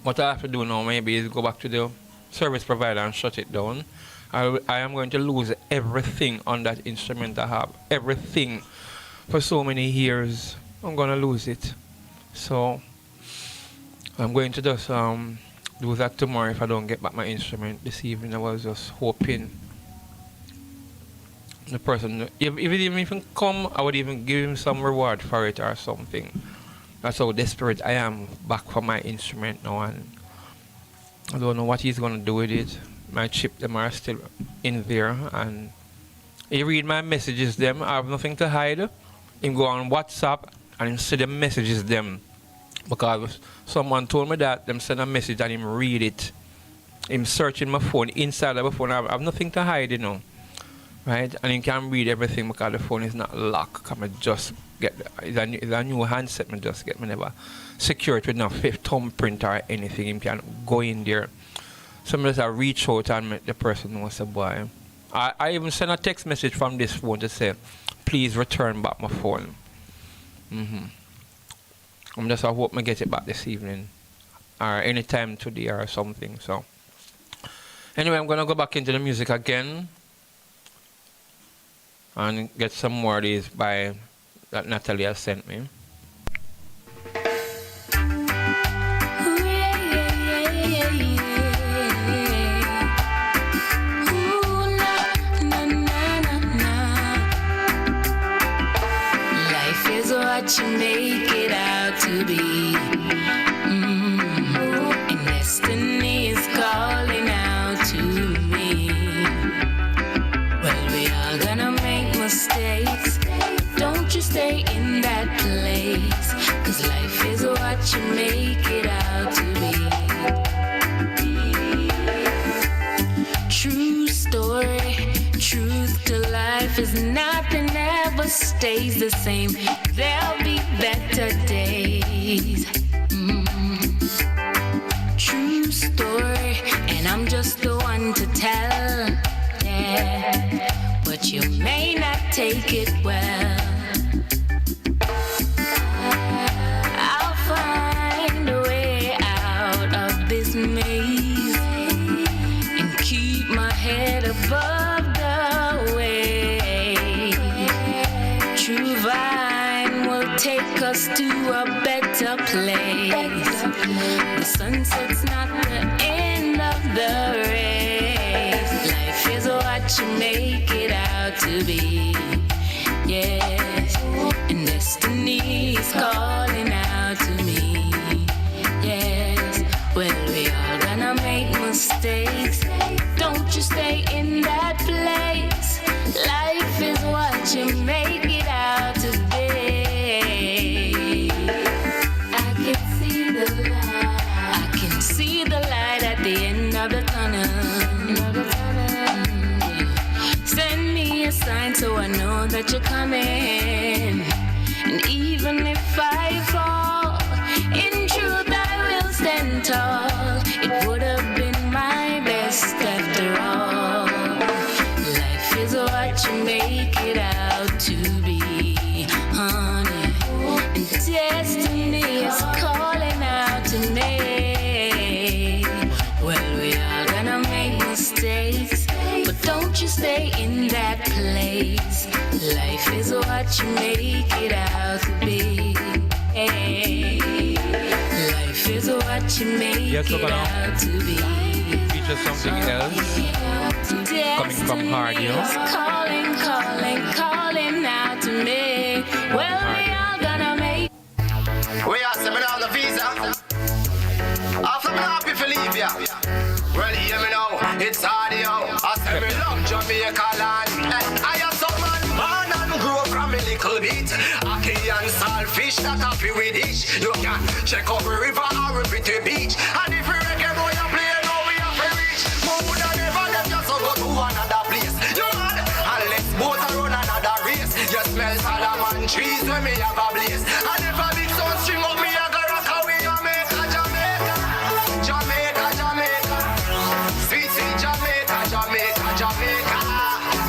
what I have to do now maybe is go back to the service provider and shut it down. I am going to lose everything on that instrument I have. Everything for so many years. I'm going to lose it. So I'm going to just do that tomorrow if I don't get back my instrument. This evening I was just hoping the person, if it didn't even come, I would even give him some reward for it or something. That's how desperate I am back for my instrument now, and I don't know what he's going to do with it. My chip them are still in there, and he read my messages them. I have nothing to hide. He go on WhatsApp and he see the messages them. Because someone told me that them send a message and him read it. Him searching my phone inside of my phone. I have nothing to hide, you know. right? And you can read everything because the phone is not locked. Come and just get it's a new handset. Me just get me never secure it with no fifth thumbprint or anything. You can go in there. So me just reach out and make the person know say boy. I even send a text message from this phone to say, please return back my phone. I'm just I hope I get it back this evening or anytime today or something. So anyway, I'm gonna go back into the music again and get some more of these by that Natalie has sent me. Life is what you make it out to be. And destiny is calling out to me. Well, we all gonna make mistakes. Don't you stay in that place. 'Cause life is what you make it out to be. True story, truth to life is nothing ever stays the same. There'll be better days. True story, and I'm just the one to tell. Yeah, but you may not take it well. I'll find a way out of this maze and keep my head above the waves. True vine will take us to a better place. The sunset's not the end of the race. Life is what you make it out to be. Yes, and destiny is calling out to me. Yes, well, we all gonna make mistakes. Don't you stay in that place. Life is what you make it out to be. I can see the light. I can see the light at the end of the tunnel. Send me a sign so I know that you're coming. And even if I fall, in truth I will stand tall. It would have been my best after all. Life is what you make it out to be, honey. And destiny is calling out to me. Well, we all gonna make mistakes, but don't you stay in that place. Life is what you make it out to be. Life is what you make it out to be. Feature something else coming from hard, you know? Calling, calling, calling out to me. Well, we all gonna make. We are sending out the visa. After me happy to leave ya. Well, hear me now, it's audio. I say me love Jamaica land. I am some man, born and grow from a little bit. Aki and saltfish, that happy with it. You can check out the river or a pretty beach. And if you reggae boy you play, now we have to reach. More than ever, them just go to another place. You mad? And let's both run another race. You smell Solomon trees when me have a blaze. And if a big sun string up me, I go rock away Jamaica, Jamaica. Jamaica, Jamaica. Sweet, sweet Jamaica, Jamaica, Jamaica.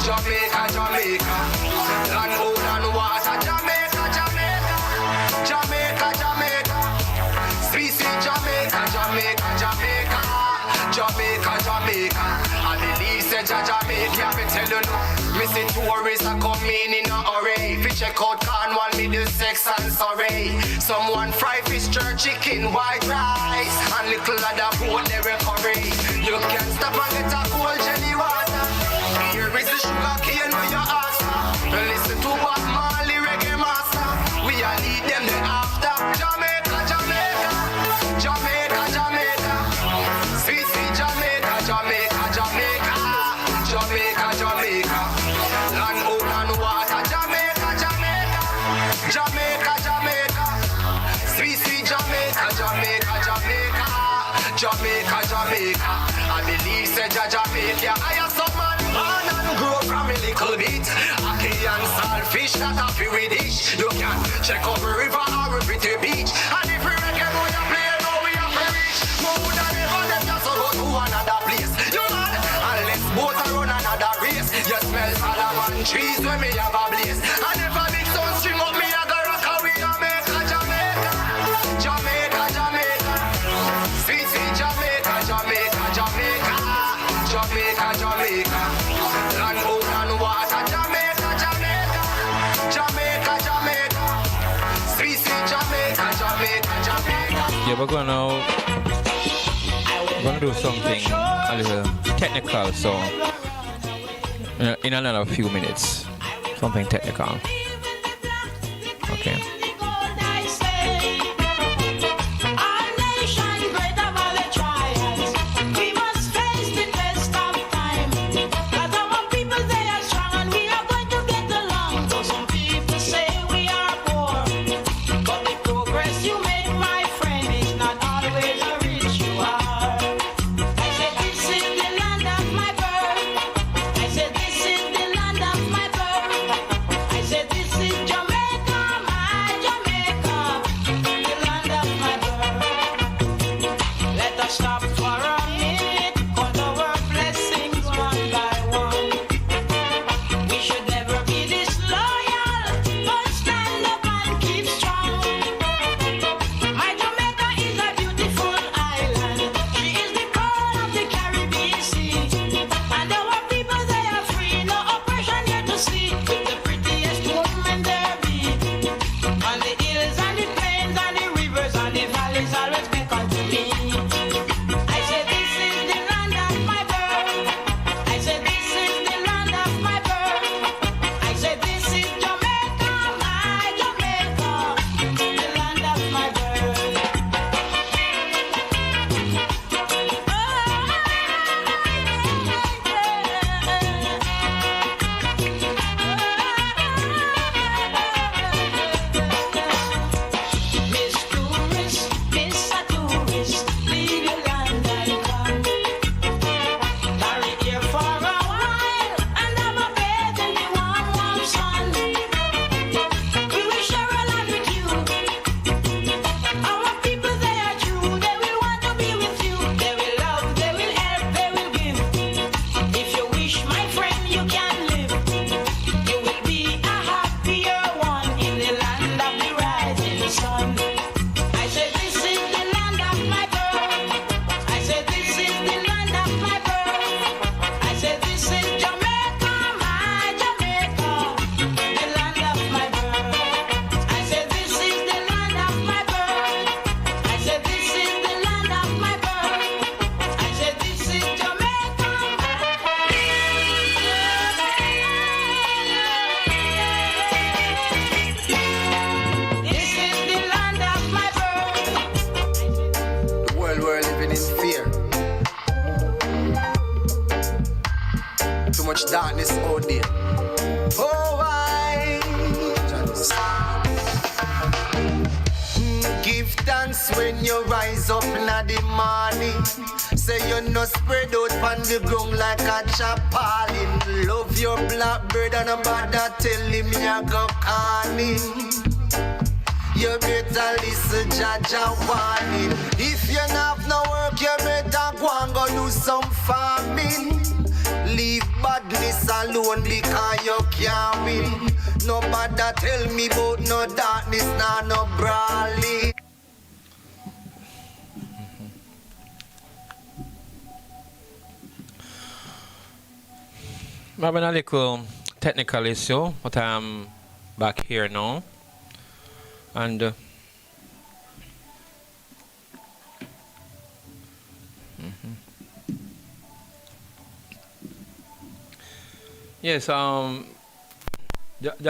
Jamaica, Jamaica. Land, old and water, Jamaica, Jamaica. Jamaica, Jamaica. Sweet, sweet Jamaica, Jamaica, Jamaica. Jamaica, Jamaica. I believe say Jamaica, me tell you no. Me see tourists are coming in a hurry. Fi check out Cornwall, Middlesex and Surrey. Someone fry fish, jerk, chicken, white rice, and little other food they curry. You can stop and get a cold jelly water. Here is the sugar cane where you ask for. Listen to Bob Marley, reggae master. We are lead them the after. Jamaica, Jamaica. Jamaica, Jamaica. Sweet, sweet Jamaica, Jamaica, Jamaica. Jamaica, Jamaica. Land, old and water. Jamaica, Jamaica. Jamaica, Jamaica. Sweet, sweet Jamaica, Jamaica, Jamaica. Jamaica, Jamaica. I believe say Jamaica. I am some man, born and grow from a little little bit. Ackee and saltfish, that a fi with dish. You can check out the river or a pretty beach. And if we reggae boy a play, now we have to reach. More woulda never let us go to another place. You mad? Unless boats a run another race. You smell Solomon trees when me have a blaze. And if a big sun string up me, I go rock away Jamaica, Jamaica. Jamaica, Jamaica. Sweet, sweet Jamaica, Jamaica, Jamaica. Jamaica, Jamaica. Land, boat and water, Jamaica, Jamaica. Jamaica, Jamaica. Sweet, sweet Jamaica, Jamaica, Jamaica. Yeah, we're gonna do something a little technical, so in another few minutes, something technical. Okay. Darkness out there. Oh, I give thanks when you rise up in the morning. Say you no spread out on the ground like a chapalin. Love your blackbird and a bother tell him you go calling. You better listen, Jaja warning. If you have no work, you better go and go do some farming. Leave badness alone because you can't win. Nobody tell me about no darkness, nah, no brawling. I'm having a little technical issue, but I'm back here now. And yes, the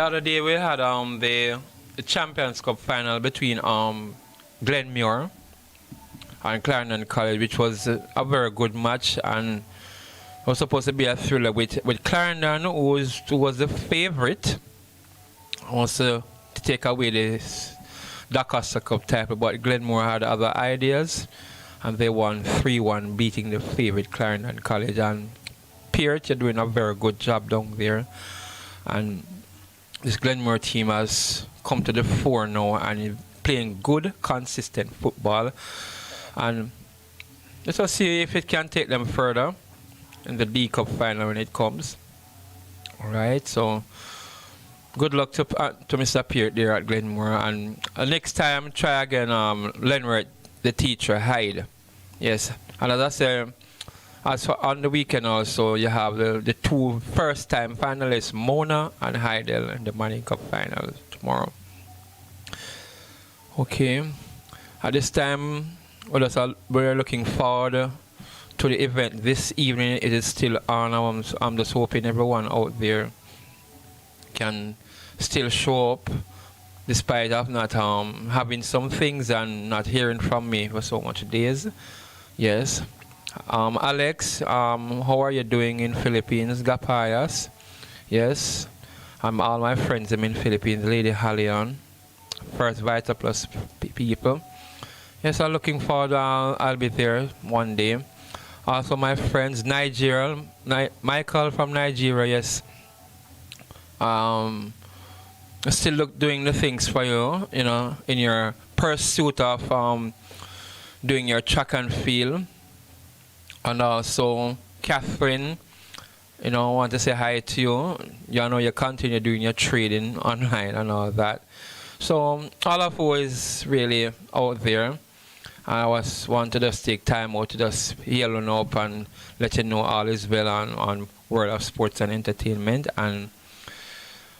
other day we had the Champions Cup final between Glenmuir and Clarendon College, which was a very good match, and was supposed to be a thriller with Clarendon, who was the favorite, was to take away this DaCosta Cup title, but Glenmuir had other ideas, and they won 3-1, beating the favorite Clarendon College. And Pierce, you're doing a very good job down there. And this Glenmore team has come to the fore now and is playing good, consistent football. And let's see if it can take them further in the D Cup final when it comes. All right, so good luck to Mr. Peart there at Glenmore. And next time, try again, Lenworth, the teacher, Hyde. Yes, and as I said, as for on the weekend also, you have the two first-time finalists, Mona and Heidel, in the Money Cup final tomorrow. Okay, at this time, we're looking forward to the event this evening. It is still on. I'm just hoping everyone out there can still show up, despite of not having some things and not hearing from me for so much days. Yes. Alex, how are you doing in Philippines? Gapayas. Yes. All my friends in Philippines, Lady Hallion, First Vita Plus people. Yes, I'm looking forward. I'll be there one day. Also, my friends, Nigeria, Michael from Nigeria. Yes. Still doing the things for you, you know, in your pursuit of doing your track and field. And also, Catherine, you know, I want to say hi to you. You know, you continue doing your trading online and all that. So, all of you is really out there. I want to just take time out to just heal on up and let you know all is well on World of Sports and Entertainment. And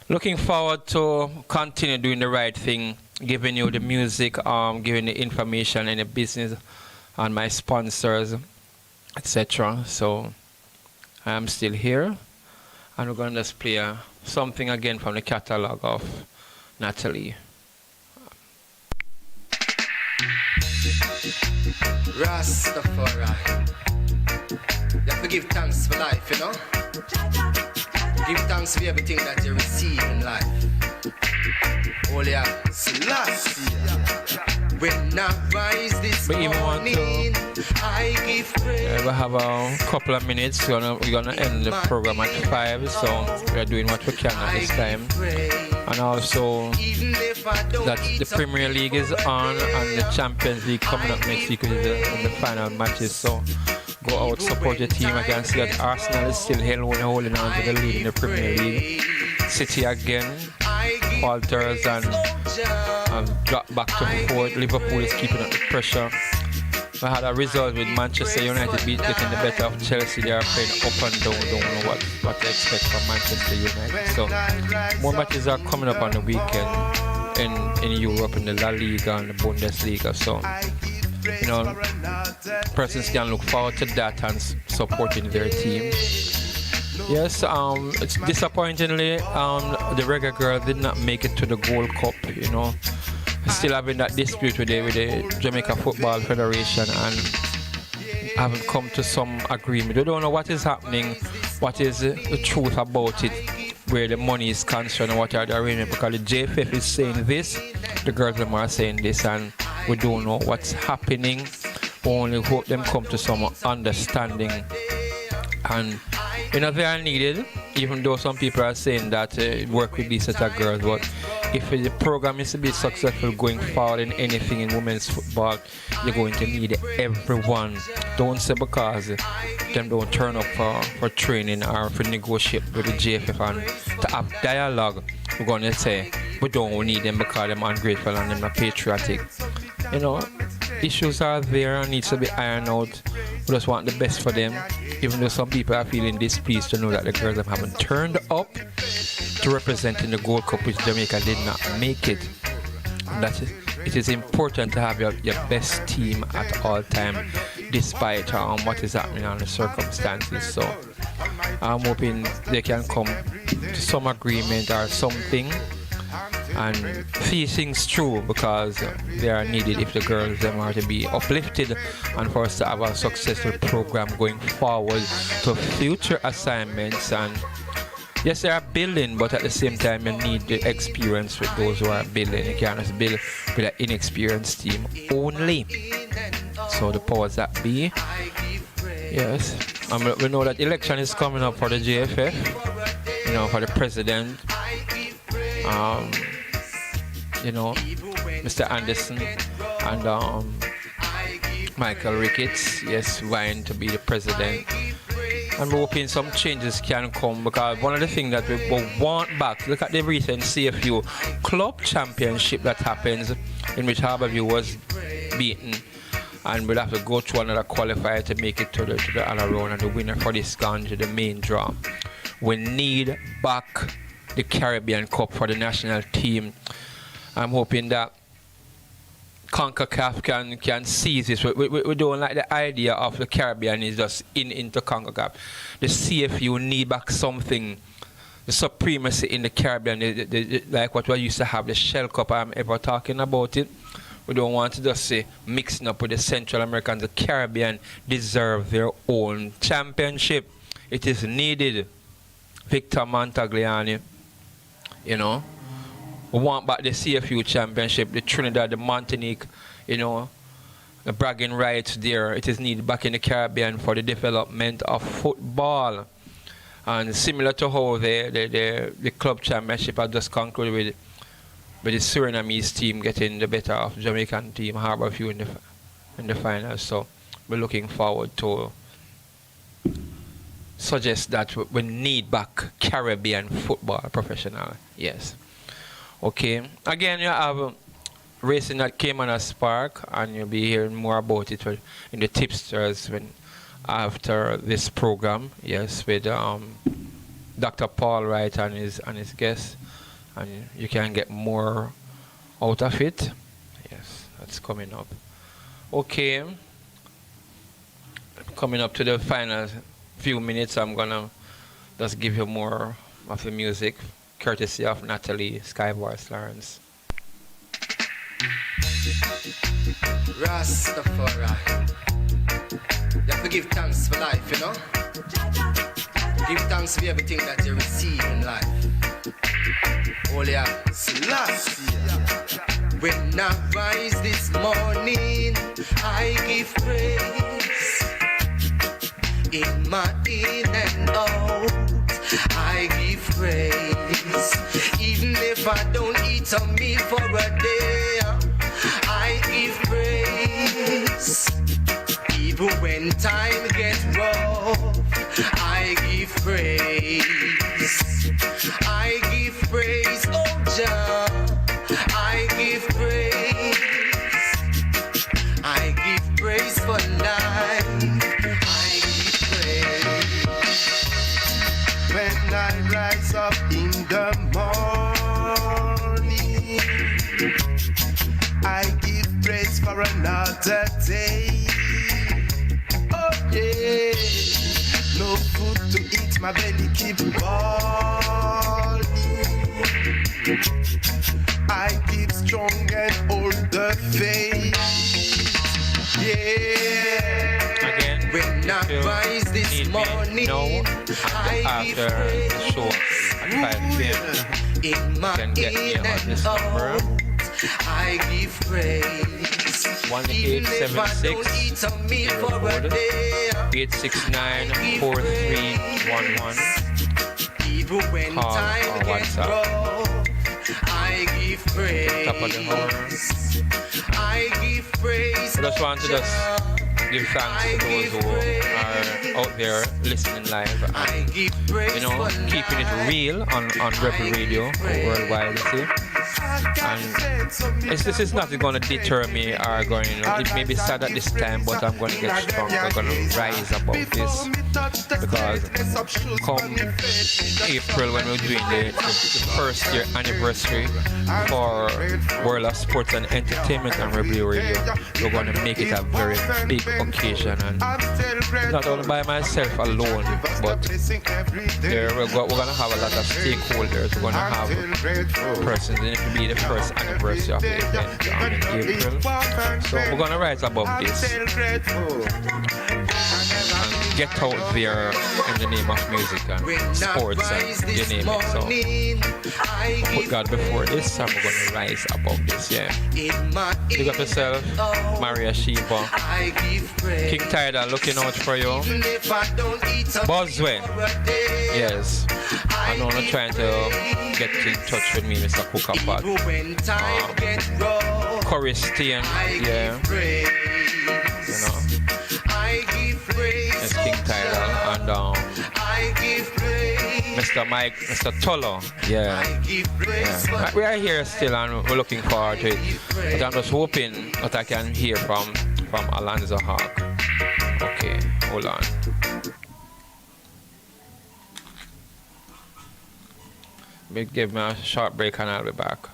looking forward to continue doing the right thing, giving you the music, giving the information and the business and my sponsors, etc. So I am still here, and we're going to just play something again from the catalog of Natalie. Rastafari. You have to give thanks for life, you know? Give thanks for everything that you receive in life. Holy Selassie. When I rise this morning, I give praise. We have a couple of minutes. We're gonna end the program at 5, so we're doing what we can at this time. And also that the Premier League is on and the Champions League coming up next week with the final matches. So go out, support your team. I can see that Arsenal is still holding on to the lead in the Premier League. City again falters and drop back to 4th. Liverpool is keeping up the pressure. We had a result with Manchester United getting the better of Chelsea. They are playing up and down. Don't know what to expect from Manchester United. So more matches are coming up on the weekend in Europe, in the La Liga and the Bundesliga. So, you know, persons can look forward to that and supporting their team. Yes, it's disappointingly, the Reggae Girl did not make it to the Gold Cup, you know. Still having that dispute with the Jamaica Football Federation and haven't come to some agreement. We don't know what is happening, what is the truth about it, where the money is concerned and what are the arrangements, because the JFF is saying this, the girls them are saying this, and we don't know what's happening. We only hope them come to some understanding. And you know, they are needed, even though some people are saying that work with these set of girls, but if the program is to be successful going forward in anything in women's football, you're going to need everyone. Don't say because them don't turn up for training or for negotiate with the JFF and to have dialogue. We're going to say we don't need them because they're ungrateful and they're not patriotic. You know, issues are there and needs to be ironed out. We just want the best for them, even though some people are feeling displeased to know that the girls them haven't turned up to represent in the Gold Cup, which Jamaica did not make it. That it is important to have your best team at all time, despite what is happening on the circumstances. So I'm hoping they can come to some agreement or something and see things through, because they are needed if the girls them are to be uplifted and for us to have a successful program going forward to future assignments. And yes, they are building, but at the same time you need the experience with those who are building. You can't just build with an inexperienced team only. So the powers that be. Yes, we know that election is coming up for the JFF. for the president, Mr. Anderson and Michael Ricketts, yes, vying to be the president. I'm hoping some changes can come, because one of the things that we want back, look at the recent CFU club championship that happens, in which Harborview was beaten, and we'll have to go through another qualifier to make it to the other round, and the winner for this gone to the main draw. We need back the Caribbean Cup for the national team. I'm hoping that CONCACAF can seize this. We don't like the idea of the Caribbean is just into CONCACAF. The CFU need back something, the supremacy in the Caribbean, like what we used to have, the Shell Cup. I'm ever talking about it. We don't want to just say mixing up with the Central Americans. The Caribbean deserve their own championship. It is needed. Victor Montagliani, we want back the CFU championship, the Trinidad, the Martinique, the bragging rights there. It is needed back in the Caribbean for the development of football. And similar to how the club championship has just concluded with the Surinamese team getting the better of Jamaican team, Harborview in the finals. So we're looking forward to suggest that we need back Caribbean football professional. Yes. Okay. Again, you have racing at Caymanas Park, and you'll be hearing more about it in the tipsters after this program. Yes, with Dr. Paul Wright and his guests, and you can get more out of it. Yes, that's coming up. Okay. Coming up to the final few minutes, I'm gonna just give you more of the music, courtesy of Natalie Skyvoice Lawrence. Rastafari, you have to give thanks for life, Give thanks for everything that you receive in life. Holy Selassie. When I rise this morning, I give praise. In my in and out, I give praise. Even if I don't eat a meal for a day, I give praise. Even when time gets rough, I give praise. I give praise, oh Jah. I give praise. I give praise for life. When I rise up in the morning, I give praise for another day. Oh yeah, no food to eat, my belly keep balling. I keep strong and hold the faith. Yeah. Again, when I rise this morning, after the show at 5 p.m. You can get me on this number. I give praise. 1876 869-4311. Call or WhatsApp. I give praise. Top of the hour. I give praise. I just want to give thanks to those who are out there listening live and keeping it real on Rebel Radio worldwide. See? And this is not going to deter me or going. It may be sad at this time, but I'm going to get strong. I'm going to rise above this, because come April, when we're doing the first year anniversary for World of Sports and Entertainment and Rebel Radio, we're going to make it a very big occasion, and not only by myself alone, but we're going to have a lot of stakeholders. We're going to have persons, and it will be the first anniversary of the event in April. So we're going to rise above this and get out there in the name of music and sports and you name it. So put God before this and we're going to rise above this, yeah. Big up yourself, Maria Sheba. King Tidal looking out for you. Buzzway. Yes. I know I'm trying to get in touch with me, Mr. Cookapad. Choristian, yeah. You know. It's King Tidal and Mr. Mike, Mr. Tolo, yeah. We are here still and we're looking forward to it. But I'm just hoping that I can hear from Alonzo Hawk. Okay, hold on. Give me a short break and I'll be back.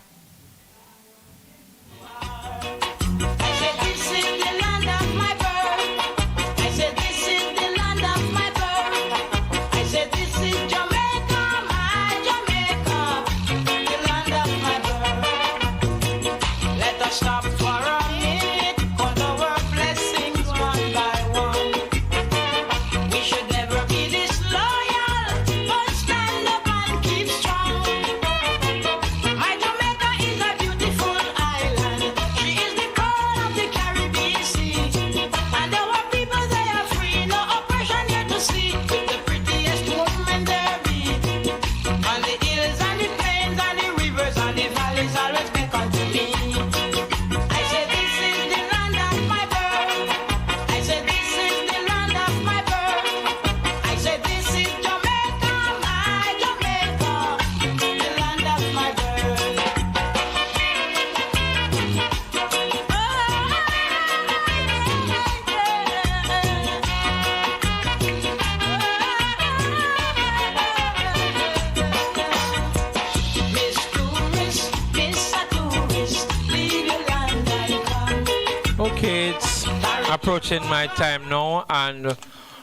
Approaching my time now, and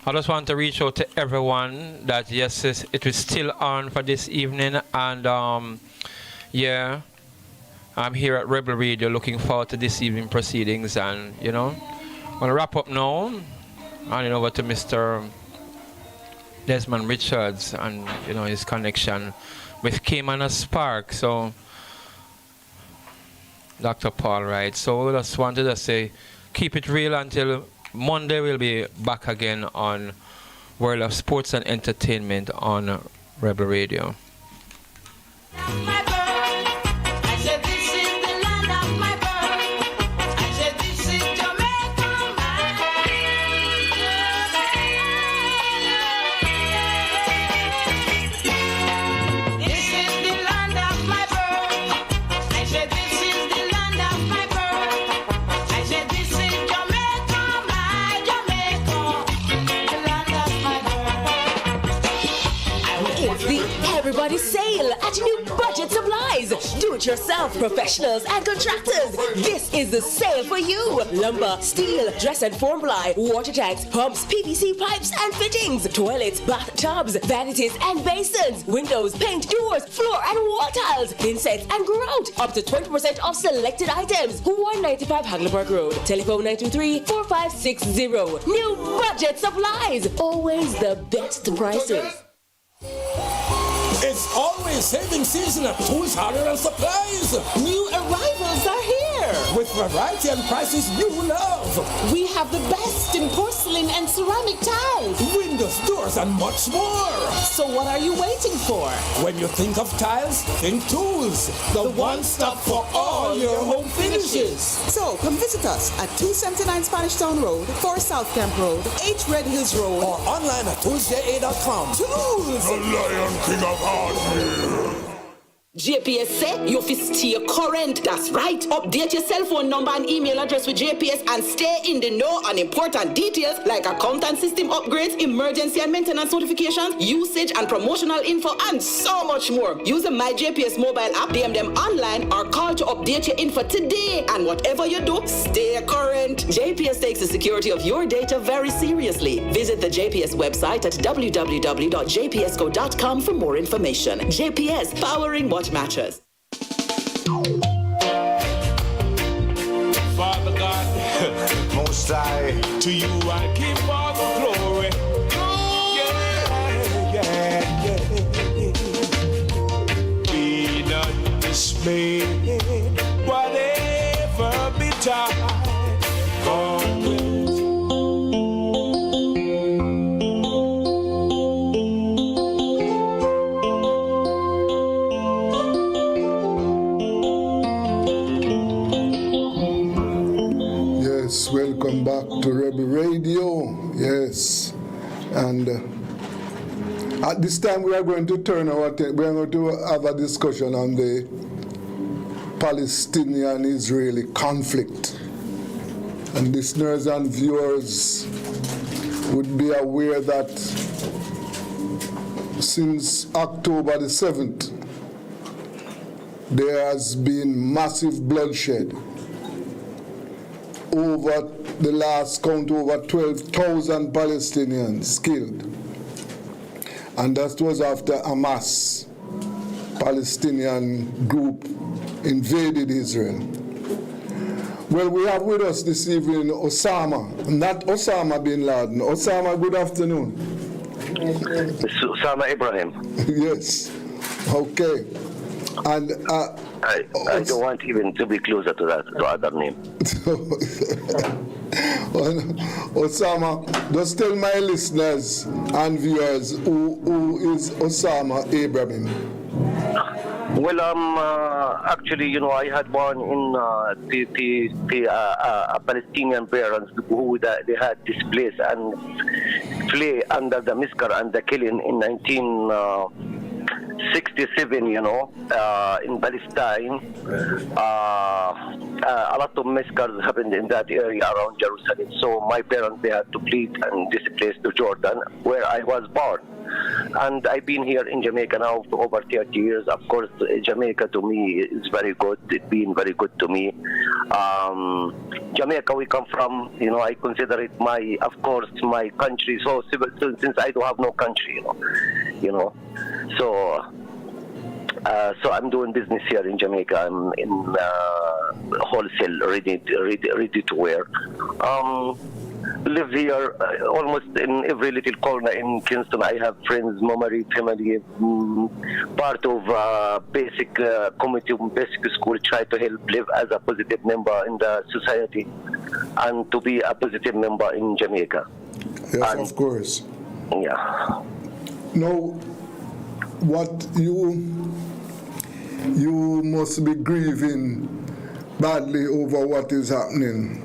I just want to reach out to everyone that yes, it is still on for this evening, and yeah, I'm here at Rebel Radio looking forward to this evening proceedings, and you know, I'm gonna wrap up now, handing over to Mr. Desmond Richards and you know his connection with Cayman and Spark. So Dr. Paul, right? So we just wanted to say, keep it real until Monday. We'll be back again on World of Sports and Entertainment on Rebel Radio. Everybody sale at New Budget Supplies. Do-it-yourself professionals and contractors. This is the sale for you. Lumber, steel, dress and form ply, water tanks, pumps, PVC pipes and fittings, toilets, bathtubs, vanities and basins, windows, paint, doors, floor and wall tiles, insets and grout. Up to 20% off selected items. 195 Hagelberg Road. Telephone 923-4560. New Budget Supplies. Always the best prices. It's always saving season at Tools, Hardware and Supplies. New arrivals are here. With variety and prices you love. We have the best in porcelain and ceramic tiles, windows, doors, and much more. So what are you waiting for? When you think of tiles, think Tools. The one-stop for all your home finishes. So come visit us at 279 Spanish Town Road, 4 South Camp Road, 8 Red Hills Road, or online at toolsja.com. Tools! The Lion King of Hardware. JPS say you fi stay current. That's right. Update your cell phone number and email address with JPS and stay in the know on important details like account and system upgrades, emergency and maintenance notifications, usage and promotional info, and so much more. Use the My JPS mobile app, DM them online, or call to update your info today. And whatever you do, stay current. JPS takes the security of your data very seriously. Visit the JPS website at www.jpsco.com for more information. JPS, powering what matters. Father God, Most High, to you I give all the glory. dismayed, whatever betide, God will. Yes, welcome back to Rebel Radio. Yes, and at this time we are going to turn our attention. We are going to have a discussion on the Palestinian-Israeli conflict. And listeners and viewers would be aware that since October the 7th, there has been massive bloodshed. Over the last count, over 12,000 Palestinians killed. And that was after Hamas, Palestinian group, invaded Israel. Well, we have with us this evening Osama, not Osama bin Laden. Osama, good afternoon. Osama Ibrahim. Yes, okay. And I don't want even to be closer to that, to other name. Osama, just tell my listeners and viewers who is Osama Ibrahim. Well, actually, you know, I had born in Palestinian parents who they had displaced and fled under the massacre and the killing in 1967, you know, in Palestine. A lot of massacres happened in that area around Jerusalem. So my parents, they had to flee and displace to Jordan, where I was born. And I've been here in Jamaica now for over 30 years. Of course, Jamaica to me is very good. It's been very good to me. Jamaica, we come from, you know, I consider it my, of course, my country. So since I don't have no country, you know. So I'm doing business here in Jamaica. I'm in wholesale, ready to wear. Live here almost in every little corner in Kingston. I have friends, memory, family, part of basic community, basic school, try to help live as a positive member in the society and to be a positive member in Jamaica. Yes, and, of course. Yeah. Now, what you must be grieving badly over what is happening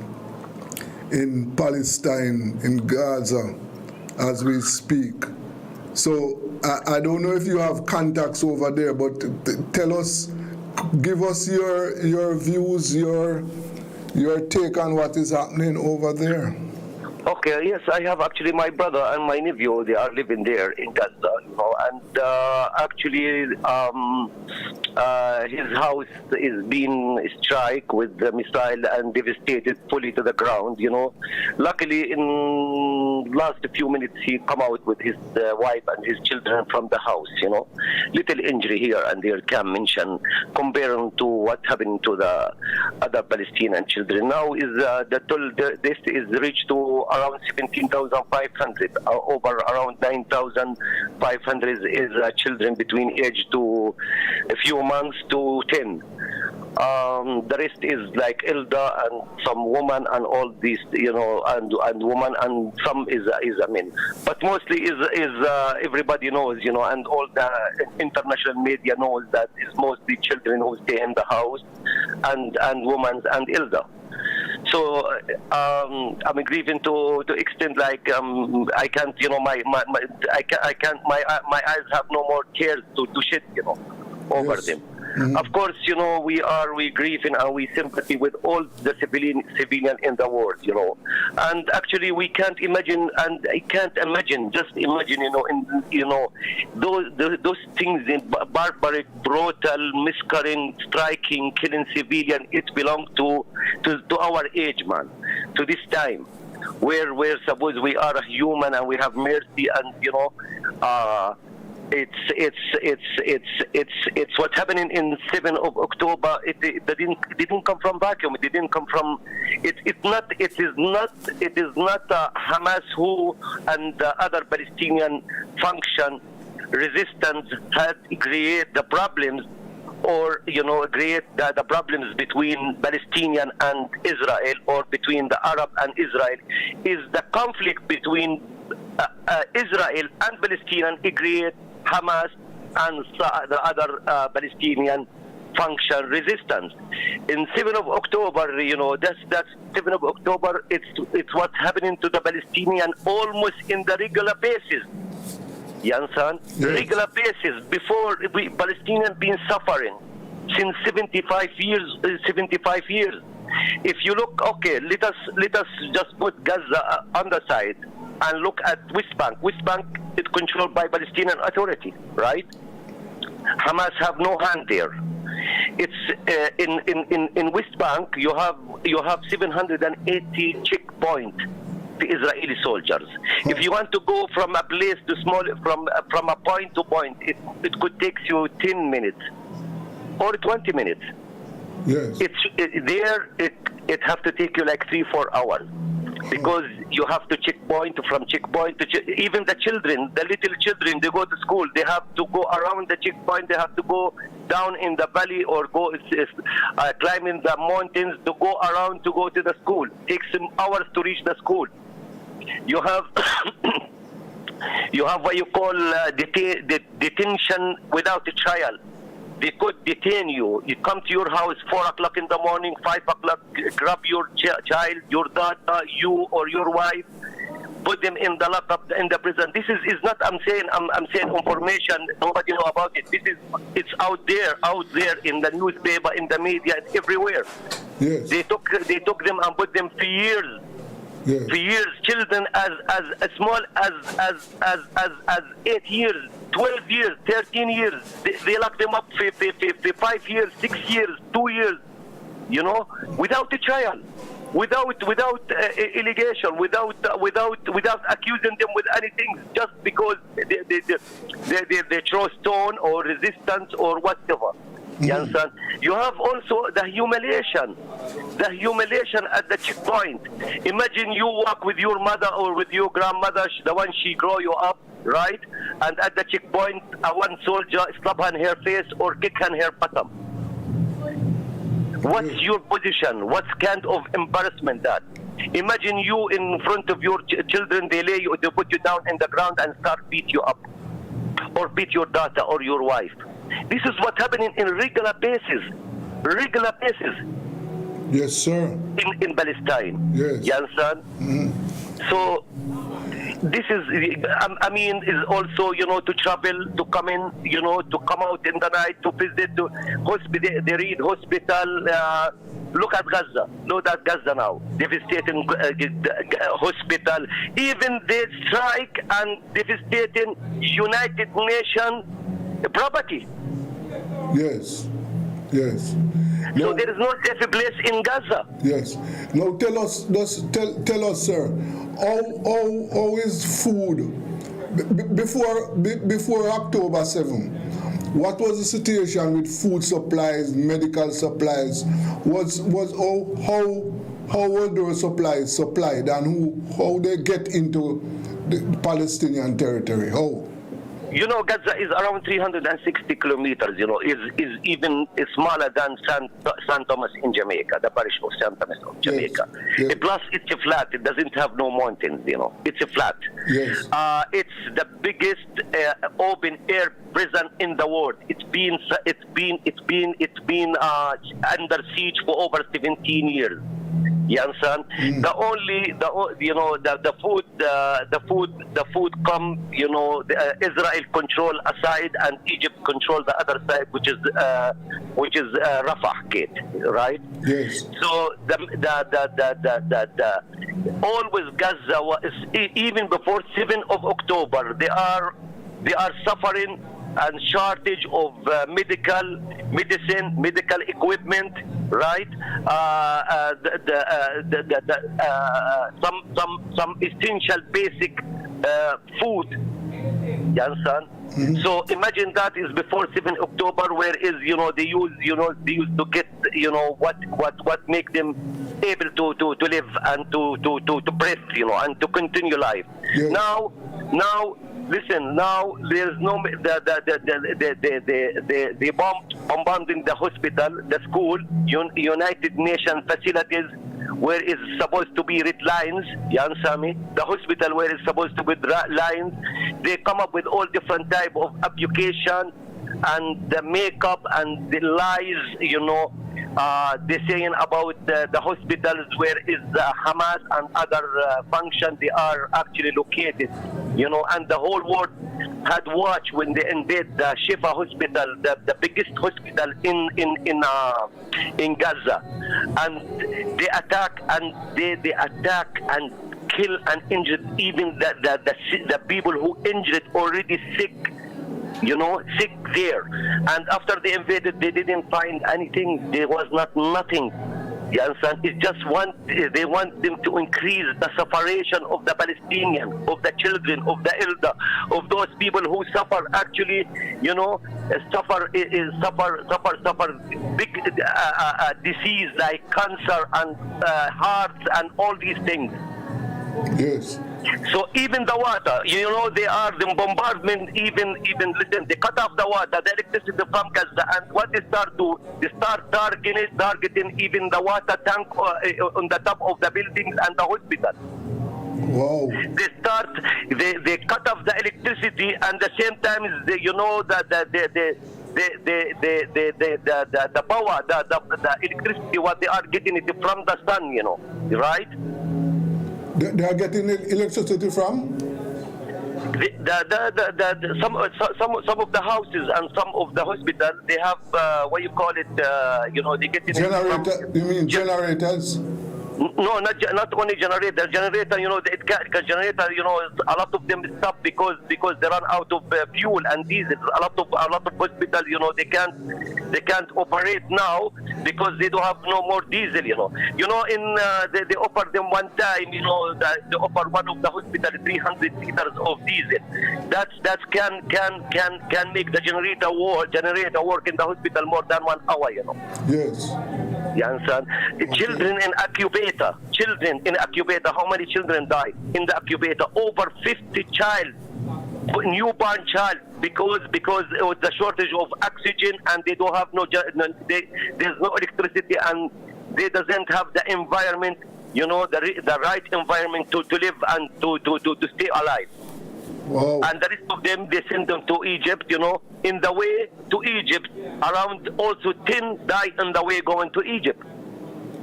in Palestine, in Gaza, as we speak. So I don't know if you have contacts over there, but tell us, give us your views, your take on what is happening over there. Okay, yes, I have actually my brother and my nephew, they are living there in Gaza, you know, and actually his house is being struck with the missile and devastated fully to the ground, you know. Luckily, in last few minutes, he come out with his wife and his children from the house, you know. Little injury here and there can mention comparing to what happened to the other Palestinian children. Now is this is reached to around 17,500, over around 9,500 is children between age to a few months to 10. The rest is like elder and some woman and all these, you know, and woman and some is men. But mostly is everybody knows, you know, and all the international media knows that it's mostly children who stay in the house and women and elder. So I'm grieving to extent like I can't, you know, my eyes have no more tears to shed, you know, over them. Mm-hmm. Of course, you know, we grieving and we sympathy with all the civilian in the world, you know. And actually, we can't imagine, and I can't imagine. Just imagine, you know, those things in barbaric, brutal, miscarrying, striking, killing civilian. It belongs to our age, man. To this time, where suppose we are human and we have mercy, and you know. It's what happening in 7th of October. It didn't come from vacuum. It didn't come from. It is not Hamas who and the other Palestinian function resistance had created the problems or create the problems between Palestinian and Israel, or between the Arab and Israel, is the conflict between Israel and Palestinian. It create Hamas and the other Palestinian function resistance. In 7th of October, that's 7th of October. It's what's happening to the Palestinian almost in the regular basis. You understand? Yes. Regular basis. Before Palestinians been suffering since 75 years. 75 years. If you look, okay, let us just put Gaza on the side and look at West Bank. West Bank is controlled by Palestinian Authority, right? Hamas have no hand there. It's in West Bank. You have 780 checkpoints to Israeli soldiers. If you want to go from a place to from a point to point, it could take you 10 minutes or 20 minutes. Yes. It have to take you like 3-4 hours, because you have to checkpoint to even the children, the little children, they go to school, they have to go around the checkpoint, they have to go down in the valley or go climbing the mountains to go around to go to the school. Takes some hours to reach the school. You have what you call detention without a trial. They could detain you. You come to your house 4 o'clock in the morning, 5 o'clock, grab your child, your daughter, you or your wife, put them in the lockup in the prison. This is not. I'm saying information. Nobody know about it. It's out there in the newspaper, in the media, and everywhere. Yes. They took them and put them for years. Yes. For years, children as small as 8 years, 12 years, 13 years. They lock them up for 5 years, 6 years, 2 years. Without a trial, without allegation, without accusing them with anything, just because they throw stone or resistance or whatever. You understand? You have also the humiliation at the checkpoint. Imagine you walk with your mother or with your grandmother, the one she grow you up, right? And at the checkpoint, one soldier slap on her face or kick on her bottom. What's your position? What kind of embarrassment that? Imagine you in front of your children, they put you down in the ground and start beat you up, or beat your daughter or your wife. This is what's happening in regular basis. Yes, sir. In Palestine. Yes. You understand? Mm-hmm. So this is also, to travel, to come in, to come out in the night, to visit, to hospital, they read hospital. Look at Gaza. Look at Gaza now. Devastating hospital. Even they strike and devastating United Nations property. Yes. So there is no safe place in Gaza. Yes. Now tell us, sir, how is food before October 7? What was the situation with food supplies, medical supplies? How were those supplies supplied, and how they get into the Palestinian territory? How? Gaza is around 360 kilometers, is even smaller than San Thomas in Jamaica, the parish of San Thomas of Jamaica. Yes. Plus, it's a flat. It doesn't have no mountains, It's a flat. Yes. It's the biggest open air prison in the world. It's been under siege for over 17 years. You understand? The food come, Israel control a side and Egypt control the other side, which is Rafah gate, right? Yes. So always Gaza was, even before 7th of October, they are suffering and shortage of medicine, medical equipment, right? Some essential basic food. You understand? Mm-hmm. So imagine that is before 7th October, where is they used to get what make them able to live and to breathe, and to continue life. Yes. Now Listen, now there's no the bombarding the hospital, the school, United Nations facilities where it's supposed to be red lines. You understand me? The hospital where it's supposed to be lines. They come up with all different type of application and the makeup and the lies. They're saying about the hospitals where is Hamas and other functions they are actually located, and the whole world had watched when they invade the Shifa hospital, the biggest hospital in Gaza, and they attack and they attack and kill and injure even the people who injured already sick. Sick there. And after they invaded, they didn't find anything. There was nothing. You understand? It's just they want them to increase the separation of the Palestinian, of the children, of the elder, of those people who suffer actually, suffer big disease like cancer and hearts and all these things. Yes. So even the water, they are the bombardment. Even listen, they cut off the water, the electricity from Gaza, and what they start targeting even the water tank on the top of the buildings and the hospital. Wow. They cut off the electricity, and the same time the power, the electricity, what they are getting it from the sun, right? They are getting electricity from? Some of the houses and some of the hospitals, they have what you call it, they get it Generator? You mean generators? No, not only generator. Generator, generator, a lot of them stop because they run out of fuel and diesel. A lot of hospitals, they can't operate now because they don't have no more diesel. They offer them one time. They offer one of the hospital 300 liters of diesel. That can make the generator work in the hospital more than 1 hour. Yes. You understand? Okay. Children in incubator, how many children die in the incubator? Over 50 newborn child, because of the shortage of oxygen, and they don't have there's no electricity, and they doesn't have the environment, the right environment to live and to stay alive. Wow. And the rest of them, they send them to Egypt, in the way to Egypt. Around also 10 died in the way going to Egypt.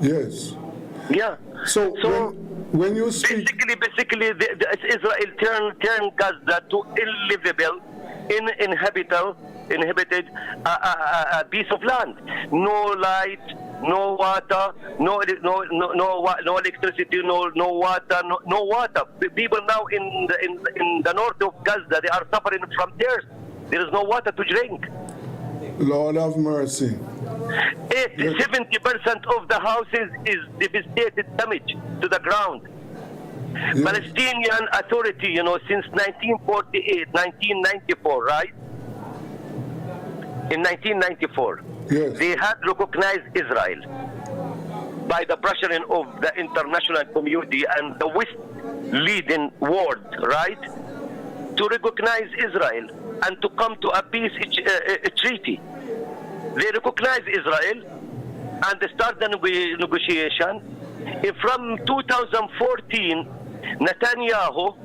Yes. Yeah. So when you speak... Basically, Israel turned Gaza to unlivable, inhabited piece of land. No light, no water, no electricity, no water, no water. People now in the north of Gaza, they are suffering from thirst. There is no water to drink. Lord have mercy. 70% of the houses is devastated, damage to the ground. Yes. Palestinian Authority, since 1948, 1994, right? In 1994, yes, they had recognized Israel by the pressuring of the international community and the West leading world, right? To recognize Israel and to come to a peace treaty. They recognize Israel and they start the negotiation. From 2014, Netanyahu,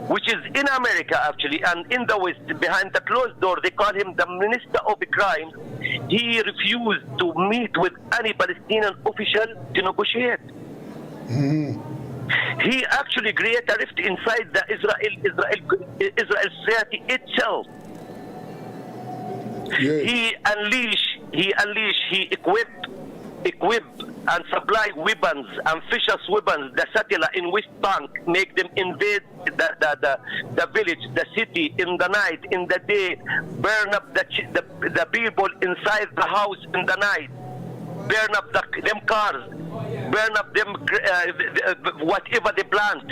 which is in America actually, and in the West, behind the closed door, they call him the Minister of Crime. He refused to meet with any Palestinian official to negotiate. Mm-hmm. He actually created a rift inside the Israel society itself. Yes. He equipped and supply weapons and vicious weapons, the settler in West Bank, make them invade the village, the city in the night, in the day, burn up the people inside the house in the night, burn up them cars, burn up them whatever they plant.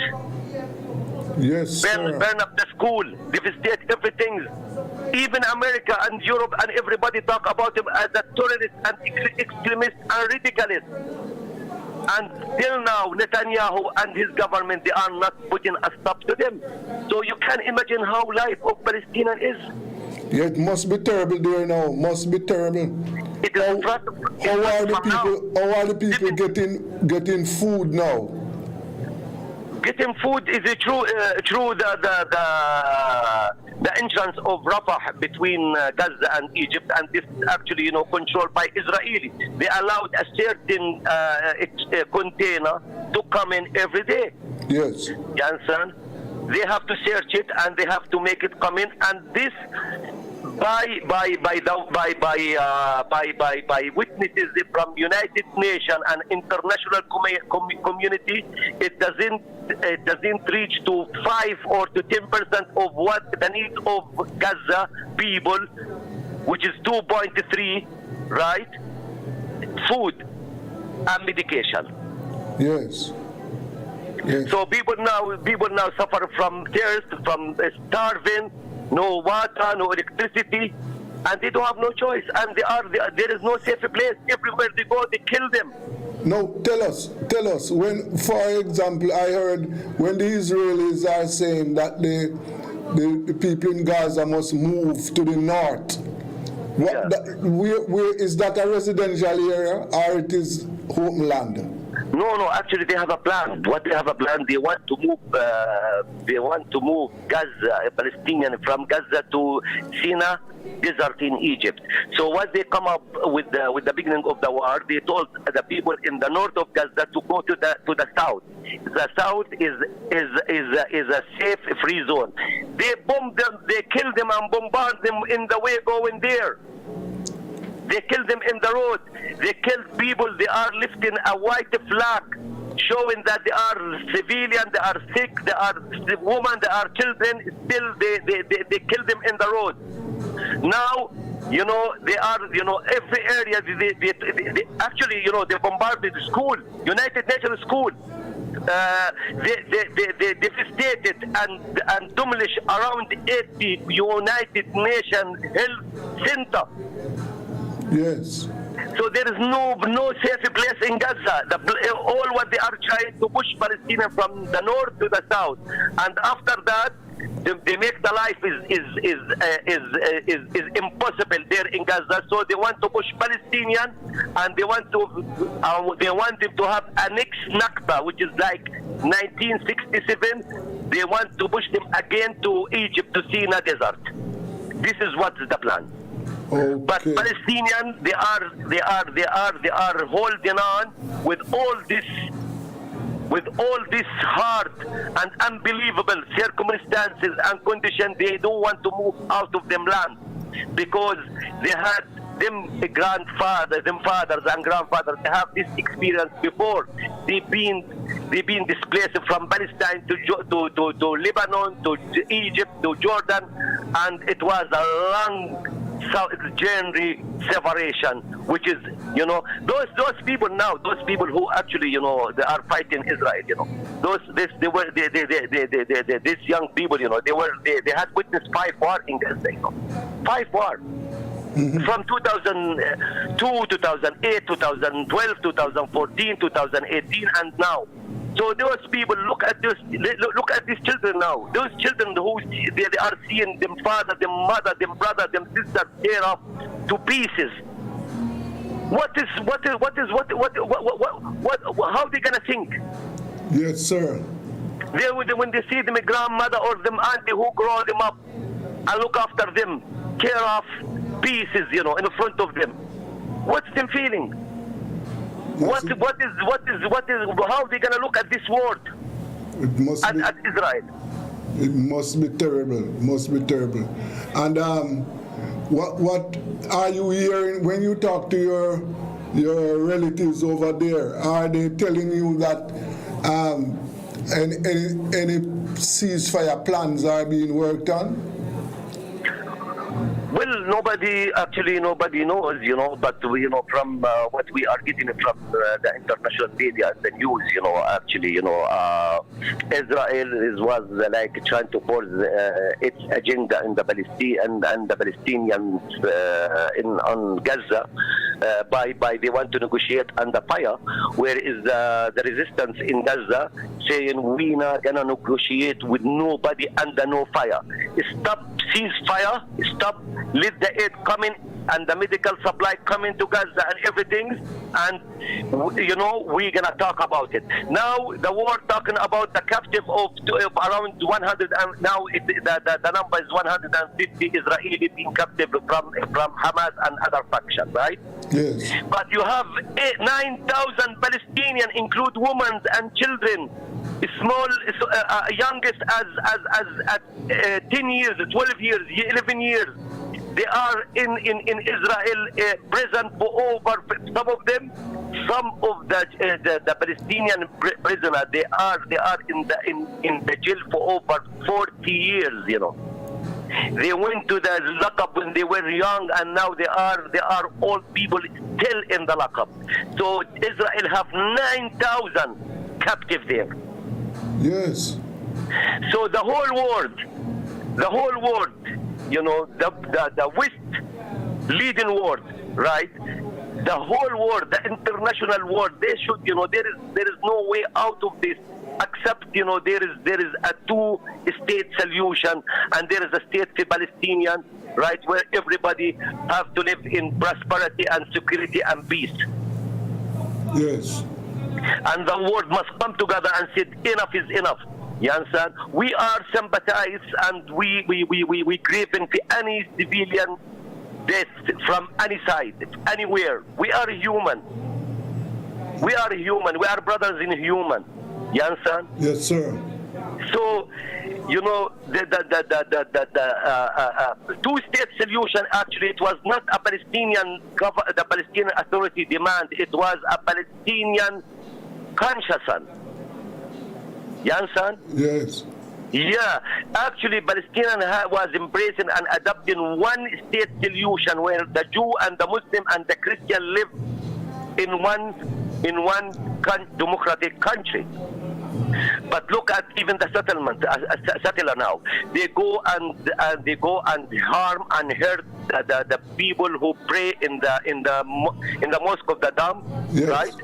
Yes, burn up the school, devastate everything. Even America and Europe and everybody talk about him as a terrorist and extremist and radicalist. And till now, Netanyahu and his government, they are not putting a stop to them. So you can imagine how life of Palestinian is. Yeah, it must be terrible there now. Must be terrible. It is How are the people getting food now? Getting food is through the entrance of Rafah between Gaza and Egypt, and this is actually controlled by Israeli. They allowed a certain container to come in every day. Yes. You understand? They have to search it and they have to make it come in, and this by witnesses from United Nations and international community, it doesn't reach to 5 or to 10% of what the need of Gaza people, which is 2.3, right? Food and medication. Yes. Yes. So people now suffer from thirst, from starving, no water, no electricity, and they don't have no choice. And there is no safe place. Everywhere they go, they kill them. No, tell us. When, for example, I heard when the Israelis are saying that the people in Gaza must move to the north. Where is that a residential area or it is homeland? No. Actually, they have a plan. What they have a plan? They want to move. Gaza, Palestinian, from Gaza to Sinai Desert in Egypt. So what they come up with the beginning of the war, they told the people in the north of Gaza to go to the south. The south is a safe, free zone. They bomb them, they kill them and bombard them in the way going there. They kill them in the road. They kill people. They are lifting a white flag showing that they are civilian, they are sick, they are women, they are children. Still, they kill them in the road. Now, they are, every area, they actually, they bombarded school, United Nations school. They devastated and demolished around 80 United Nations health center. Yes. So there is no safe place in Gaza. All what they are trying to push Palestinians from the north to the south, and after that, they make the life is impossible there in Gaza. So they want to push Palestinians, and they want them to have a next Nakba, which is like 1967. They want to push them again to Egypt, to Sinai Desert. This is what is the plan. Okay. But Palestinians, they are holding on with all this hard and unbelievable circumstances and conditions. They don't want to move out of them land because they had them fathers and grandfathers. They have this experience before. They've been displaced from Palestine to Lebanon, to Egypt, to Jordan, and it was a long journey separation, which is, those people now, those people who actually, they are fighting Israel, these young people, they had witnessed 5 wars in Gaza, 5 wars. Mm-hmm. From 2002, 2008, 2012, 2014, 2018, and now. So those people, look at these children now. Those children who they are seeing them father, them mother, them brother, them sister tear off to pieces. How they gonna think? Yes, sir. When they see them grandmother or them auntie who grow them up and look after them, tear off pieces, in front of them. What's them feeling? What is how are they gonna look at this world? It must at Israel. It must be terrible. And what are you hearing when you talk to your relatives over there? Are they telling you that any ceasefire plans are being worked on? Well, nobody knows, but from what we are getting from the international media and the news, Israel was like trying to force its agenda in the Palestinians on Gaza, they want to negotiate under fire, where is the resistance in Gaza saying we not gonna negotiate with nobody under no fire. Stop ceasefire, stop, let the aid come in and the medical supply coming to Gaza and everything, and we're gonna talk about it. Now the war talking about the captive of around 100, and now the number is 150 Israeli being captive from Hamas and other factions, right? Yes. But you have 9,000 Palestinians, include women and children, small, youngest as 10 years, 12 years, 11 years. They are in Israel prison for over, some of the Palestinian prisoners, they are in the jail for over 40 years. They went to the lockup when they were young, and now they are old people still in the lockup. So Israel have 9,000 captive there. Yes. So the whole world, the West leading world, right? The whole world, the international world, they should, there is no way out of this except, there is a two-state solution, and there is a state for Palestinian, right, where everybody have to live in prosperity and security and peace. Yes. And the world must come together and say enough is enough. You understand? We are sympathize, and we grieving for any civilian death from any side, anywhere. We are human. We are human. We are brothers in human. You understand? Yes, sir. So, the two-state solution, actually, it was not a the Palestinian Authority demand. It was a Palestinian conscience. You understand? Yes. Yeah, actually, Palestinian was embracing and adopting one-state solution where the Jew and the Muslim and the Christian live in one democratic country. But look at even the settler now. They go and harm and hurt the people who pray in the mosque of the Dam, yes. right?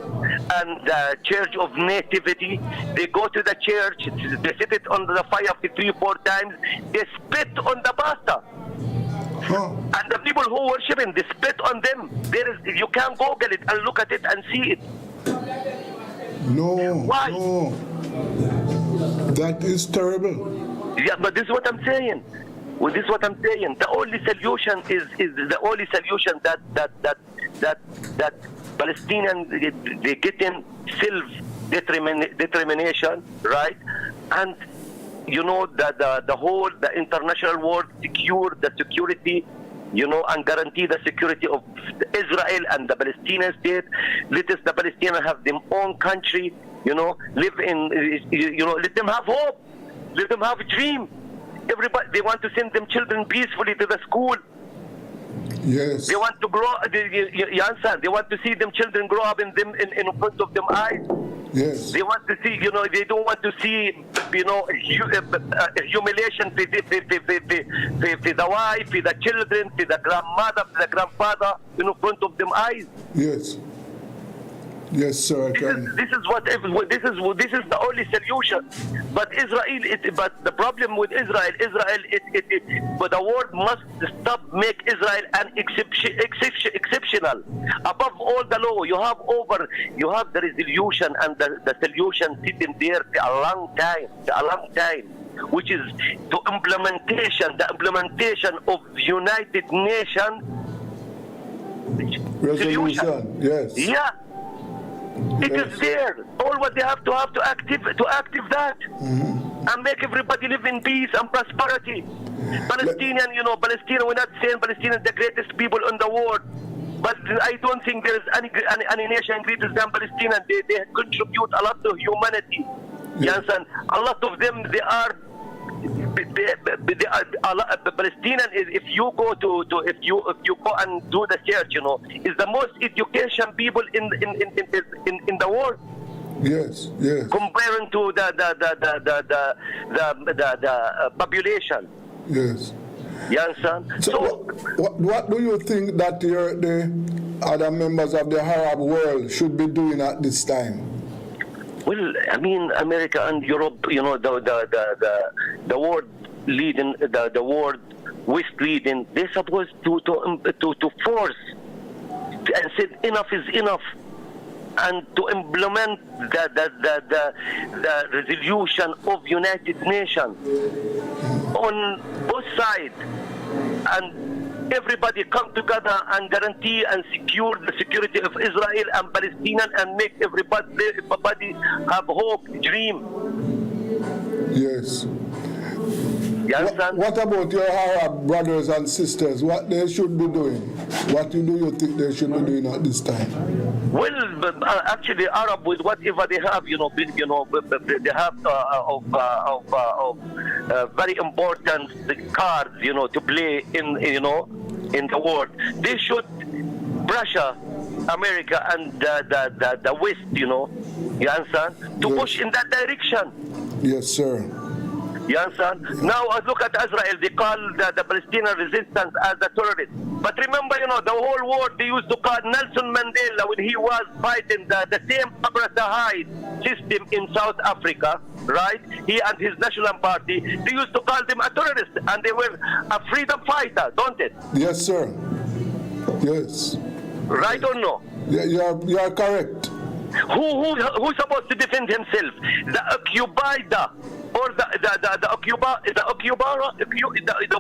And the Church of Nativity. They go to the church. They set it on the fire 3-4 times. They spit on the pastor. Huh. And the people who worship him, they spit on them. You can Google it and look at it and see it. No. Why? No. That is terrible. Yeah, but this is what I'm saying. Well, this is what I'm saying. The only solution is the only solution that Palestinians they get in self-determination, right? And the international world secure the security, and guarantee the security of Israel and the Palestinian state. Let us, the Palestinians, have their own country, live in, let them have hope. Let them have a dream. Everybody, they want to send them children peacefully to the school. Yes. They want to grow, you understand? They want to see them children grow up in front of them eyes. Yes. They want to see, they don't want to see, humiliation for the wife, for the children, for the grandmother, for the grandfather, in front of them eyes. Yes. Yes, sir. This is the only solution. But but the problem with Israel, but the world must stop make Israel an exceptional. Above all the law, you have the resolution and the solution sitting there for a long time, which is the implementation of United Nations resolution. Yes. Yeah. It is there. All what they have to active that, and make everybody live in peace and prosperity. Palestinian, Palestinian. We're not saying Palestinian is the greatest people in the world, but I don't think there is any nation greater than Palestinian. They contribute a lot to humanity. You understand? A lot of them, they are the Palestinian. If you go and do the search, is the most education people in the world. Yes, yes. Comparing to the population. Yes. You understand? So what do you think that other members of the Arab world should be doing at this time? Well, I mean, America and Europe, you know, the world leading, the world West leading, they're supposed to force and say enough is enough, and to implement the resolution of United Nations on both sides, and everybody come together and guarantee and secure the security of Israel and Palestinian and make everybody have hope, dream. Yes. You understand? What about your Arab brothers and sisters? What they should be doing? What do you think they should be doing at this time? Well, actually, Arab with whatever they have, they have very important cards, to play in the world. They should Russia, America, and the West, you understand, to push in that direction. Yes, sir. You understand? Now look at Israel. They call the Palestinian resistance as a terrorist. But remember, the whole world, they used to call Nelson Mandela when he was fighting the same apartheid system in South Africa, right? He and his National Party, they used to call them a terrorist, and they were a freedom fighter, don't it? Yes, sir. Yes. Right or no? Yeah, you are correct. Who's supposed to defend himself? The occupied or the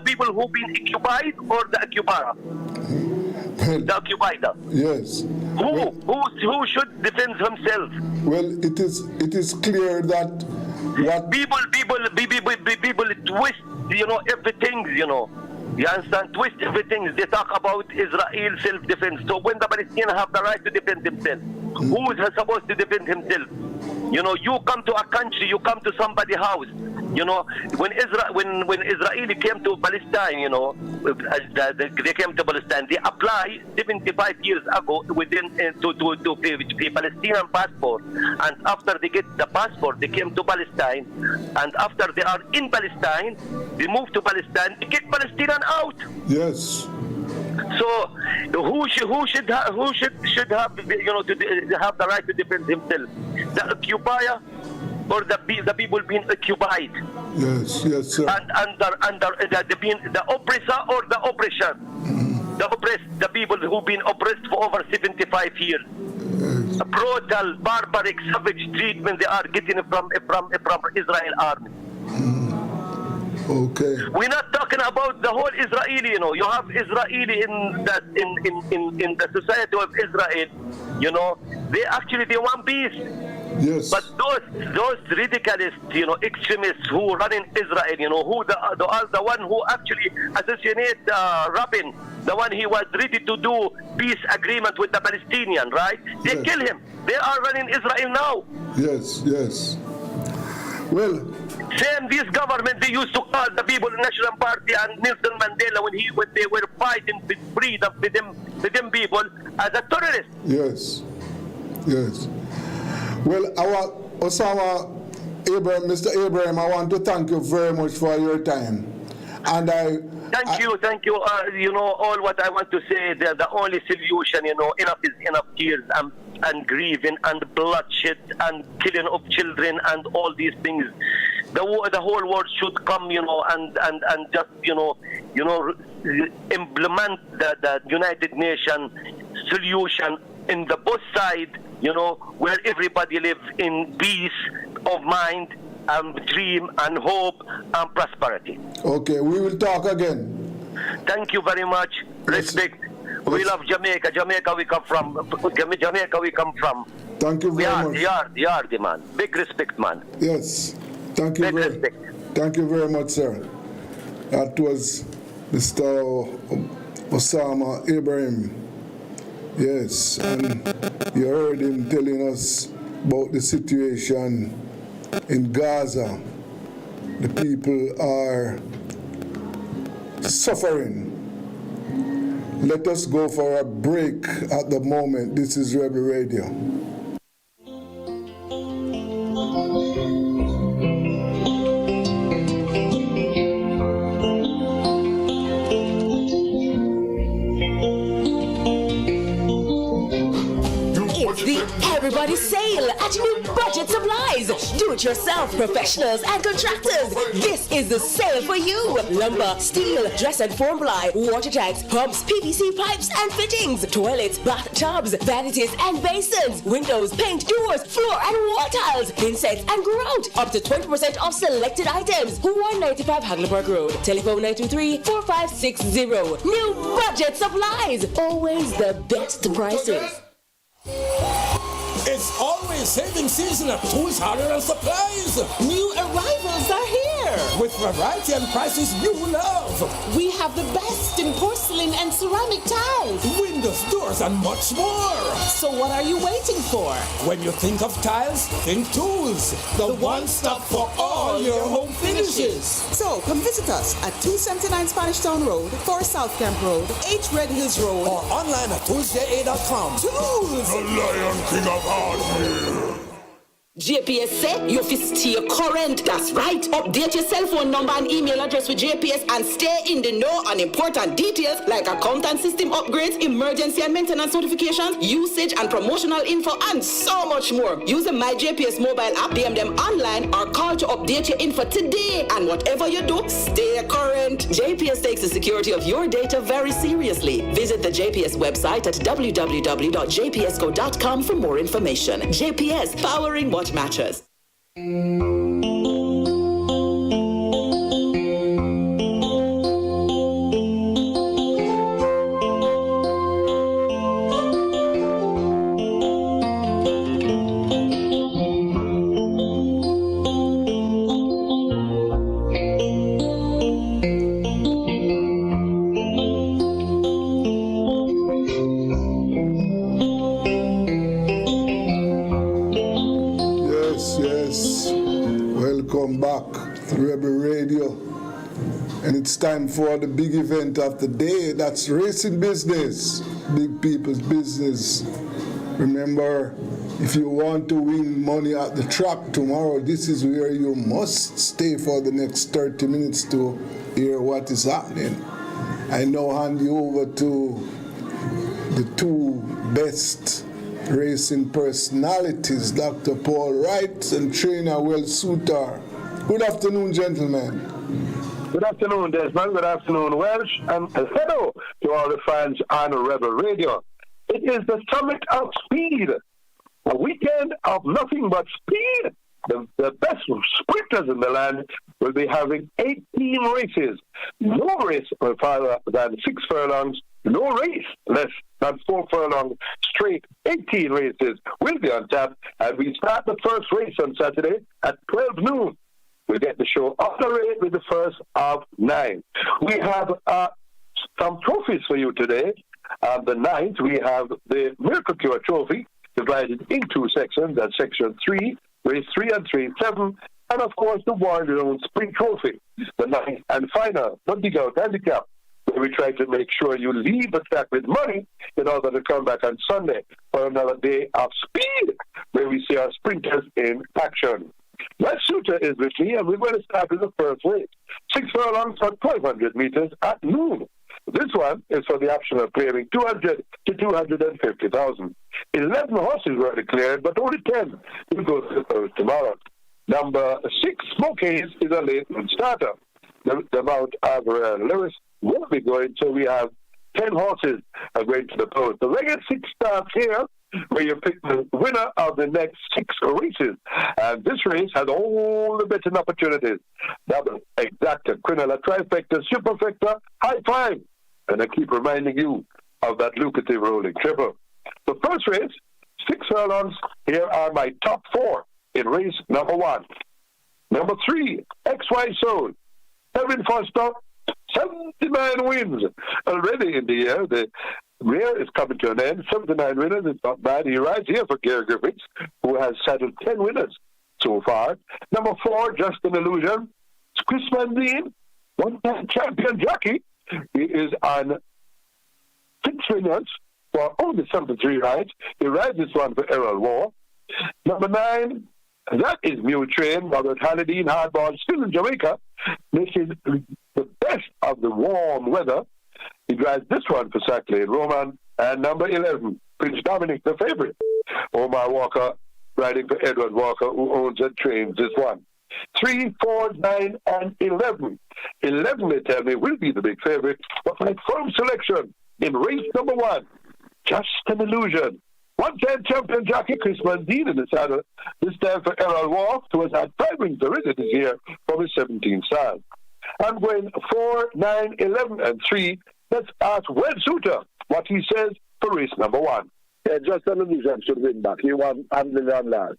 people who've been occupied, or the occupier? The occupied. Yes. Who should defend himself? Well, it is clear that what people twist, everything, You understand? Twist everything. They talk about Israel self-defense. So when the Palestinians have the right to defend themselves, who is supposed to defend himself? You come to a country, you come to somebody's house. When Israeli came to Palestine, they came to Palestine. They applied 75 years ago within to a Palestinian passport, and after they get the passport, they came to Palestine, and after they are in Palestine, they move to Palestine. They kick Palestinian out. Yes. So who should have to have the right to defend himself? The occupier or the people being occupied? Yes, sir. And under the oppressor or the oppression? The oppressed, the people who've been oppressed for over 75 years. A brutal, barbaric, savage treatment they are getting from Israel army. Okay. We're not talking about the whole Israeli, You have Israeli in the society of Israel, they want peace. Yes. But those radicalists, extremists who run in Israel, who the one who actually assassinated Rabin, the one he was ready to do peace agreement with the Palestinian, right? They kill him. They are running Israel now. Yes. Well, same this government, they used to call the people National Party and Nelson Mandela when they were fighting with freedom with them people as a terrorist. Yes. Well, our Osama Abraham, Mr. Abraham, I want to thank you very much for your time. And Thank you. All what I want to say, the only solution, enough is enough tears and grieving and bloodshed and killing of children and all these things. The whole world should come, and just, implement the United Nations solution in the both sides, where everybody lives in peace of mind and dream and hope and prosperity. Okay, we will talk again. Thank you very much. Respect. We love Jamaica. Jamaica we come from. Thank you very much. You are the man. Big respect, man. Yes. Thank you very much, sir. That was Mr. Osama Ibrahim. Yes, and you heard him telling us about the situation in Gaza. The people are suffering. Let us go for a break at the moment. This is Rebel Radio. at new budget supplies. Do-it-yourself professionals and contractors. This is the sale for you. Lumber, steel, dress and form ply, water tanks, pumps, PVC pipes and fittings, toilets, bathtubs, vanities and basins, windows, paint, doors, floor and wall tiles, insets and grout. Up to 20% off selected items. 195 Hagleyburg Road. Telephone 923-4560. New budget supplies. Always the best prices. It's always saving season at Tools, Hardware and Supplies. New arrivals are here. With variety and prices you love. We have the best in porcelain and ceramic tiles, windows, doors, and much more. So what are you waiting for? When you think of tiles, think Tools. The one-stop for all your home finishes. So come visit us at 279 Spanish Town Road, 4 South Camp Road, 8 Red Hills Road, or online at toolsja.com. Tools! The Lion King of Hardware. JPS say you fit stay current. That's right. Update your cell phone number and email address with JPS and stay in the know on important details like account and system upgrades, emergency and maintenance notifications, usage and promotional info, and so much more. Use the My JPS mobile app, DM them online, or call to update your info today. And whatever you do, stay current. JPS takes the security of your data very seriously. Visit the JPS website at www.jpsco.com for more information. JPS, powering what matters. And it's time for the big event of the day. That's racing business, big people's business. Remember, if you want to win money at the track tomorrow, this is where you must stay for the next 30 minutes to hear what is happening. I now hand you over to the two best racing personalities, Dr. Paul Wright and trainer Will Suter. Good afternoon, gentlemen. Good afternoon, Desmond. Good afternoon, Welsh. And hello to all the fans on Rebel Radio. It is the summit of speed, a weekend of nothing but speed. The best sprinters in the land will be having 18 races. No race farther than 6 furlongs. No race less than 4 furlongs straight. 18 races will be on tap. And we start the first race on Saturday at 12 noon. We'll get the show off the rail with the first of 9. We have some trophies for you today. The 9th, we have the Miracle Cure Trophy, divided in 2 sections. That's section 3, race 3 and 3, 7. And, of course, the World-renowned Spring Trophy, the 9th and final, the Dig Out Handicap, where we try to make sure you leave the track with money in order to come back on Sunday for another day of speed, where we see our sprinters in action. Les Suter is with me, and we're going to start with the first race. 6 furlongs for 1,200 meters at noon. This one is for the option of clearing 200 to 250,000. 11 horses were declared, but only 10 will go to the post tomorrow. Number 6, Smokies, is a late starter. The Mount of Lewis won't be going, so we have 10 horses are going to the post. The regular 6 starts here, where you pick the winner of the next 6 races. And this race has all the betting opportunities. Double, exacta, quinella, trifecta, superfecta, high five. And I keep reminding you of that lucrative rolling triple. The first race, 6 furlongs. Here are my top 4 in race number 1. Number 3, XY Soul. 7 Foster, 79 wins already in the year. The Rare is coming to an end. 79 winners. It's not bad. He rides here for Gary Griffiths, who has saddled 10 winners so far. Number 4, Just an Illusion. It's Chris Van Dien, one-time champion jockey. He is on 6 winners for only 73 rides. He rides this one for Errol War. Number 9, that is Mule Train. Robert Halliday, hardball, still in Jamaica, making the best of the warm weather. He drives this one for Sackley Roman. And number 11, Prince Dominic, the favorite. Omar Walker riding for Edward Walker, who owns and trains this one. 3, 4, 9, and 11. 11, they tell me, will be the big favorite, but my firm selection in race number 1, Just an Illusion. One-time champion jockey Chris Mandine in the saddle, this time for Errol Wolf, who has had 5 wins already this year from his 17 stars. I'm going 4, 9, 11, and 3. Let's ask Well Suitor what he says for race number 1. Yeah, Just an Illusion should win back. He won handling on last.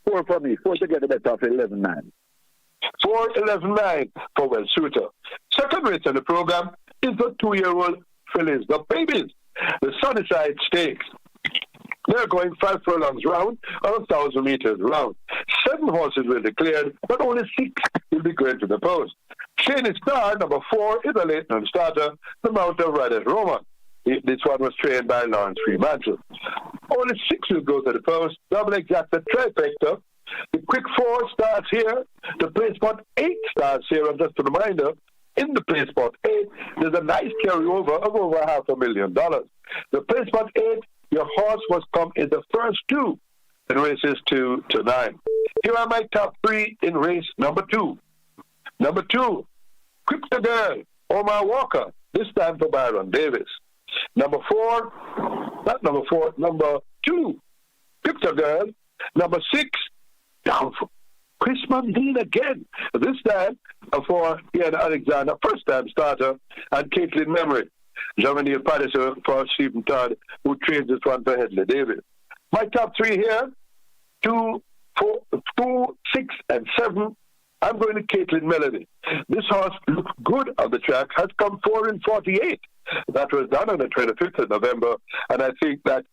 4 for me. 4 to get the better of 11-9. 4, 11, 9 for Well Suitor. Second race in the program is the 2-year-old fillies, the babies, the Sunnyside Stakes. They're going 5 furlongs round or 1,000 meters round. 7 horses were declared, but only 6 will be going to the post. Shane Star, number 4, is a late-run starter, the Mount of Radis Roma. This one was trained by Lawrence Fremantle. Only 6 will go to the post. Double exacted trifecta. The quick 4 starts here. The play spot 8 starts here. And just a reminder, in the play spot 8, there's a nice carryover of over $500,000. The play spot 8, your horse must come in the first 2 in races 2 to 9. Here are my top 3 in race number 2. Number 2, Crypto Girl, Omar Walker, this time for Byron Davis. Number 2, Crypto Girl. Number 6, down for Chris Mandine again. This time for Ian Alexander, first-time starter, and Caitlin Memory. Jean-Neil Patterson for Stephen Todd, who trains this one for Headley Davis. My top 3 here, 2, 6, and 7. I'm going to Caitlin Melody. This horse looks good on the track, has come 4 in 48. That was done on the 25th of November, and I think that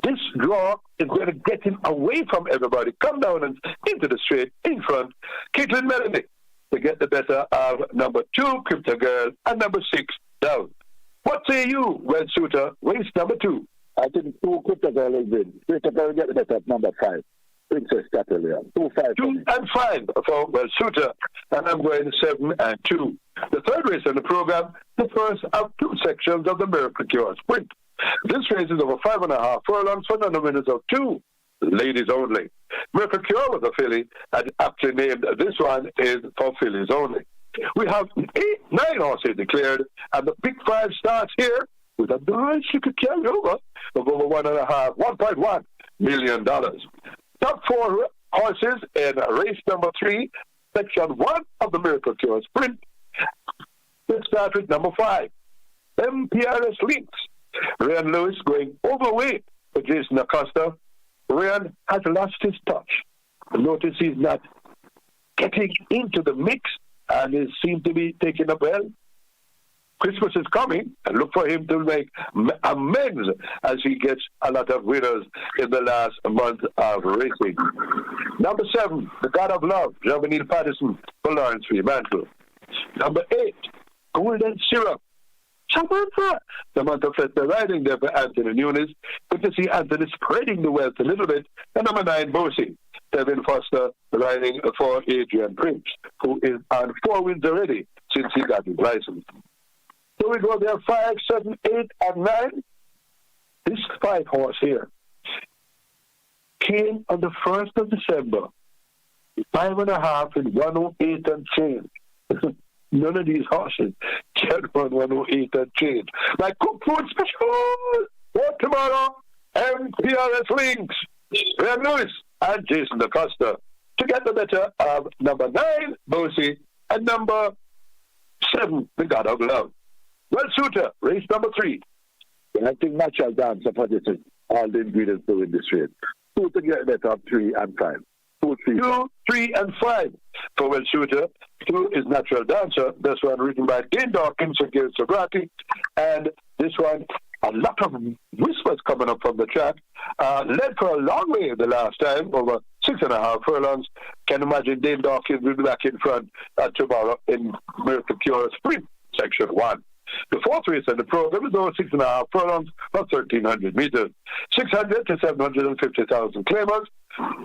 this draw is going to get him away from everybody. Come down and into the straight in front. Caitlin Melody to get the better of number 2, Crypto Girl, and number 6, down. What say you, Well Suitor, race number 2? I think 2 Crypto Girl will win. Crypto Girl will get the better of number 5. Princess Catalina. 2, 5. 2 and 5 for Well Suitor, and I'm going 7 and 2. The third race in the program, the first of 2 sections of the Miracle Cure Sprint. This race is over 5.5 furlongs for none winners of 2. Ladies only. Miracle Cure was a filly, and aptly named this one is for fillies only. We have 9 horses declared, and the big 5 starts here with a nice little carryover of over $1.1 million. Top 4 horses in race number 3, section 1 of the Miracle Cure Sprint. Let's start with number 5, MPRS Links. Ryan Lewis going overweight for Jason Acosta. Ryan has lost his touch. Notice he's not getting into the mix and he seems to be taking up well. Christmas is coming, and look for him to make amends as he gets a lot of winners in the last month of racing. Number 7, The God of Love, Jean-Neil Patterson for Lawrence Fremantle. Number 8, Golden Syrup, Samantha Fletcher riding there for Anthony Nunes. Good to see Anthony spreading the wealth a little bit. And number 9, Bosie, Devin Foster riding for Adrian Prince, who is on 4 wins already since he got his license. So we go there 5, 7, 8, and 9. This 5 horse here came on the 1st of December, 5.5 in 108 and change. None of these horses can run 108 and change. My cook food special for tomorrow, MPRS Links, Ryan Lewis and Jason Acosta to get the better of number 9, Bosie, and number 7, The God of Love. Well, Suitor, race number 3. I think natural dancer for this is all the ingredients to win this race. 2 to get better of 3 and 5. 2, 3, and 5 for Well Suitor. 2 is Natural Dancer. This one written by Dane Dawkins and Gail Sobrati. And this one, a lot of whispers coming up from the track. Led for a long way the last time, over 6.5 furlongs. Can imagine Dane Dawkins will be back in front tomorrow in Miracle Cure Sprint, section 1. The 4th race in the program is over 6.5 furlongs or 1,300 meters. 600 to 750,000 claimers.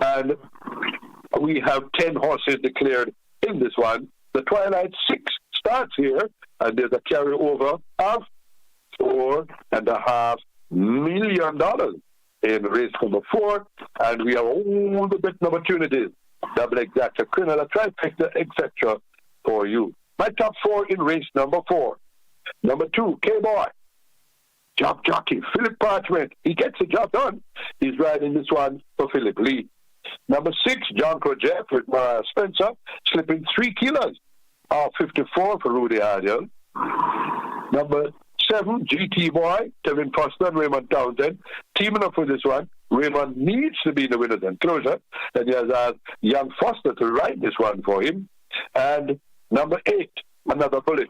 And we have 10 horses declared in this one. The Twilight 6 starts here, and there's a carryover of $4.5 million. in race number 4, and we have all the betting opportunities, double exacta, criminal, trifecta, etc. for you. My top 4 in race number 4. Number 2, K-Boy. Job jockey, Philip Parchment. He gets the job done. He's riding this one for Philip Lee. Number 6, John Crojet with Mariah Spencer, slipping 3 kilos. 54 for Rudy Hardiel. Number 7, GT Boy, Kevin Foster and Raymond Townsend, teaming up for this one. Raymond needs to be in the winner's enclosure, and he has asked young Foster to ride this one for him. And number 8, another bullet,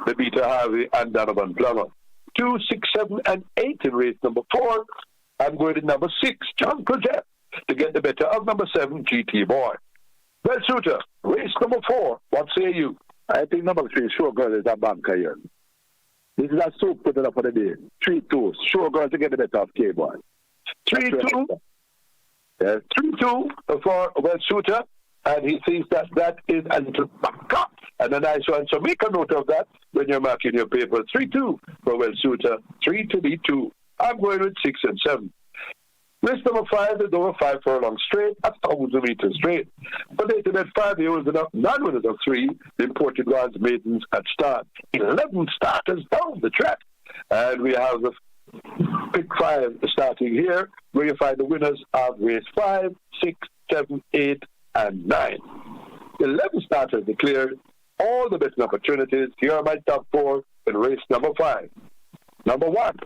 the Beta Harvey and Donovan Plummer. 2, 6, 7, and 8 in race number 4. I'm going to number 6, John Projet, to get the better of number 7, GT Boy. Well, Suter, race number 4, what say you? I think number 3, Showgirl, is a banker here. This is a soup put it up for the day. 3-2, Showgirl to get the better of K-Boy. 3-2. Yes, 3-2 for Well Shooter, and he thinks that is a little banker and a nice one. So make a note of that when you're marking your paper. 3-2 for Well Shooter, 3 to be 2. I'm going with 6 and 7. Race number 5 is over 5 furlongs straight, 1,000 meters straight. For they to bet 5 years enough, non-winners of 3, the imported ones, maidens at start. 11 starters down the track. And we have the pick 5 starting here, where you find the winners of race 5, 6, 7, 8, and 9. 11 starters declared, all the best opportunities. Here are my top 4 in race number 5. Number 1.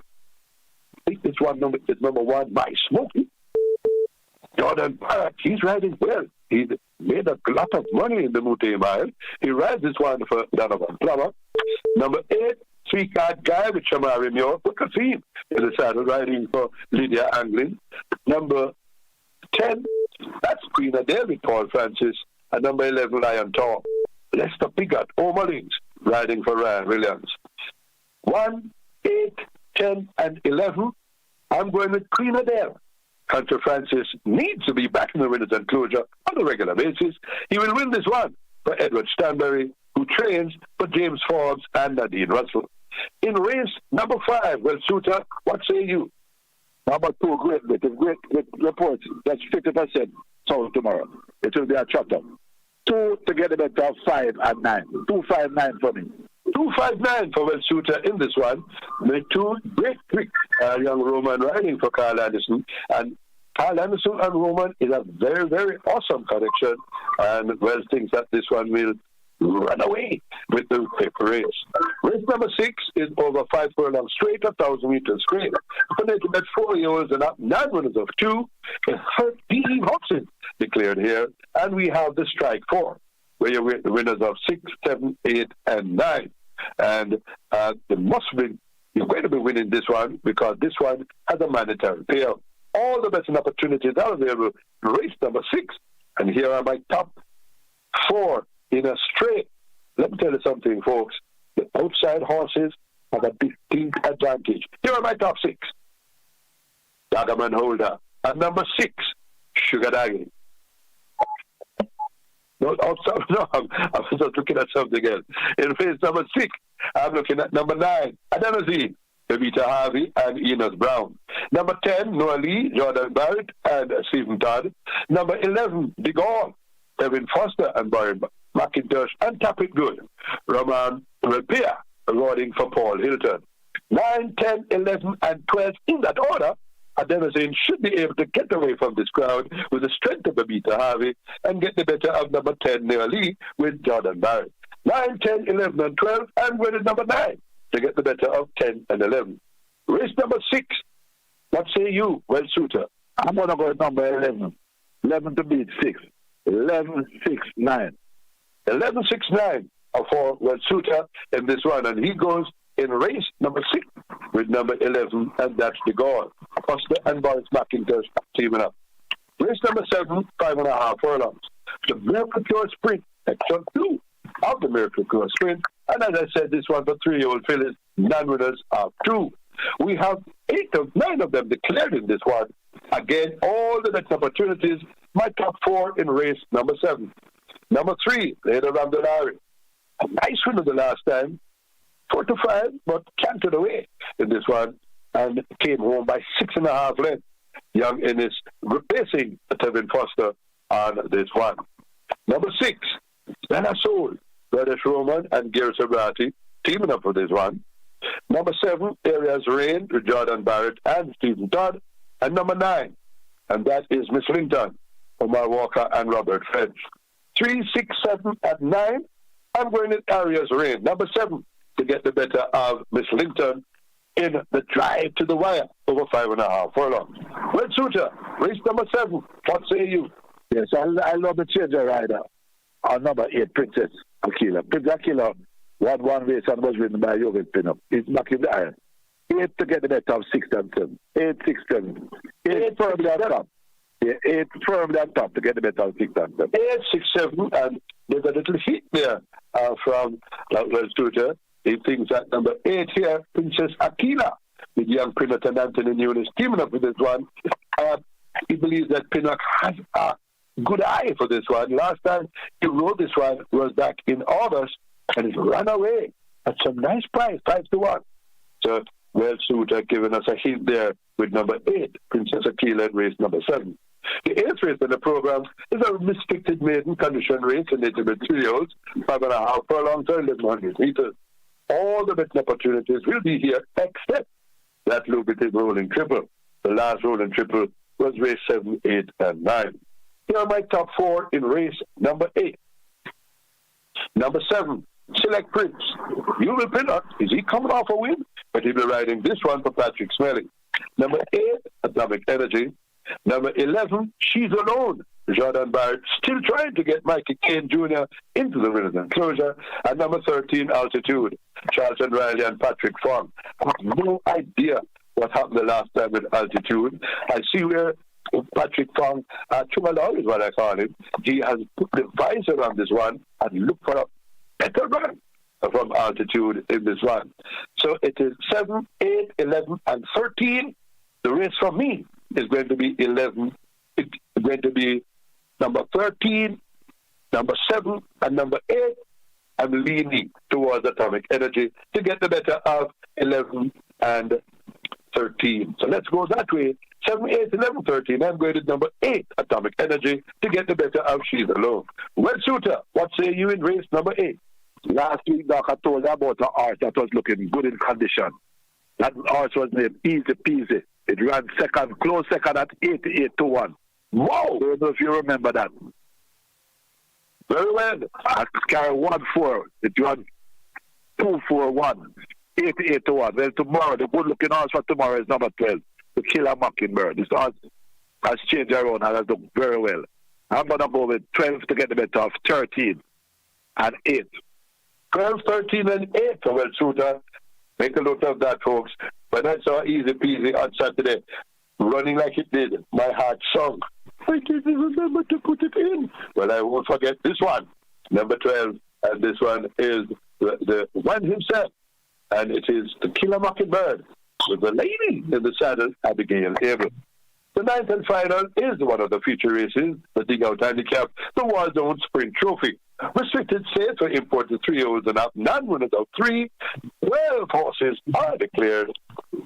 I think this one is number 1 by Smokey. Jordan Barrett, he's riding well. He's made a lot of money in the Mute Mile. He rides this one for Donovan Plummer. Number 8, 3-card guy with Shamari Muir, put a theme in the saddle, riding for Lydia Anglin. Number 10, that's Queen Adele with Paul Francis. And number 11, Lion Tor. Lester Piggott, O'Mullings, riding for Ryan Williams. 1, 8, 10, and 11, I'm going with Queen Adele. Hunter Francis needs to be back in the winner's enclosure on a regular basis. He will win this one for Edward Stanbury, who trains for James Forbes and Nadine Russell. In race number 5, Well Shooter, what say you? Number 2, great report. That's 50% sold tomorrow. It will be a chapter. 2 to get a better of 5 and 9. 2-5-9 for me. 2-5-9 for Well Shooter in this one. With 2 great quick young Roman riding for Carl Anderson. And Carl Anderson and Roman is a very, very awesome connection. And Wells thinks that this one will run away with the paper race. Race number 6 is over 5 furlongs straight, 1,000 meters straight. For them to bet 4-year-olds and up, 9 winners of 2, 13 horses declared here. And we have the strike 4, where you're the winners of 6, 7, 8, and 9. And you're going to be winning this one because this one has a mandatory payout. All the betting opportunities are available in race number 6. And here are my top 4 in a straight. Let me tell you something, folks. The outside horses have a distinct advantage. Here are my top 6. Dagaman Holder. And number 6, Sugar Daddy. No, I'm just looking at something else. In phase number 6, I'm looking at number 9, Adenosine, Bebita Harvey, and Enos Brown. Number 10, Noah Lee, Jordan Barrett, and Stephen Todd. Number 11, Big All, Kevin Foster, and Brian McIntosh, and Tap It Good, Roman Repia, riding for Paul Hilton. 9, 10, 11, and 12, in that order, Adenosine should be able to get away from this crowd with the strength of Bebita Harvey and get the better of number 10, Noah Lee, with Jordan Barrett. 9, 10, 11, and 12, and with number 9 to get the better of 10 and 11. Race number 6, what say you, Well Shooter? I'm going to go with number 11. 11 to beat 6. 11, 6, 9. 11, 6, 9 for Well Shooter in this one, and he goes in race number 6 with number 11, and that's the goal. Foster and Boris McIntosh teaming up. Race number 7, 5.5 furlongs. The Miracle Cure Sprint, section 2 of the Miracle Cure Sprint. And as I said, this one for 3-year-old fillies, non-winners of 2. We have 9 of them declared in this one. Again, all the next opportunities. My top 4 in race number 7. Number 3, Leda Ramdalari. A nice winner the last time. 4-5, but cantered away in this one and came home by 6.5 lengths. Young Ennis replacing Tevin Foster on this one. Number 6, Stella Soul, British Roman and Gary Sabrati teaming up for this one. Number 7, Areas Rain with Jordan Barrett and Stephen Todd. And number 9, and that is Miss Linton, Omar Walker and Robert French. 3, 6, 7, and 9. I'm going in Areas Rain. Number 7 to get the better of Miss Linton in the drive to the wire over 5.5 furlongs. Red Suitor, race number 7. What say you? Yes, I love the changer rider. Number 8, Princess Akila. Princess Akila won one race and was written by Jovic Pinnock. He's back in the iron. 8 to get the better of 6 and 7. 8, 6, 7. 8 firmly on top. Yeah, 8 firmly on top to get the better of 6 and 7. 8, 6, 7, and there's a little hit there from Red Suitor. He thinks that number 8 here, Princess Akila, with young Pinnock and Anthony Nunes teaming up with this one. He believes that Pinnock has a good eye for this one. Last time he rode this one was back in August, and it ran away at some nice price, 5-1. So, Red Suitor giving us a hint there with number 8, Princess Akila, in race number 7. The 8th race in the program is a restricted maiden condition race in native with 3-year-olds, 5.5 furlongs or 1,100 meters. All the betting opportunities will be here except that lucrative rolling triple. The last rolling triple was race 7, 8, and 9. Here are my top 4 in race number 8. Number 7, Select Prince. You will Pinnock. Is he coming off a win? But he'll be riding this one for Patrick Smelly. Number 8, Atomic Energy. Number 11, She's Alone. Jordan Barrett still trying to get Mikey Kane Jr. into the Riddle enclosure. And number 13, Altitude. Charlton Riley and Patrick Fong. I have no idea what happened the last time with Altitude. I see where Patrick Fong, Chumalol is what I call him, he has put the visor on this one and look for a better run from Altitude in this one. So it is 7, 8, 11, and 13. The race for me is going to be 11. It's going to be number 13, number 7, and number 8. I'm leaning towards Atomic Energy to get the better of 11 and 13. So let's go that way. 7, 8, 11, 13. I'm going to number 8, Atomic Energy, to get the better of She's Alone. Red Suitor, what say you in race number 8? Last week, Doc, I told you about the horse that was looking good in condition. That horse was named Easy Peasy. It ran second, close second at 88-1. Wow! I don't know if you remember that. Very well. I carry 1-4. It ran 2-4-1. 88-1. Well, tomorrow, the good-looking horse for tomorrow is number 12, the Killer Mockingbird. This horse has changed around and has done very well. I'm going to go with 12 to get the better of 13 and 8. 12, 13, and 8 for Red Suitor. Make a note of that, folks. When I saw Easy Peasy on Saturday, running like it did, my heart sunk. I didn't remember to put it in. Well, I won't forget this one, number 12, and this one is the one himself, and it is the Killer Mockingbird with the lady in the saddle, Abigail Abel. The 9th and final is one of the feature races, the Dig Out Handicap, the Warzone Sprint Trophy. Restricted sales for imported 3-year-olds and up, non-winners of 3. 12 horses are declared.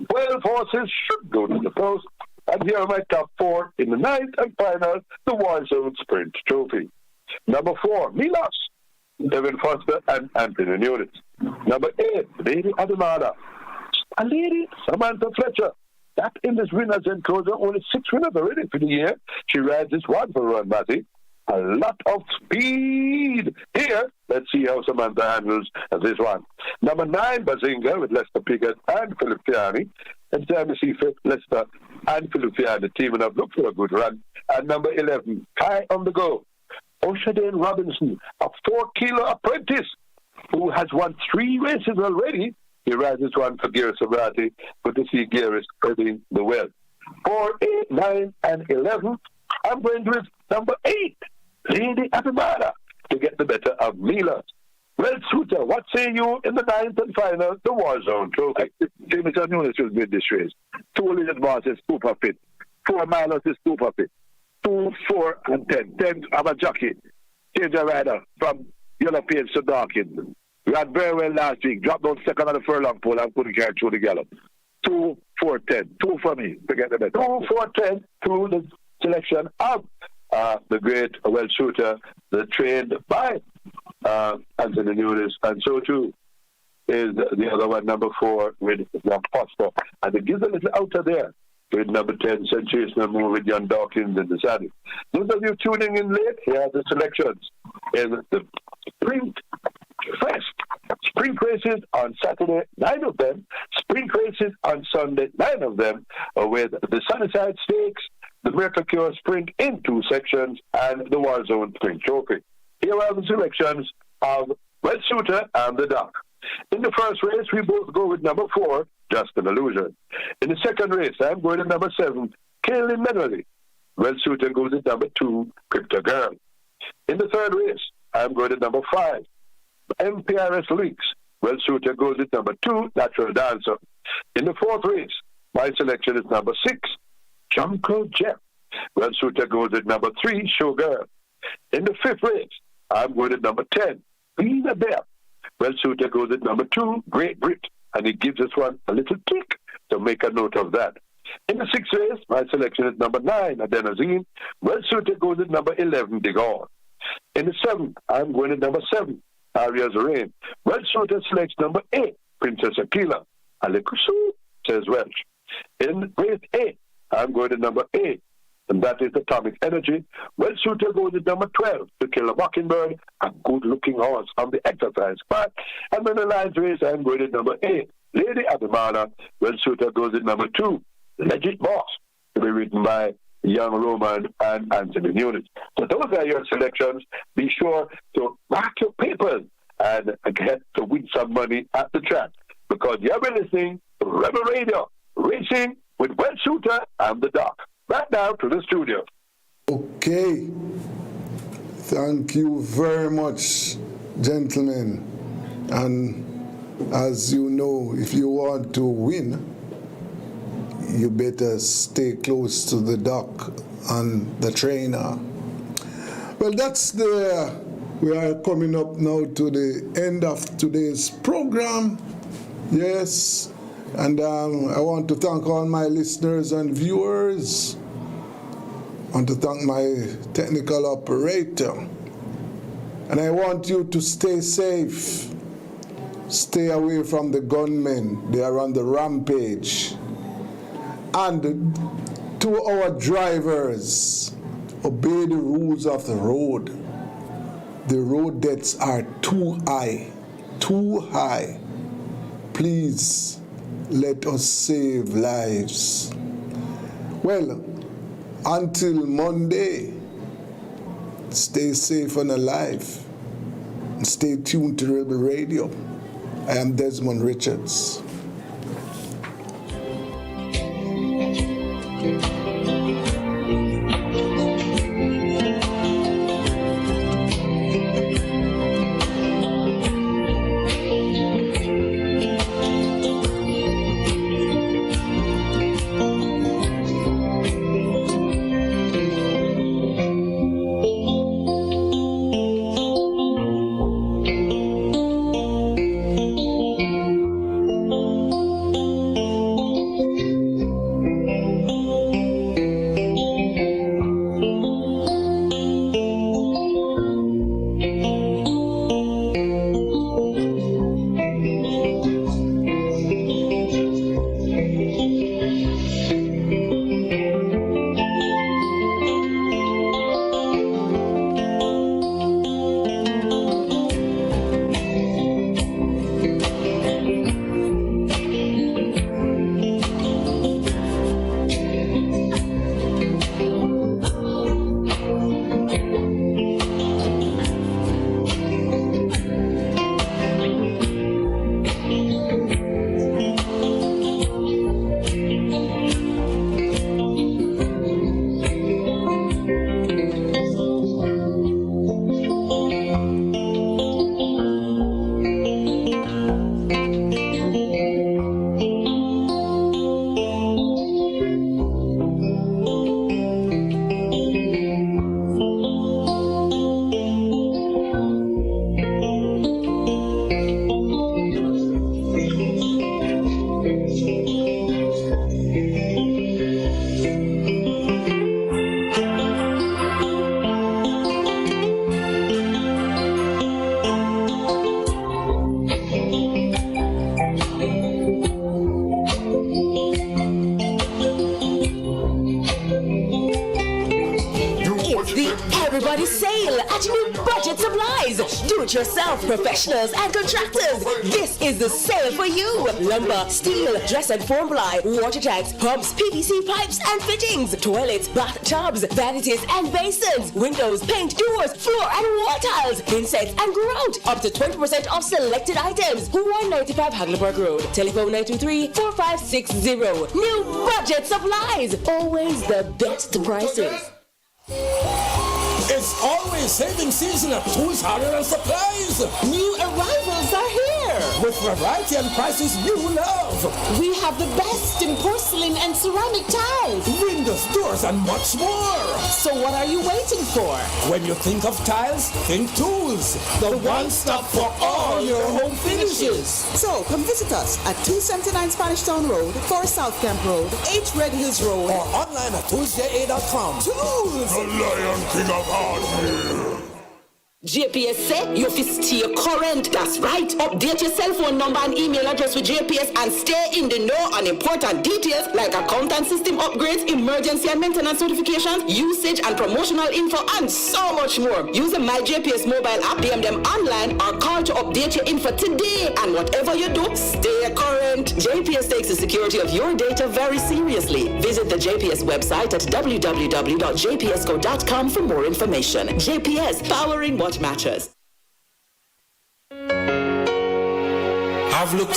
12 horses should go to the post. And here are my top 4 in the 9th and final, the Warzone Sprint Trophy. Number 4, Milos, Devin Foster and Anthony Nunes. Number 8, Lady Adamada. A lady, Samantha Fletcher. That in this winner's enclosure, only 6 winners already for the year. She rides this one for Ron Matty. A lot of speed here. Let's see how Samantha handles this one. Number 9, Bazinga with Lester Piggott and Philip Fiani. And time to see Lester and Philip Fiani teaming up. Look for a good run. And number 11, Kai on the Go. Oshadane Robinson, a 4-kilo apprentice who has won 3 races already. He rides this one for Gary Sabrati. Good to see Gary spreading the wealth. 4, 8, 9, and 11. I'm going with number 8, Lady Atamada, to get the better of Mila. Red Suitor, what say you in the 9th and final, the Warzone Trophy? Jameson Nunes will win this race. 2 Lillian Boss is super fit. 4 Milos is super fit. 2, 4, and 10. 10 have a jockey. Change a rider from Yellow Page to Darkin. We had very well last week. Dropped down second on the furlong pole and couldn't carry through the gallop. 2, 410. 2 for me. Forget about 2, 410 to the selection of the great well shooter, the trained by Anthony Nunes, and so too is the other one, number 4, with Young Foster. And it gives a little outer there with number 10, Sensational Move with John Dawkins in the saddle. Those of you tuning in late, here are the selections in the Spring Fest. Spring races on Saturday, 9 of them. Spring races on Sunday, 9 of them, with the Sunnyside Stakes, the Miracle Cure Sprint in 2 sections, and the Warzone Sprint Trophy. Here are the selections of Well Shooter and the Doc. In the first race, we both go with number 4, Just an Illusion. In the second race, I'm going to number 7, Kaylin Menolly. Well Shooter goes with number 2, Crypto Girl. In the third race, I'm going to number 5, MPRS Links. Well Shooter goes with number 2, Natural Dancer. In the fourth race, my selection is number 6, Jungle Jeff. Well Shooter goes with number 3, Showgirl. In the fifth race, I'm going to number 10, Be the Bear. Well Shooter goes with number 2, Great Brit. And he gives us one a little kick, so make a note of that. In the sixth race, my selection is number 9, Adenosine. Well Shooter goes with number 11, Digor. In the seventh, I'm going to number 7, Aria's Rain. Well Shooter selects number 8, Princess Aquila. Alekusu, says Welch. In race 8, I'm going to number 8, and that is Atomic Energy. Well Shooter goes with number 12, To Kill a Mockingbird, a good-looking horse on the exercise part. And in the last race, I'm going to number 8, Lady Adamana. Well Shooter goes with number 2, Legit Boss, to be written by Young Roman and Anthony Nunes. So those are your selections. Be sure to mark your papers and get to win some money at the track, because you're listening to Rebel Radio, racing with Well Shooter and the Doc. Back now to the studio. Okay. Thank you very much, gentlemen. And as you know, if you want to win, you better stay close to the doc and the trainer. Well, we are coming up now to the end of today's program. Yes. And I want to thank all my listeners and viewers. I want to thank my technical operator. And I want you to stay safe. Stay away from the gunmen. They are on the rampage. And to our drivers, obey the rules of the road. The road debts are too high. Too high. Please, let us save lives. Well, until Monday, stay safe and alive. And stay tuned to Rebel Radio. I am Desmond Richards. Do-it-yourself professionals and contractors. This is the sale for you. Lumber, steel, dress and form ply, water tanks, pumps, PVC pipes and fittings, toilets, bathtubs, vanities and basins, windows, paint, doors, floor and wall tiles, insets and grout. Up to 20% off selected items. 195 Hagleyburg Road. Telephone 923-4560. New budget supplies. Always the best prices. It's always saving season at Tools, Hardware and Supplies. New arrivals are here. With variety and prices you love. We have the best in porcelain and ceramic tiles, windows, doors, and much more. So what are you waiting for? When you think of tiles, think Tools. The one-stop for all your home finishes. So come visit us at 279 Spanish Town Road, 4 South Camp Road, 8 Red Hills Road, or online at toolsja.com. Tools! The Lion King of Hardware. JPS said you fi stay current. That's right. Update your cell phone number and email address with JPS and stay in the know on important details like account and system upgrades, emergency and maintenance notifications, usage and promotional info, and so much more. Use the My JPS mobile app, DM them online, or call to update your info today. And whatever you do, stay current. JPS takes the security of your data very seriously. Visit the JPS website at www.jpsco.com for more information. JPS, powering what matters. I've looked